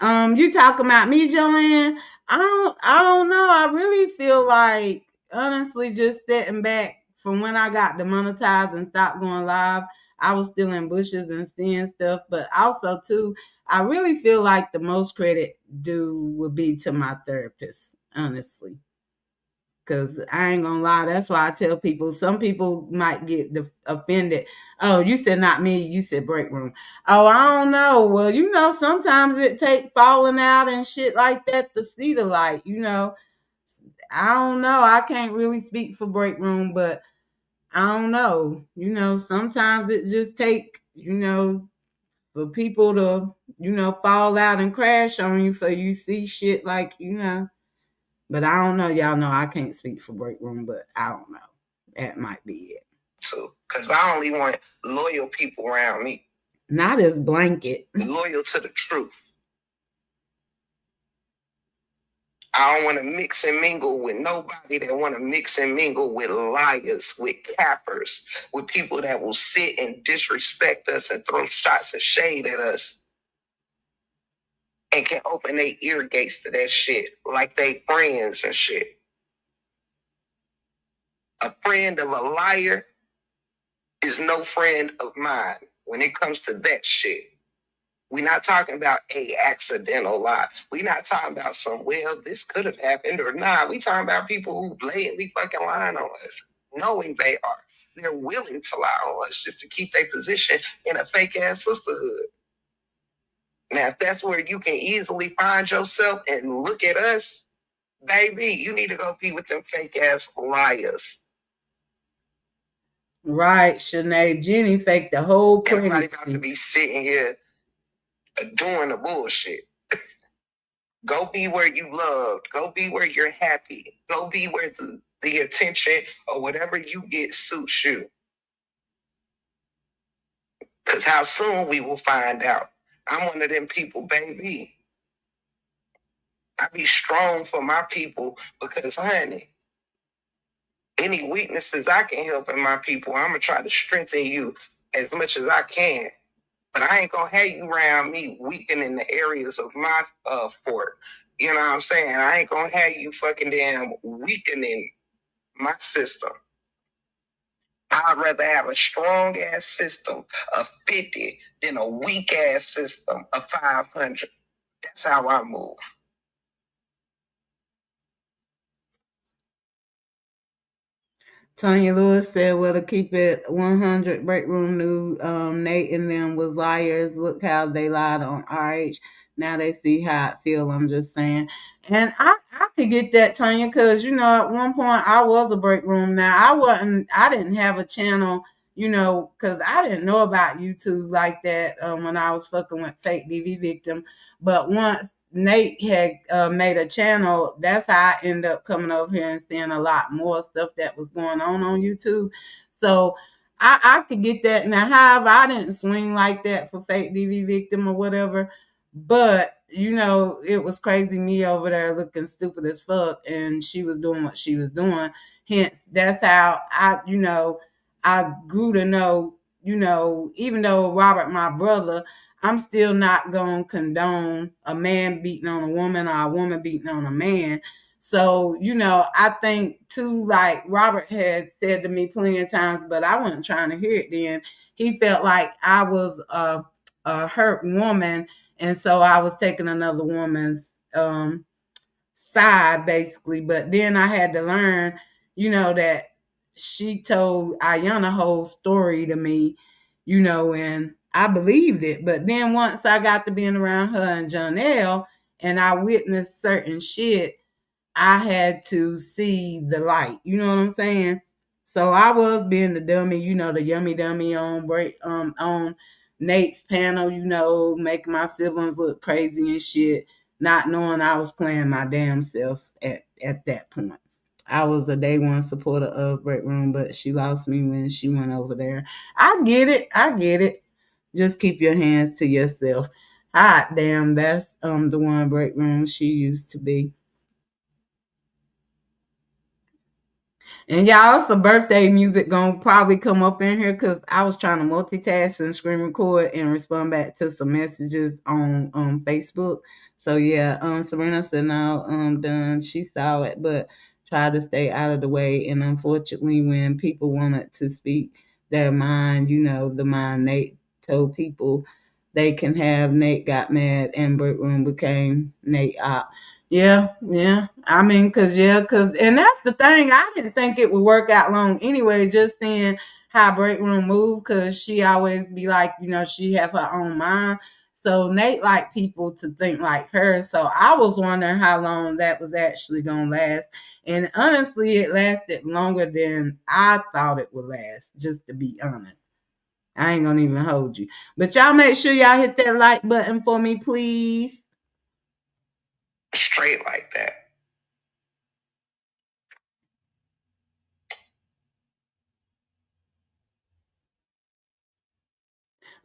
You talking about me, Joanne? I don't know. I really feel like honestly just sitting back from when I got demonetized and stopped going live, I was still in bushes and seeing stuff. But also too, I really feel like the most credit due would be to my therapist, honestly. Cause I ain't gonna lie, that's why I tell people. Some people might get offended. Oh, you said not me. You said break room. Oh, I don't know. Well, sometimes it take falling out and shit like that to see the light. I don't know. I can't really speak for break room, but I don't know. Sometimes it just take for people to fall out and crash on you for you see shit like. But I don't know. Y'all know I can't speak for break room, but I don't know. That might be it. So, because I only want loyal people around me. Not as blanket. Loyal to the truth. I don't want to mix and mingle with nobody that want to mix and mingle with liars, with cappers, with people that will sit and disrespect us and throw shots of shade at us and can open their ear gates to that shit like they friends and shit. A friend of a liar is no friend of mine when it comes to that shit. We're not talking about a accidental lie. We're not talking about this could have happened or not. We talking about people who blatantly fucking lying on us, knowing they are. They're willing to lie on us just to keep their position in a fake ass sisterhood. Now, if that's where you can easily find yourself and look at us, baby, you need to go be with them fake ass liars. Right, Shanae. Jenny faked the whole pregnancy. Everybody got to be sitting here doing the bullshit. Go be where you loved. Go be where you're happy. Go be where the attention or whatever you get suits you. Because how soon we will find out. I'm one of them people, baby. I be strong for my people because, honey, any weaknesses I can help in my people, I'm going to try to strengthen you as much as I can. But I ain't going to have you around me weakening the areas of my fort. You know what I'm saying? I ain't going to have you fucking damn weakening my system. I'd rather have a strong ass system of 50 than a weak ass system of 500. That's how I move. Tanya Lewis said, well, to keep it 100, break room knew Nate and them was liars. Look how they lied on RH. Now they see how it feel. I'm just saying. And I could get that, Tanya, because, at one point I was a break room. Now, I didn't have a channel, because I didn't know about YouTube like that when I was fucking with fake DV victim. But once Nate had made a channel, that's how I ended up coming over here and seeing a lot more stuff that was going on YouTube. So I could get that. Now, however, I didn't swing like that for fake DV victim or whatever. But, it was crazy me over there looking stupid as fuck. And she was doing what she was doing. Hence, that's how I grew to know, even though Robert, my brother, I'm still not going to condone a man beating on a woman or a woman beating on a man. So, I think too, like Robert had said to me plenty of times, but I wasn't trying to hear it then. He felt like I was a hurt woman. And so I was taking another woman's side, basically. But then I had to learn, that she told Ayanna whole story to me, and I believed it. But then once I got to being around her and Janelle and I witnessed certain shit, I had to see the light. You know what I'm saying? So I was being the dummy, the yummy dummy on Nate's panel, making my siblings look crazy and shit, not knowing I was playing my damn self at that point. I was a day one supporter of Break Room, but she lost me when she went over there. I get it. I get it. Just keep your hands to yourself. Hot damn, that's the one Break Room she used to be. And y'all, some birthday music gonna probably come up in here because I was trying to multitask and screen record and respond back to some messages on Facebook. So yeah, Serena said now done. She saw it, but tried to stay out of the way. And unfortunately, when people wanted to speak their mind, the mind Nate told people they can have, Nate got mad and break room became Nate op. Yeah. I mean, and that's the thing. I didn't think it would work out long anyway. Just seeing how break room move, because she always be like, she have her own mind. So Nate like people to think like her. So I was wondering how long that was actually gonna last. And honestly, it lasted longer than I thought it would last. Just to be honest, I ain't gonna even hold you. But y'all make sure y'all hit that like button for me, please. Straight like that.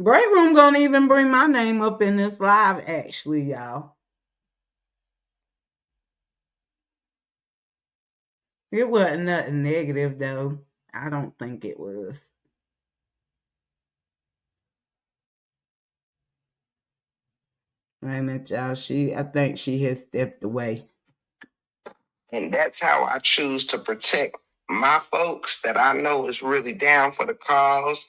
Break room gonna even bring my name up in this live, actually, y'all. It wasn't nothing negative though. I don't think it was. Wait a minute, y'all. I think she has stepped away. And that's how I choose to protect my folks that I know is really down for the cause,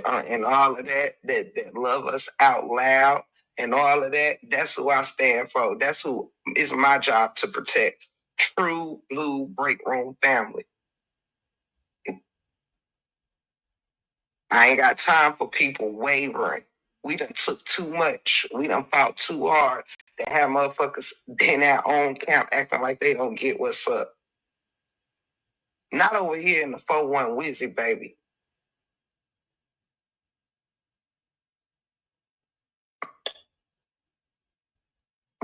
and all of that love us out loud and all of that. That's who I stand for. That's who is my job to protect. True blue break room family. I ain't got time for people wavering. We done took too much. We done fought too hard to have motherfuckers in our own camp acting like they don't get what's up. Not over here in the 4-1 Wizzy, baby.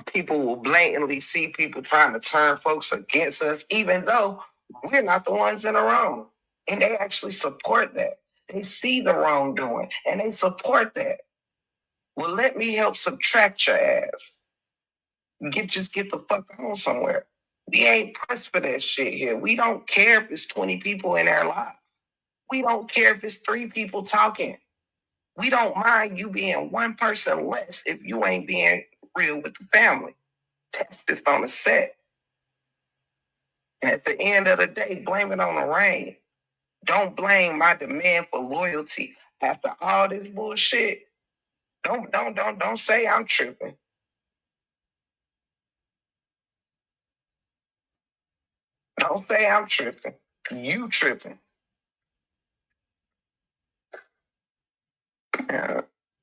People will blatantly see people trying to turn folks against us, even though we're not the ones in the wrong. And they actually support that. They see the wrongdoing and they support that. Well, let me help subtract your ass. Just get the fuck on somewhere. We ain't pressed for that shit here. We don't care if it's 20 people in our life. We don't care if it's 3 people talking. We don't mind you being one person less if you ain't being real with the family. That's just on the set. And at the end of the day, blame it on the rain. Don't blame my demand for loyalty after all this bullshit. Don't say I'm tripping. Don't say I'm tripping. You tripping. Yeah.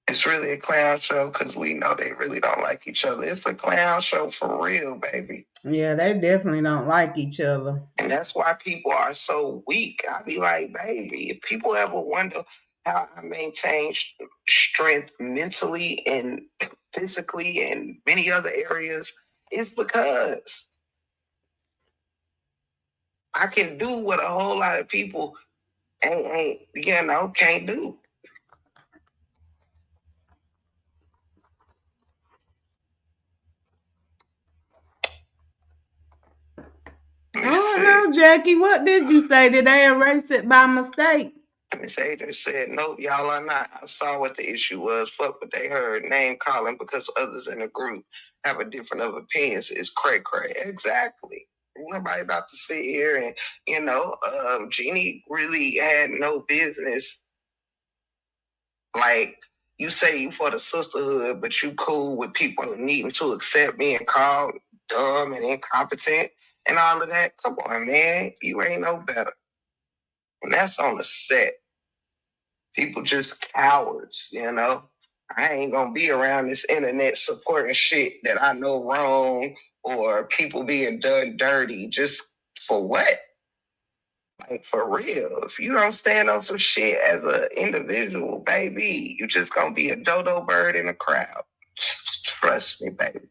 It's really a clown show because we know they really don't like each other. It's a clown show for real, baby. Yeah, they definitely don't like each other. And that's why people are so weak. I be like, baby, if people ever wonder how I maintain strength mentally and physically and many other areas, it's because I can do what a whole lot of people can't do. Oh no, Jackie, what did you say? Did they erase it by mistake? Miss Agent said, nope, y'all are not. I saw what the issue was. Fuck what they heard. Name calling because others in the group have a different of opinions. It's cray cray. Exactly. Nobody about to sit here and, Jeannie really had no business. Like, you say you for the sisterhood, but you cool with people needing to accept being called dumb and incompetent and all of that. Come on, man. You ain't no better. And that's on the set. People just cowards, I ain't gonna be around this internet supporting shit that I know wrong or people being done dirty. Just for what? Like, for real. If you don't stand on some shit as an individual, baby, you just gonna be a dodo bird in a crowd. Trust me, baby.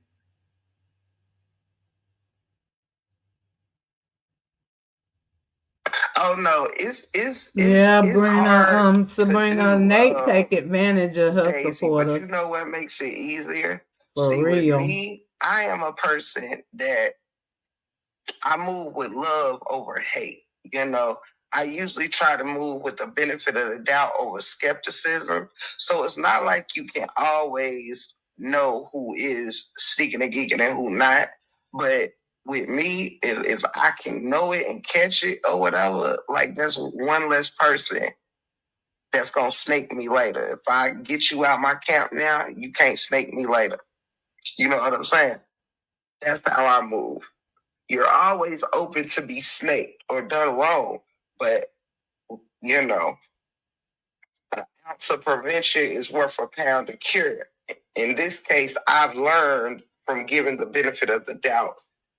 Oh no, it's hard Sabrina, Nate take advantage of her supporters. But you know what makes it easier? For real. With me, I am a person that I move with love over hate. You know, I usually try to move with the benefit of the doubt over skepticism. So it's not like you can always know who is sneaking and geeking and who not. But with me, if I can know it and catch it or whatever, like there's one less person that's gonna snake me later. If I get you out my camp now, you can't snake me later. You know what I'm saying? That's how I move. You're always open to be snaked or done wrong, but you know, an ounce of prevention is worth a pound of cure. In this case, I've learned from giving the benefit of the doubt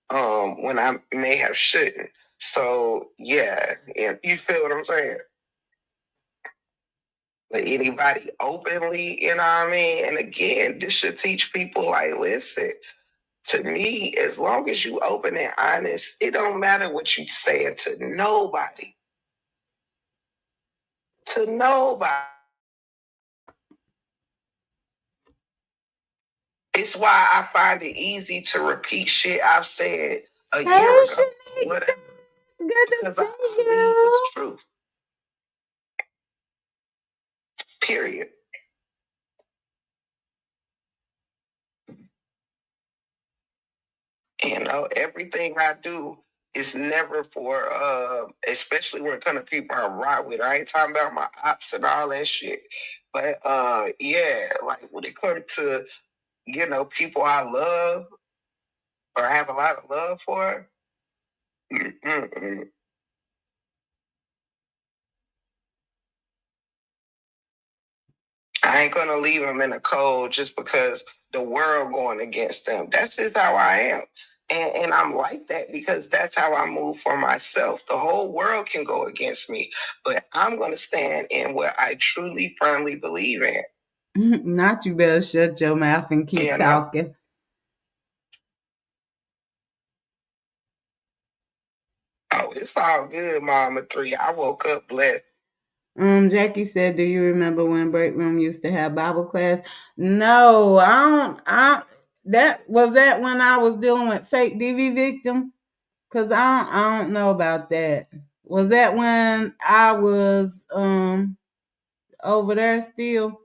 when I may have shouldn't. So yeah, you feel what I'm saying? But anybody openly, you know what I mean? And again, this should teach people like, listen, to me, as long as you open and honest, it don't matter what you saying to nobody. To nobody. It's why I find it easy to repeat shit I've said a Hey, year ago. Shanique. Whatever. Good to Because see I lead you. with truth. Period. You know, everything I do is never for especially when it comes to people I ride with. I ain't talking about my ops and all that shit. But yeah, like when it comes to, you know, people I love or have a lot of love for, mm-mm. I ain't gonna leave them in the cold just because the world going against them. That's just how I am. And I'm like that because that's how I move for myself. The whole world can go against me, but I'm gonna stand in what I truly firmly believe in. Not you better shut your mouth and keep You know? talking. Oh, it's all good, Mama Three. I woke up blessed. Jackie said, "Do you remember when break room used to have Bible class?" No, I don't. That when I was dealing with fake DV victim. Cause I don't know about that. Was that when I was over there still?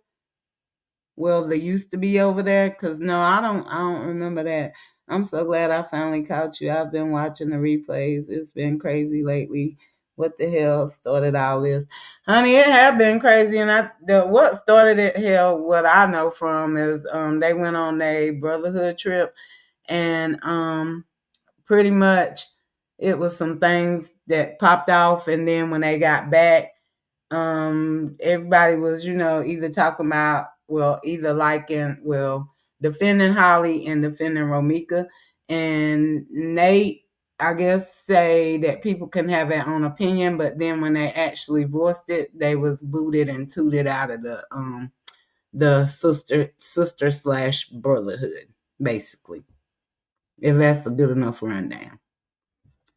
Well, they used to be over there. Cause no, I don't remember that. I'm so glad I finally caught you. I've been watching the replays. It's been crazy lately. What the hell started all this? Honey, it had been crazy, and what started it, hell, what I know from is they went on a brotherhood trip, and pretty much it was some things that popped off, and then when they got back, everybody was, either talking about, well, either liking, well, defending Holly and defending Romika, and Nate, I guess, say that people can have their own opinion, but then when they actually voiced it, they was booted and tooted out of the sister slash brotherhood, basically, if that's a good enough rundown.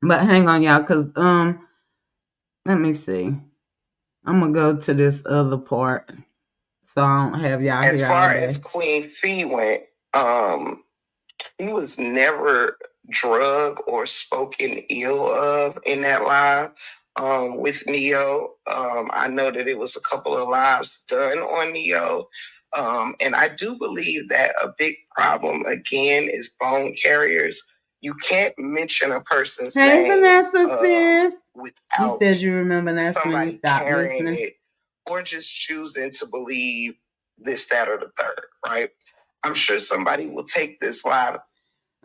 But hang on, y'all, cause let me see. I'm gonna go to this other part, so I don't have y'all As here all far as day. Queen Fee went, he was never drug or spoken ill of in that live with Neo. I know that it was a couple of lives done on Neo. And I do believe that a big problem, again, is bone carriers. You can't mention a person's Hey, name Vanessa, sis. You without said you remember that's when you somebody stopped carrying listening. it or just choosing to believe this, that, or the third, right? I'm sure somebody will take this live.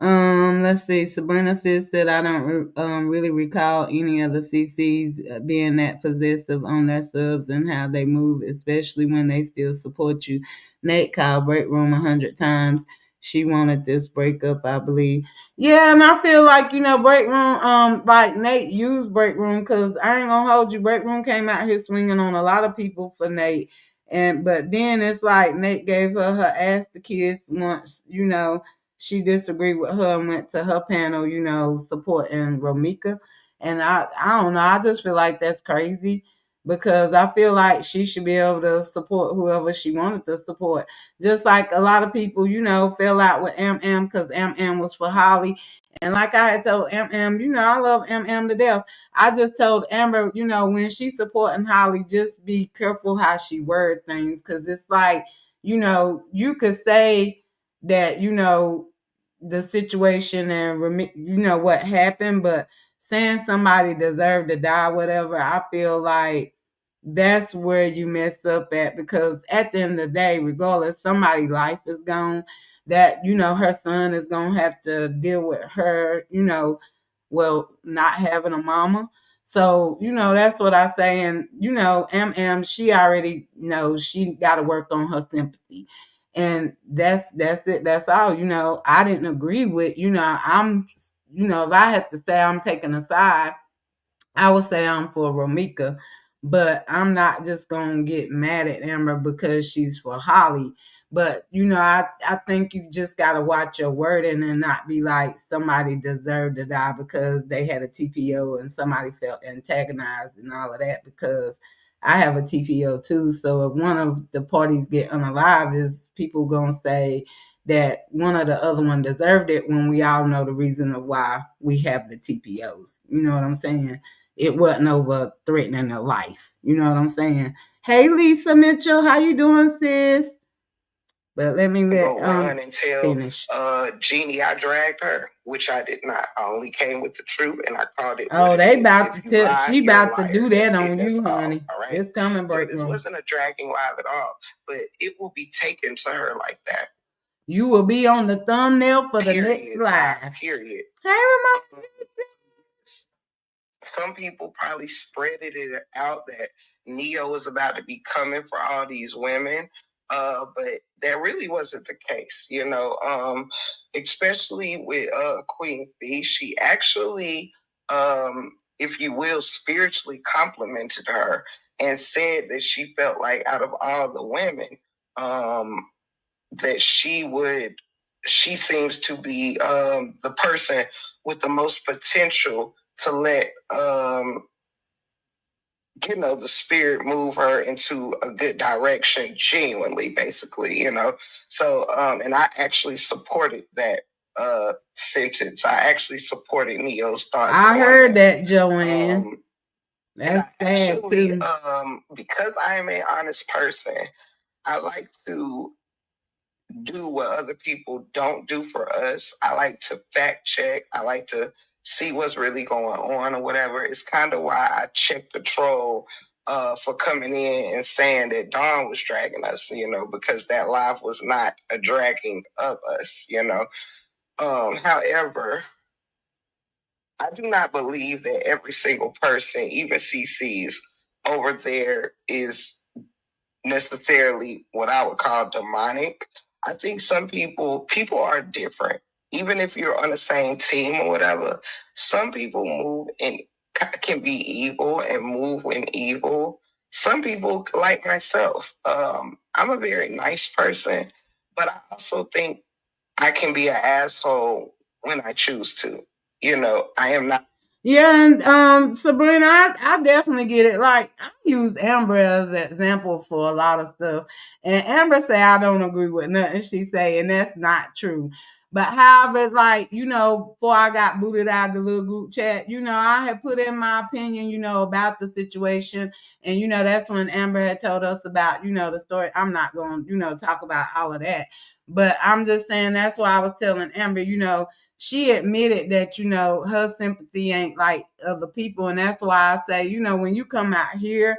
Let's see. Sabrina says that I don't really recall any of the CCs being that possessive on their subs and how they move, especially when they still support you. Nate called break room 100 times. She wanted this breakup, I believe. Yeah, and I feel like break room. Like Nate used break room because I ain't gonna hold you. Break room came out here swinging on a lot of people for Nate, but then it's like Nate gave her ass to kiss once. She disagreed with her and went to her panel, supporting Romika. And I don't know. I just feel like that's crazy because I feel like she should be able to support whoever she wanted to support. Just like a lot of people, fell out with Am because Am was for Holly. And like I had told I love to death. I just told Amber, when she's supporting Holly, just be careful how she word things, because it's like, you could say that, the situation and what happened, but saying somebody deserved to die, whatever, I feel like that's where you mess up at, because at the end of the day, regardless, somebody's life is gone, that her son is gonna have to deal with her, well, not having a mama. So, that's what I say. And, she already knows she gotta work on her sympathy. And that's it. That's all. I didn't agree with, if I had to say I'm taking a side, I would say I'm for Romika, but I'm not just gonna get mad at Amber because she's for Holly. But I think you just gotta watch your wording and not be like somebody deserved to die because they had a TPO and somebody felt antagonized and all of that, because I have a TPO too. So if one of the parties get unalived, is people gonna say that one of the other one deserved it when we all know the reason of why we have the TPOs. You know what I'm saying? It wasn't over threatening their life. You know what I'm saying? Hey, Lisa Mitchell, how you doing, sis? But let me Go run and tell finish. Jeannie I dragged her, which I did not. I only came with the truth and I called it. Oh, they about to she about to do that on you, honey. All right. It's coming, break room. This wasn't a dragging live at all, but it will be taken to her like that. You will be on the thumbnail for the next live. Period. Hey, Ramon. Some people probably spreaded it out that Neo was about to be coming for all these women, but that really wasn't the case, especially with Queen Fee. She actually, if you will, spiritually complimented her and said that she felt like out of all the women, that she seems to be the person with the most potential to let the spirit move her into a good direction, genuinely, basically, So and I actually supported that sentence. I actually supported Neo's thoughts. I heard that, Joanne. That's sad too. Because I am an honest person, I like to do what other people don't do for us. I like to fact check. I like to see what's really going on or whatever. It's kind of why I checked the troll for coming in and saying that Dawn was dragging us, because that live was not a dragging of us, However, I do not believe that every single person, even CC's over there, is necessarily what I would call demonic. I think some people are different. Even if you're on the same team or whatever, some people move and can be evil and move in evil. Some people, like myself, I'm a very nice person, but I also think I can be an asshole when I choose to. I am not. Yeah, and Sabrina, I definitely get it. Like, I use Amber as an example for a lot of stuff. And Amber say I don't agree with nothing she say, and that's not true. But however, like, before I got booted out of the little group chat, I had put in my opinion, about the situation. And, that's when Amber had told us about, the story. I'm not going to, talk about all of that. But I'm just saying that's why I was telling Amber, she admitted that, her sympathy ain't like other people. And that's why I say, when you come out here,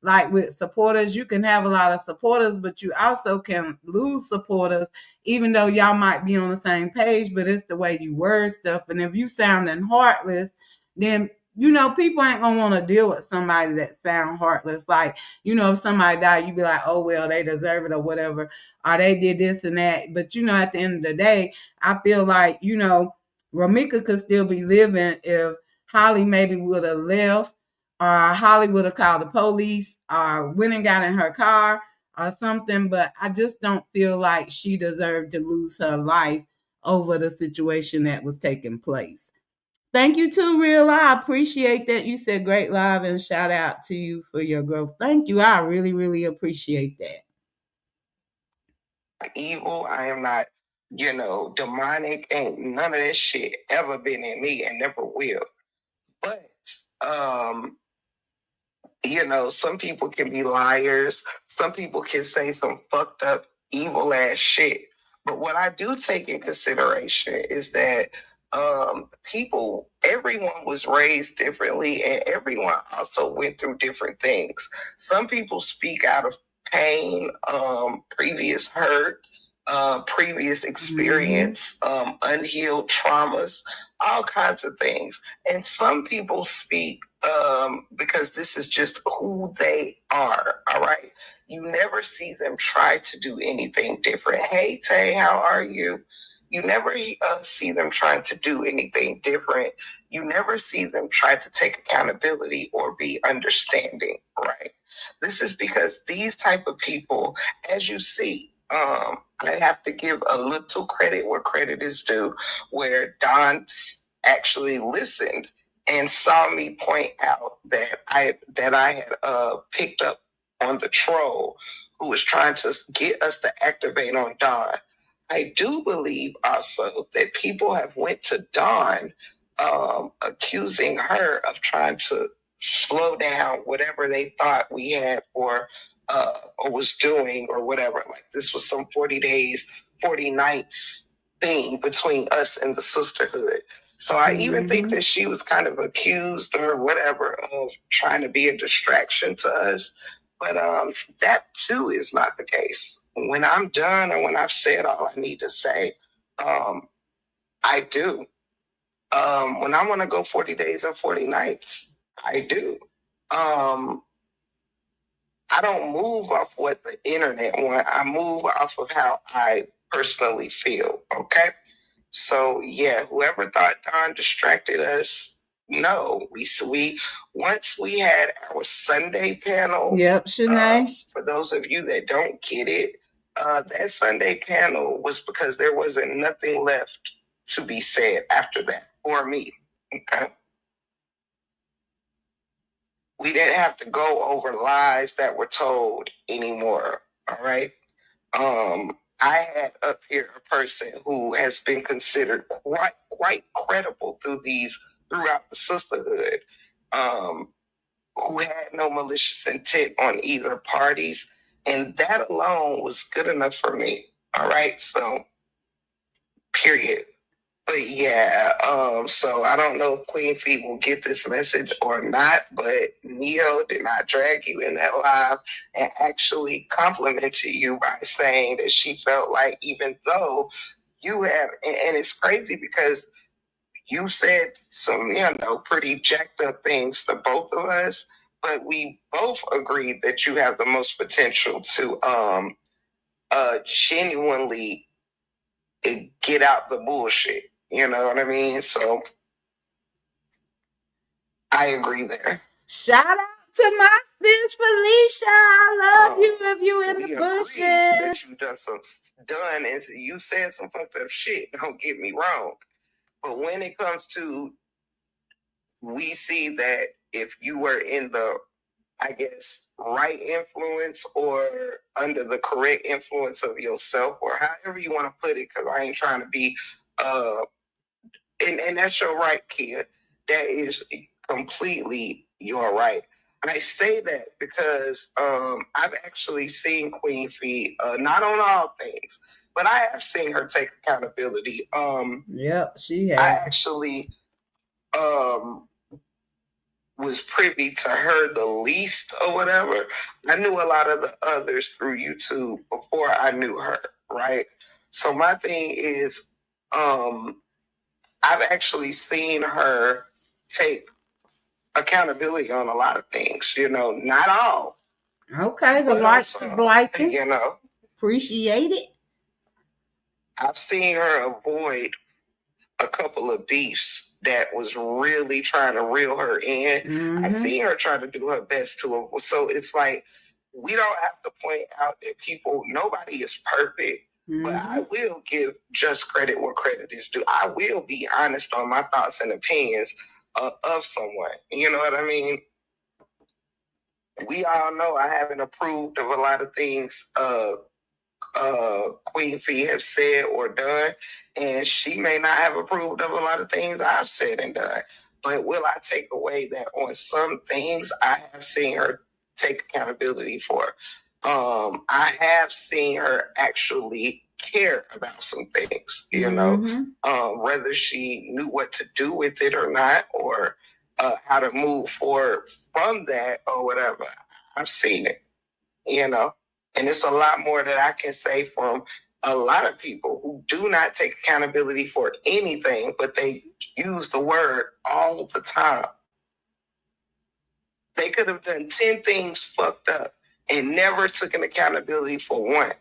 like with supporters, you can have a lot of supporters, but you also can lose supporters, even though y'all might be on the same page, but it's the way you word stuff. And if you sounding heartless, then, people ain't gonna want to deal with somebody that sound heartless. Like, if somebody died, you be like, oh, well, they deserve it or whatever, or they did this and that. But, at the end of the day, I feel like, Ramika could still be living if Holly maybe would have left, or Holly would have called the police, or went and got in her car or something. But I just don't feel like she deserved to lose her life over the situation that was taking place. Thank you too, Real. I appreciate that. You said great live, and shout out to you for your growth. Thank you. I really, really appreciate that. Evil. I am not demonic. Ain't none of that shit ever been in me and never will. But some people can be liars. Some people can say some fucked up, evil ass shit. But what I do take in consideration is that everyone was raised differently, and everyone also went through different things. Some people speak out of pain, previous hurt, previous experience, unhealed traumas, all kinds of things. And some people speak because this is just who they are. All right. You never see them try to do anything different. Hey, Tay, how are you? You never see them trying to do anything different. You never see them try to take accountability or be understanding. Right. This is because these type of people, as you see, I have to give a little credit where credit is due, where Don actually listened and saw me point out that I had picked up on the troll who was trying to get us to activate on Dawn. I do believe also that people have went to Dawn accusing her of trying to slow down whatever they thought we had or was doing or whatever. Like this was some 40 days, 40 nights thing between us and the sisterhood. So I even think that she was kind of accused or whatever of trying to be a distraction to us. But that too is not the case. When I'm done or when I've said all I need to say, I do. When I want to go 40 days or 40 nights, I do. I don't move off what the internet wants. I move off of how I personally feel. Okay. So yeah, whoever thought Don distracted us, no. We once we had our Sunday panel. Yep, Shanae. For those of you that don't get it, that Sunday panel was because there wasn't nothing left to be said after that for me. Okay. We didn't have to go over lies that were told anymore. All right. I had up here a person who has been considered quite credible throughout the sisterhood, who had no malicious intent on either parties, and that alone was good enough for me. All right, so period. But yeah, so I don't know if Queen Feet will get this message or not, but Neo did not drag you in that live and actually complimented you by saying that she felt like even though you have, and it's crazy because you said some, pretty jacked up things to both of us, but we both agreed that you have the most potential to genuinely get out the bullshit. You know what I mean? So I agree there. Shout out to my sis Felicia. I love you if you in the bushes. That you done and you said some fucked up shit. Don't get me wrong. But when it comes to, we see that if you were in the, I guess, right influence or under the correct influence of yourself, or however you want to put it, because I ain't trying to be and that's your right, kid. That is completely your right. And I say that because I've actually seen Queen Fee, not on all things, but I have seen her take accountability. Yep, she has. I actually was privy to her the least or whatever. I knew a lot of the others through YouTube before I knew her, right? So my thing is, I've actually seen her take accountability on a lot of things, not all. Okay, the light, appreciate it. I've seen her avoid a couple of beefs that was really trying to reel her in. I've seen her try to do her best to it. So it's like, we don't have to point out that nobody is perfect. But I will give just credit where credit is due. I will be honest on my thoughts and opinions of someone. You know what I mean? We all know I haven't approved of a lot of things Queen Fee have said or done, and she may not have approved of a lot of things I've said and done. But will I take away that on some things I have seen her take accountability for? I have seen her actually care about some things, whether she knew what to do with it or not, or how to move forward from that or whatever. I've seen it, and it's a lot more that I can say from a lot of people who do not take accountability for anything, but they use the word all the time. They could have done 10 things fucked up and never took an accountability for one.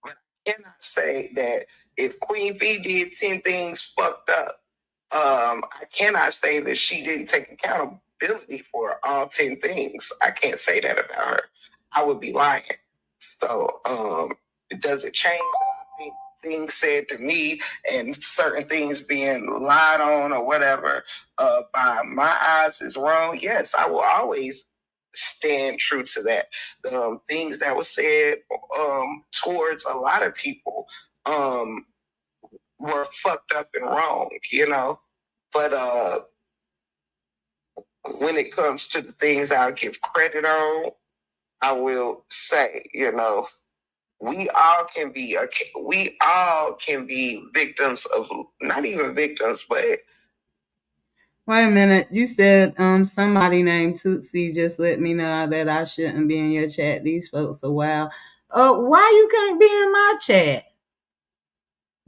But I cannot say that if Queen Bee did 10 things fucked up, I cannot say that she didn't take accountability for all 10 things. I can't say that about her. I would be lying. So does it change? I think things said to me and certain things being lied on or whatever by my eyes is wrong. Yes, I will always stand true to that. Things that were said towards a lot of people were fucked up and wrong, But when it comes to the things I'll give credit on, I will say, we all can be victims of, not even victims, but wait a minute. You said somebody named Tootsie just let me know that I shouldn't be in your chat. These folks are wild. Why you can't be in my chat?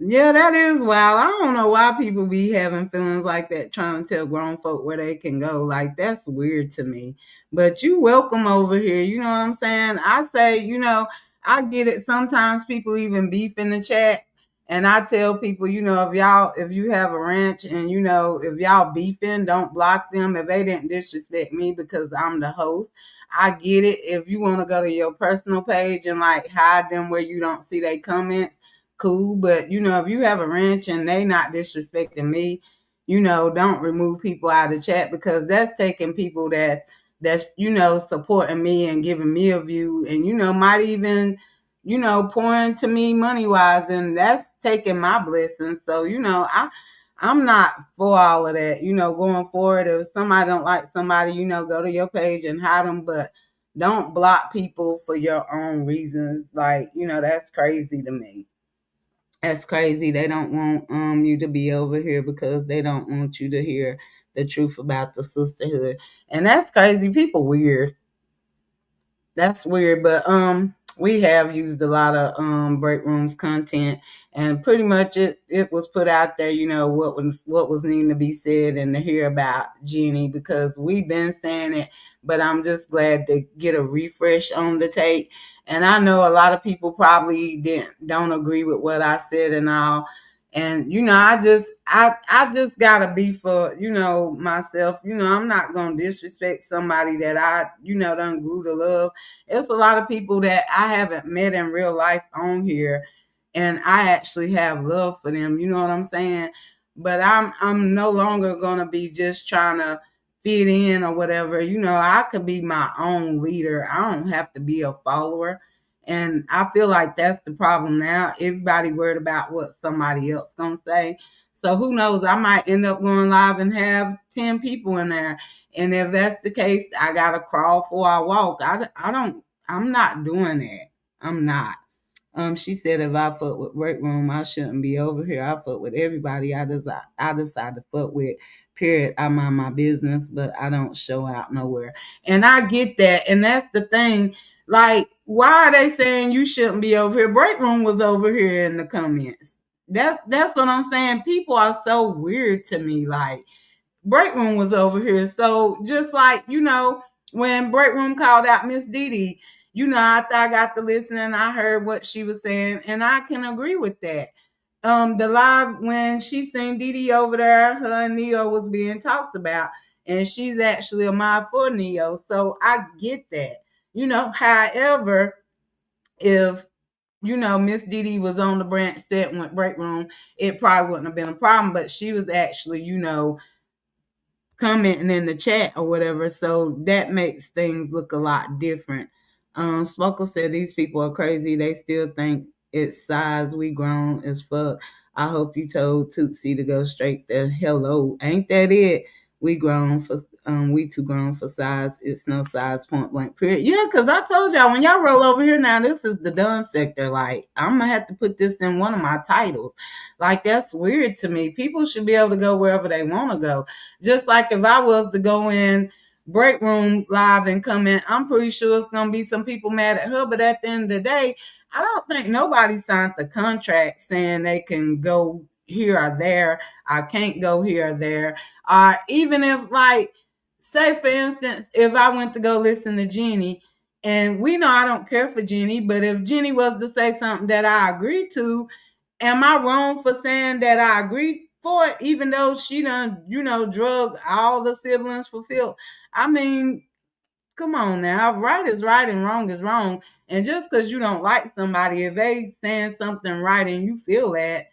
Yeah, that is wild. I don't know why people be having feelings like that, trying to tell grown folk where they can go. Like, that's weird to me. But you welcome over here. You know what I'm saying? I say, I get it. Sometimes people even beef in the chat. And I tell people, if you have a ranch and, if y'all beefing, don't block them. If they didn't disrespect me because I'm the host, I get it. If you want to go to your personal page and like hide them where you don't see their comments, cool. But if you have a ranch and they not disrespecting me, don't remove people out of the chat, because that's taking people that's supporting me and giving me a view and might even pour into me money wise, and that's taking my blessings. So I'm not for all of that. Going forward, if somebody don't like somebody, go to your page and hide them, but don't block people for your own reasons. Like, that's crazy to me. That's crazy. They don't want you to be over here because they don't want you to hear the truth about the sisterhood. And that's crazy. People weird. That's weird. But we have used a lot of break rooms content, and pretty much it was put out there, what was needing to be said and to hear about Jenny, because we've been saying it, but I'm just glad to get a refresh on the tape. And I know a lot of people probably don't agree with what I said and all. And I just gotta be for myself. I'm not gonna disrespect somebody that I done grew to love. It's a lot of people that I haven't met in real life on here, and I actually have love for them. You know what I'm saying? But I'm no longer gonna be just trying to fit in or whatever. I could be my own leader. I don't have to be a follower. And I feel like that's the problem now. Everybody worried about what somebody else gonna say. So who knows? I might end up going live and have 10 people in there. And if that's the case, I gotta crawl before I walk. I'm not doing that. I'm not. She said if I fuck with Break Room, I shouldn't be over here. I fuck with everybody I decide to fuck with. Period. I mind my business, but I don't show out nowhere. And I get that. And that's the thing. Like, why are they saying you shouldn't be over here? Break Room was over here in the comments. That's what I'm saying. People are so weird to me. Like, Break Room was over here. So just like, when Break Room called out Miss Didi, after I got to listening, I heard what she was saying, and I can agree with that. The live when she seen Didi over there, her and Neo was being talked about, and she's actually a mod for Neo. So I get that. However, if Miss Didi was on the branch set with Break Room, it probably wouldn't have been a problem. But she was actually, commenting in the chat or whatever. So that makes things look a lot different. Smoker said these people are crazy. They still think it's size. We grown as fuck. I hope you told Tootsie to go straight to hello. Ain't that it? We grown for we too grown for size. It's no size, point blank period. Yeah, cause I told y'all when y'all roll over here now, this is the done sector. Like I'm gonna have to put this in one of my titles. Like that's weird to me. People should be able to go wherever they want to go. Just like if I was to go in break room live and come in, I'm pretty sure it's gonna be some people mad at her. But at the end of the day, I don't think nobody signed the contract saying they can go here or there. I can't go here or there. Even if, like, say for instance, if I went to go listen to Jenny, and we know I don't care for Jenny, but if Jenny was to say something that I agree to, am I wrong for saying that I agree for it, even though she done, drug all the siblings for Phil? I mean, come on now. Right is right and wrong is wrong. And just because you don't like somebody, if they saying something right and you feel that,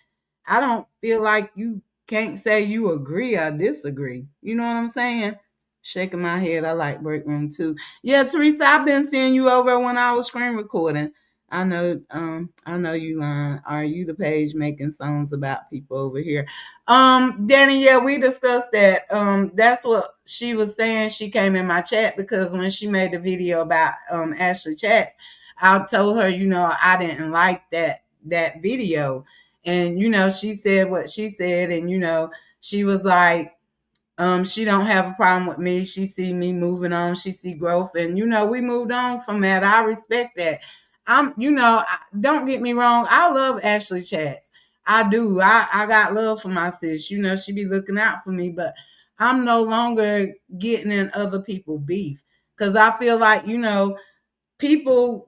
I don't feel like you can't say you agree or disagree. You know what I'm saying? Shaking my head. I like break room too. Yeah, Teresa, I've been seeing you over when I was screen recording. I know you lying. Are you the page making songs about people over here? Danny, yeah, we discussed that. That's what she was saying. She came in my chat because when she made the video about Ashley Chats, I told her, I didn't like that video. And she said what she said, and she was like, she don't have a problem with me. She see me moving on. She see growth, and we moved on from that. I respect that. Don't get me wrong. I love Ashley Chats. I do. I got love for my sis. She be looking out for me, but I'm no longer getting in other people beef because I feel like people,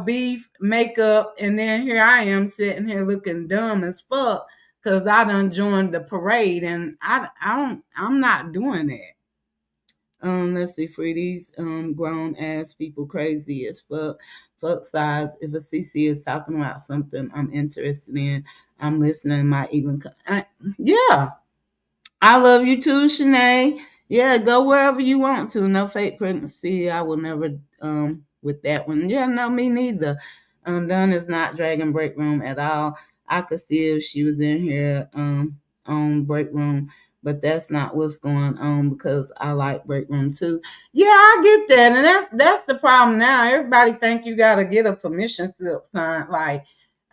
beef, makeup, and then here I am sitting here looking dumb as fuck because I done joined the parade, and I'm not doing that. Let's see, free these grown ass people crazy as fuck. Fuck size. If a CC is talking about something I'm interested in, I'm listening. Might even, yeah. I love you too, Shanae. Yeah, go wherever you want to. No fake pregnancy. I will never with that one. Yeah, no, me neither. Dunn is not dragging break room at all. I could see if she was in here on break room, but that's not what's going on because I like break room too. Yeah, I get that, and that's the problem now. Everybody think you gotta get a permission slip signed. Like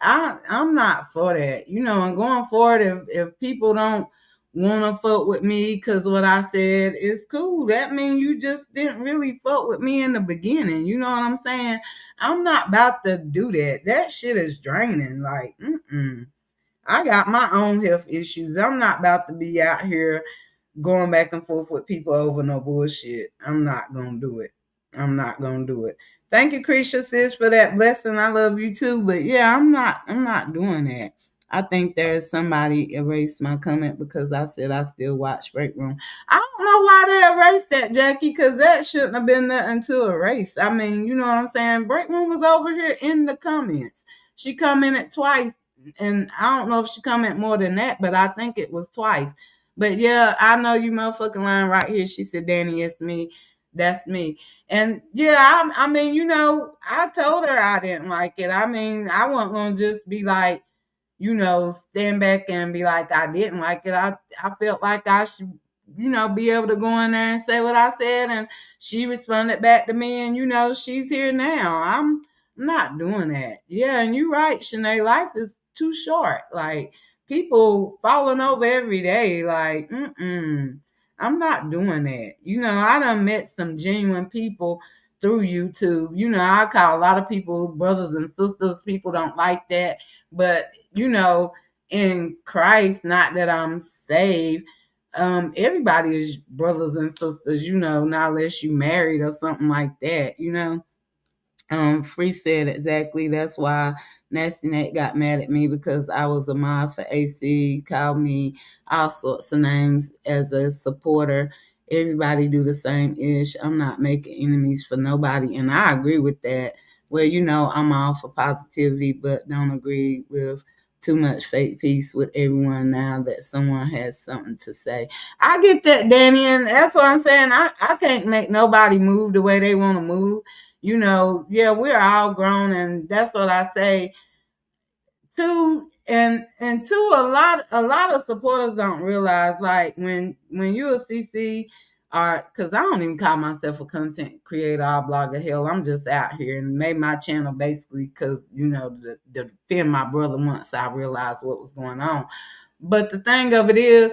I'm not for that. And going forward, if people don't want to fuck with me because what I said is cool. That means you just didn't really fuck with me in the beginning. You know what I'm saying? I'm not about to do that. That shit is draining. Like, I got my own health issues. I'm not about to be out here going back and forth with people over no bullshit. I'm not gonna do it. I'm not gonna do it. Thank you, Krisha sis, for that blessing. I love you too. But yeah, I'm not doing that. I think there's somebody erased my comment because I said I still watch Break Room. I don't know why they erased that, Jackie, because that shouldn't have been nothing to erase. I mean, you know what I'm saying? Break Room was over here in the comments. She commented twice, and I don't know if she commented more than that, but I think it was twice. But yeah, I know you motherfucking lying right here. She said, Danny, it's me. That's me. And yeah, I mean, I told her I didn't like it. I mean, I wasn't going to just be like, stand back and be like, I didn't like it. I felt like I should, be able to go in there and say what I said. And she responded back to me, and, she's here now. I'm not doing that. Yeah, and you're right, Shanae. Life is too short. Like, people falling over every day. Like, I'm not doing that. I done met some genuine people through YouTube. I call a lot of people brothers and sisters. People don't like that. But, in Christ, not that I'm saved, everybody is brothers and sisters, not unless you married or something like that. Free said exactly. That's why Nasty Nate got mad at me because I was a mod for AC, called me all sorts of names as a supporter. Everybody do the same ish. I'm not making enemies for nobody, and I agree with that. Well, I'm all for positivity, but don't agree with too much fake peace with everyone now that someone has something to say. I get that, Danny, and that's what I'm saying. I can't make nobody move the way they want to move. Yeah, we're all grown, and that's what I say. And two, a lot of supporters don't realize, like, when you're a CC, or because I don't even call myself a content creator or blogger. Hell, I'm just out here and made my channel basically because to defend my brother once I realized what was going on. But the thing of it is,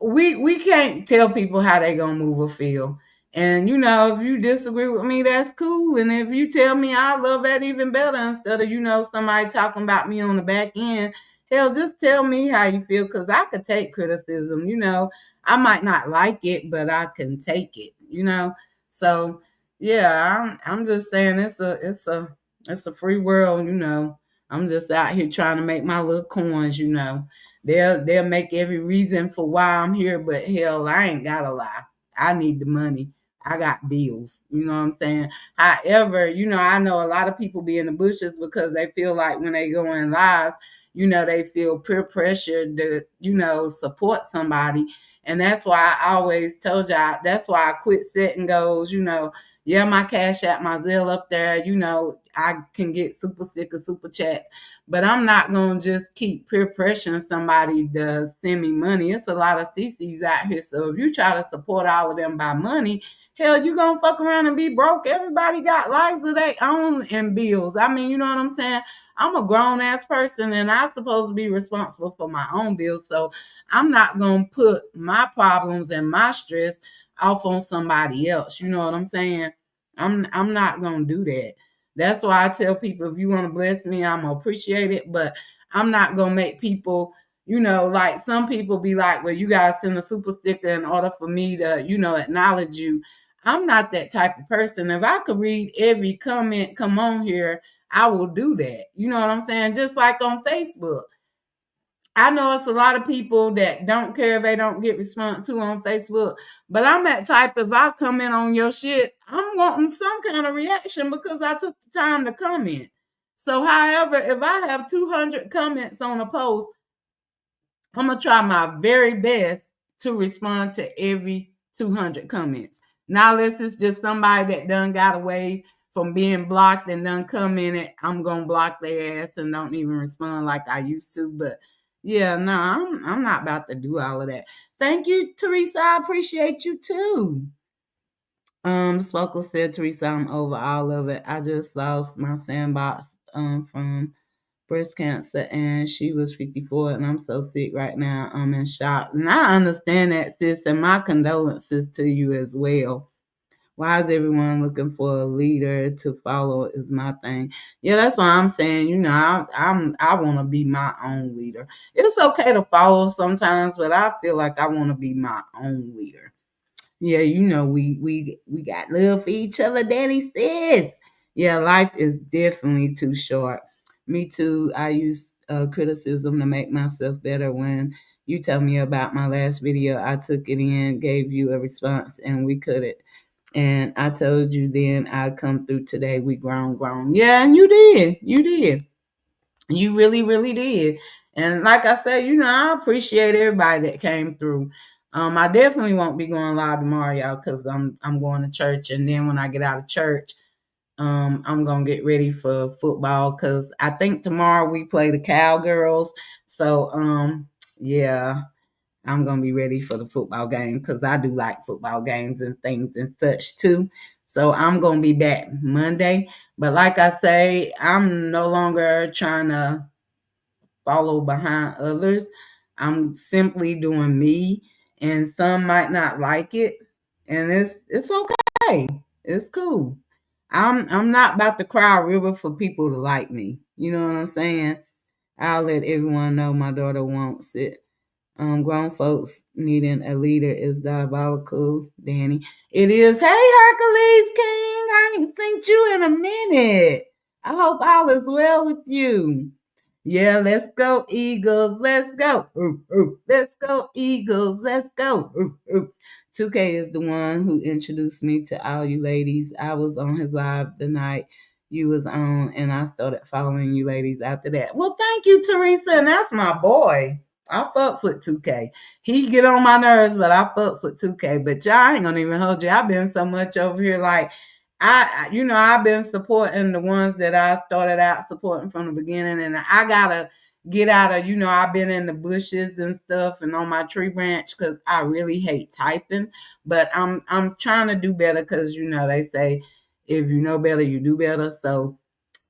we can't tell people how they gonna move or feel. And if you disagree with me, that's cool. And if you tell me, I love that even better. Instead of somebody talking about me on the back end, hell, just tell me how you feel, because I could take criticism. I might not like it, but I can take it. So yeah, I'm just saying, it's a free world. I'm just out here trying to make my little coins. They'll make every reason for why I'm here, but hell, I ain't gotta lie. I need the money. I got bills. You know what I'm saying? However, I know a lot of people be in the bushes because they feel like when they go in live, they feel peer pressure to, support somebody. And that's why I always told y'all, that's why I quit setting goals. Yeah, my Cash App, my Zelle up there, I can get super sick of super chats. But I'm not going to just keep peer pressuring somebody to send me money. It's a lot of CCs out here. So if you try to support all of them by money, hell, you going to fuck around and be broke. Everybody got lives of their own and bills. I mean, you know what I'm saying? I'm a grown-ass person, and I'm supposed to be responsible for my own bills. So I'm not going to put my problems and my stress off on somebody else. You know what I'm saying? I'm not going to do that. That's why I tell people, if you want to bless me, I'm going to appreciate it. But I'm not going to make people, like some people be like, well, you guys send a super sticker in order for me to, acknowledge you. I'm not that type of person. If I could read every comment come on here, I will do that. You know what I'm saying? Just like on Facebook. I know it's a lot of people that don't care if they don't get responded to on Facebook, but I'm that type. If I comment on your shit, I'm wanting some kind of reaction because I took the time to comment. So, however, if I have 200 comments on a post, I'm going to try my very best to respond to every 200 comments. Now, unless it's just somebody that done got away from being blocked and done commented, I'm going to block their ass and don't even respond like I used to. But yeah, no, I'm not about to do all of that. Thank you, Teresa. I appreciate you too. Spokel said, Teresa, I'm over all of it. I just lost my sandbox from breast cancer, and she was 54, and I'm so sick right now. I'm in shock. And I understand that, sis, and my condolences to you as well. Why is everyone looking for a leader to follow is my thing. Yeah, that's why I'm saying, I want to be my own leader. It's okay to follow sometimes, but I feel like I want to be my own leader. Yeah, we got love for each other, Danny says. Yeah, life is definitely too short. Me too. I use criticism to make myself better. When you tell me about my last video, I took it in, gave you a response, and we cut it. And I told you then I'd come through today. We grown. Yeah, and you did. You did. You really, really did. And like I said, I appreciate everybody that came through. I definitely won't be going live tomorrow, y'all, because I'm going to church. And then when I get out of church, I'm gonna get ready for football because I think tomorrow we play the Cowgirls. So yeah, I'm gonna be ready for the football game because I do like football games and things and such too. So I'm gonna be back Monday. But like I say, I'm no longer trying to follow behind others. I'm simply doing me, and some might not like it, and it's okay. It's cool. I'm not about to cry a river for people to like me. You know what I'm saying? I'll let everyone know my daughter wants it. Grown folks needing a leader is diabolical, Danny. It is. Hey, Hercules King, I ain't seen you in a minute. I hope all is well with you. Yeah, let's go, Eagles. Let's go. Ooh, ooh. Let's go, Eagles. Let's go. Ooh, ooh. 2K is the one who introduced me to all you ladies. I was on his live the night you was on, and I started following you ladies after that. Well, thank you, Teresa, and that's my boy. I fucks with 2K. He get on my nerves, but I fucks with 2K. But y'all ain't gonna even hold you. I've been so much over here like I've been supporting the ones that I started out supporting from the beginning, and I gotta get out of, I've been in the bushes and stuff and on my tree branch because I really hate typing. But I'm trying to do better because they say if you know better, you do better. So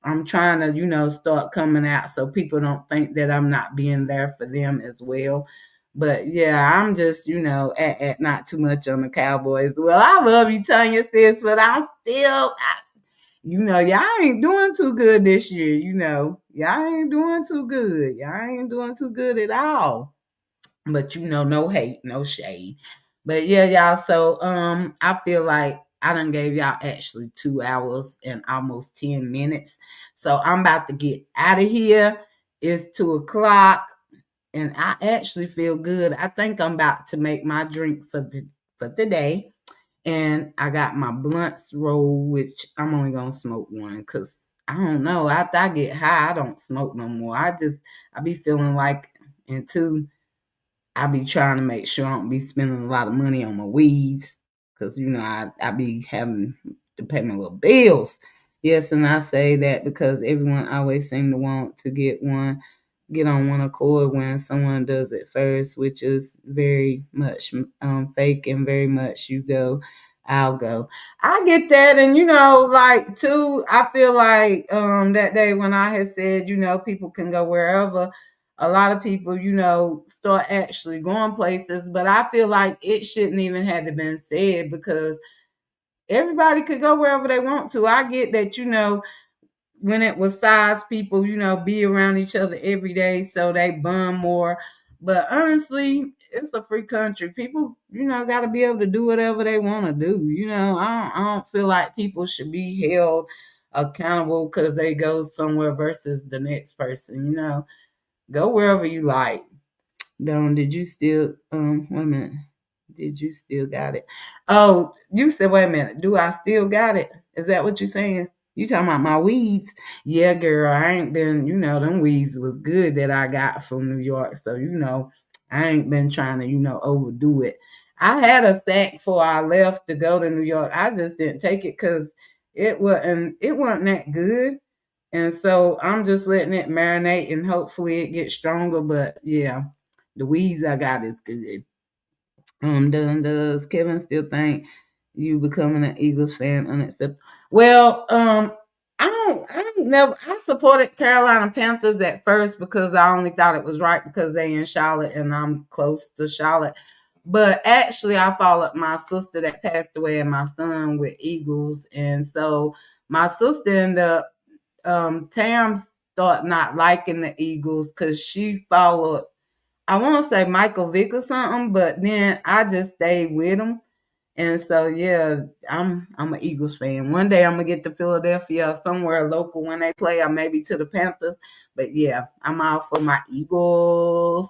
I'm trying to, start coming out so people don't think that I'm not being there for them as well. But yeah, I'm just, at not too much on the Cowboys. Well, I love you, Tanya, sis, but I'm still, y'all ain't doing too good this year. Y'all ain't doing too good. Y'all ain't doing too good at all. But no hate, no shade. But yeah, y'all. So I feel like I done gave y'all actually 2 hours and almost 10 minutes. So I'm about to get out of here. It's 2 o'clock and I actually feel good. I think I'm about to make my drink for the day. And I got my blunts roll, which I'm only gonna smoke one because I don't know. After I get high, I don't smoke no more. I be feeling like, and two, I be trying to make sure I don't be spending a lot of money on my weeds because I be having to pay my little bills. Yes, and I say that because everyone always seem to want to get on one accord when someone does it first, which is very much fake and very much you go, I'll go. I get that, and like too, I feel like that day when I had said, people can go wherever, a lot of people, start actually going places, but I feel like it shouldn't even have to been said because everybody could go wherever they want to. I get that, when it was size people, be around each other every day so they bond more. But honestly, it's a free country. People, got to be able to do whatever they want to do. I don't feel like people should be held accountable because they go somewhere versus the next person. Go wherever you like. Dawn, did you still wait a minute. Did you still got it? Oh, you said wait a minute. Do I still got it? Is that what you're saying? You talking about my weeds? Yeah, girl. I ain't been, them weeds was good that I got from New York. So, I ain't been trying to, overdo it. I had a sack before I left to go to New York. I just didn't take it because it wasn't that good. And so I'm just letting it marinate and hopefully it gets stronger. But yeah, the weeds I got is good. Does Kevin still think you becoming an Eagles fan unacceptable? Well, I supported Carolina Panthers at first because I only thought it was right because they in Charlotte and I'm close to Charlotte. But actually, I followed my sister that passed away and my son with Eagles, and so my sister ended up Tam started not liking the Eagles because she followed, I want to say Michael Vick or something, but then I just stayed with him. And so yeah, I'm an Eagles fan. One day I'm gonna get to Philadelphia or somewhere local when they play, or maybe to the Panthers. But yeah, I'm out for my Eagles.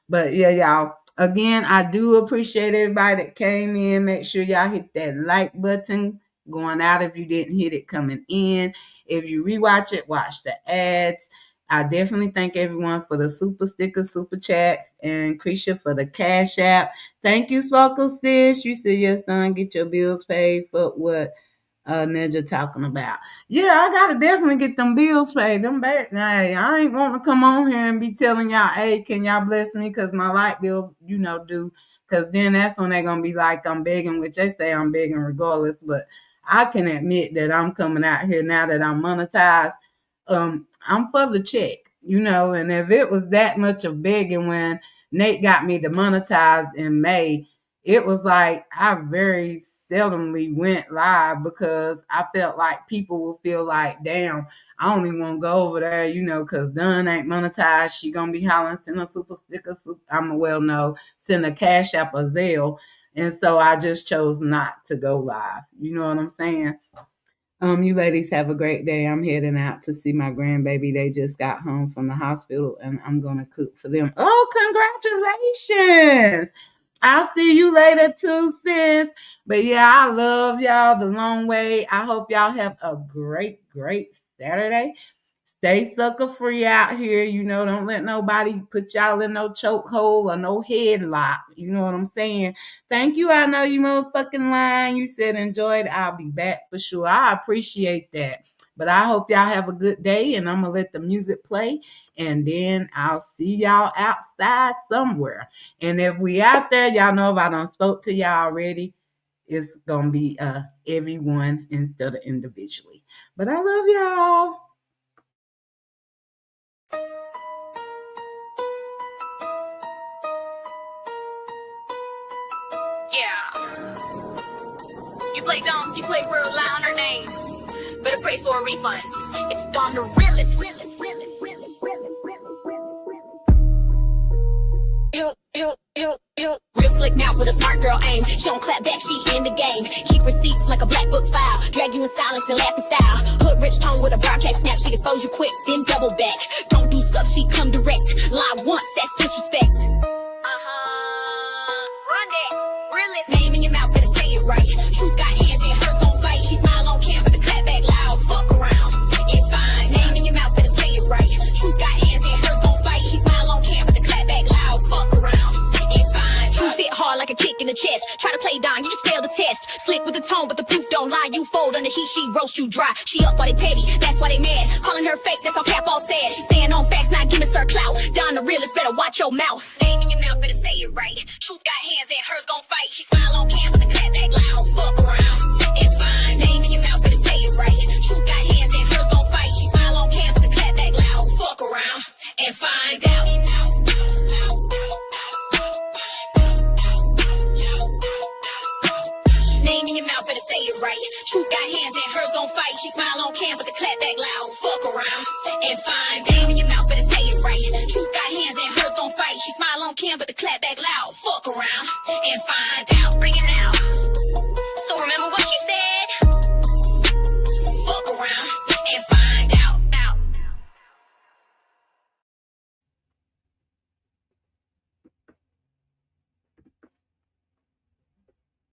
But yeah, y'all. Again, I do appreciate everybody that came in. Make sure y'all hit that like button. Going out if you didn't hit it coming in. If you rewatch it, watch the ads. I definitely thank everyone for the super stickers, super chats, and Krisha for the cash app. Thank you, Sparkle Sis. You said your son get your bills paid for what Ninja talking about. Yeah, I gotta definitely get them bills paid. Them back. Hey, I ain't want to come on here and be telling y'all, hey, can y'all bless me? Cause my light bill, do. Cause then that's when they're gonna be like, I'm begging, which they say I'm begging regardless. But I can admit that I'm coming out here now that I'm monetized. I'm for the check, and if it was that much of begging when Nate got me demonetized in May, it was like I very seldomly went live because I felt like people will feel like, damn, I don't even want to go over there, because Dunn ain't monetized. She gonna be hollering, send a super sticker. I'm a well know, send a cash app or Zelle. And so I just chose not to go live. You know what I'm saying? You ladies have a great day. I'm heading out to see my grandbaby. They just got home from the hospital and I'm going to cook for them. Oh, congratulations. I'll see you later too, sis. But yeah, I love y'all the long way. I hope y'all have a great, great Saturday. Stay sucker free out here. You know, don't let nobody put y'all in no chokehold or no headlock. You know what I'm saying? Thank you. I know you motherfucking lying. You said enjoy it. I'll be back for sure. I appreciate that. But I hope y'all have a good day, and I'm going to let the music play, and then I'll see y'all outside somewhere. And if we out there, y'all know if I done spoke to y'all already, it's going to be everyone instead of individually. But I love y'all. Yeah. You play dumb, you play real, lie on her name. Better pray for a refund. It's Dawn the realest. Real slick mouth with a smart girl aim. She don't clap back, she in the game. Keep receipts like a black book file. Drag you in silence and laugh in style. Hood rich tongue with a broadcast snap. She expose you quick, then double back. Don't do stuff, she come direct. Lie once, that's disrespect. Run that. Realest. Name in your mouth, better say it right. Truth got hands and hers gon' fight. She smile on camera, the clap back loud. Fuck around, it's fine. Name in your mouth, better say it right. Truth got hands and hers gon' fight. She smile on camera, the clap back loud. Fuck around, it's fine. Truth hit hard like a kick in the chest. Try to play Don, you just failed the test. Slick with the tone, but the proof don't lie. You fold under heat, she roast you dry. She up while they petty, that's why they mad. Calling her fake, that's all cap all sad. She staying on facts, not giving her clout. Don the realest, better watch your mouth. Name in your mouth, better say it right. Truth got hands and hers gon' fight. She smile on camera, the clap back loud. Fuck around, it's fine. Name in your mouth, better say it right. Truth got hands and hers gon' fight. She smile on camera, the clap back loud. Fuck around and find out. Name in your mouth, better say it right. Truth got hands and hers gon' fight. She smile on cam, but the clap back loud. Fuck around and find. Name in your mouth, better say it right. Truth got hands and hers gon' fight. She smile on cam, but the clap back loud. Fuck around and find out.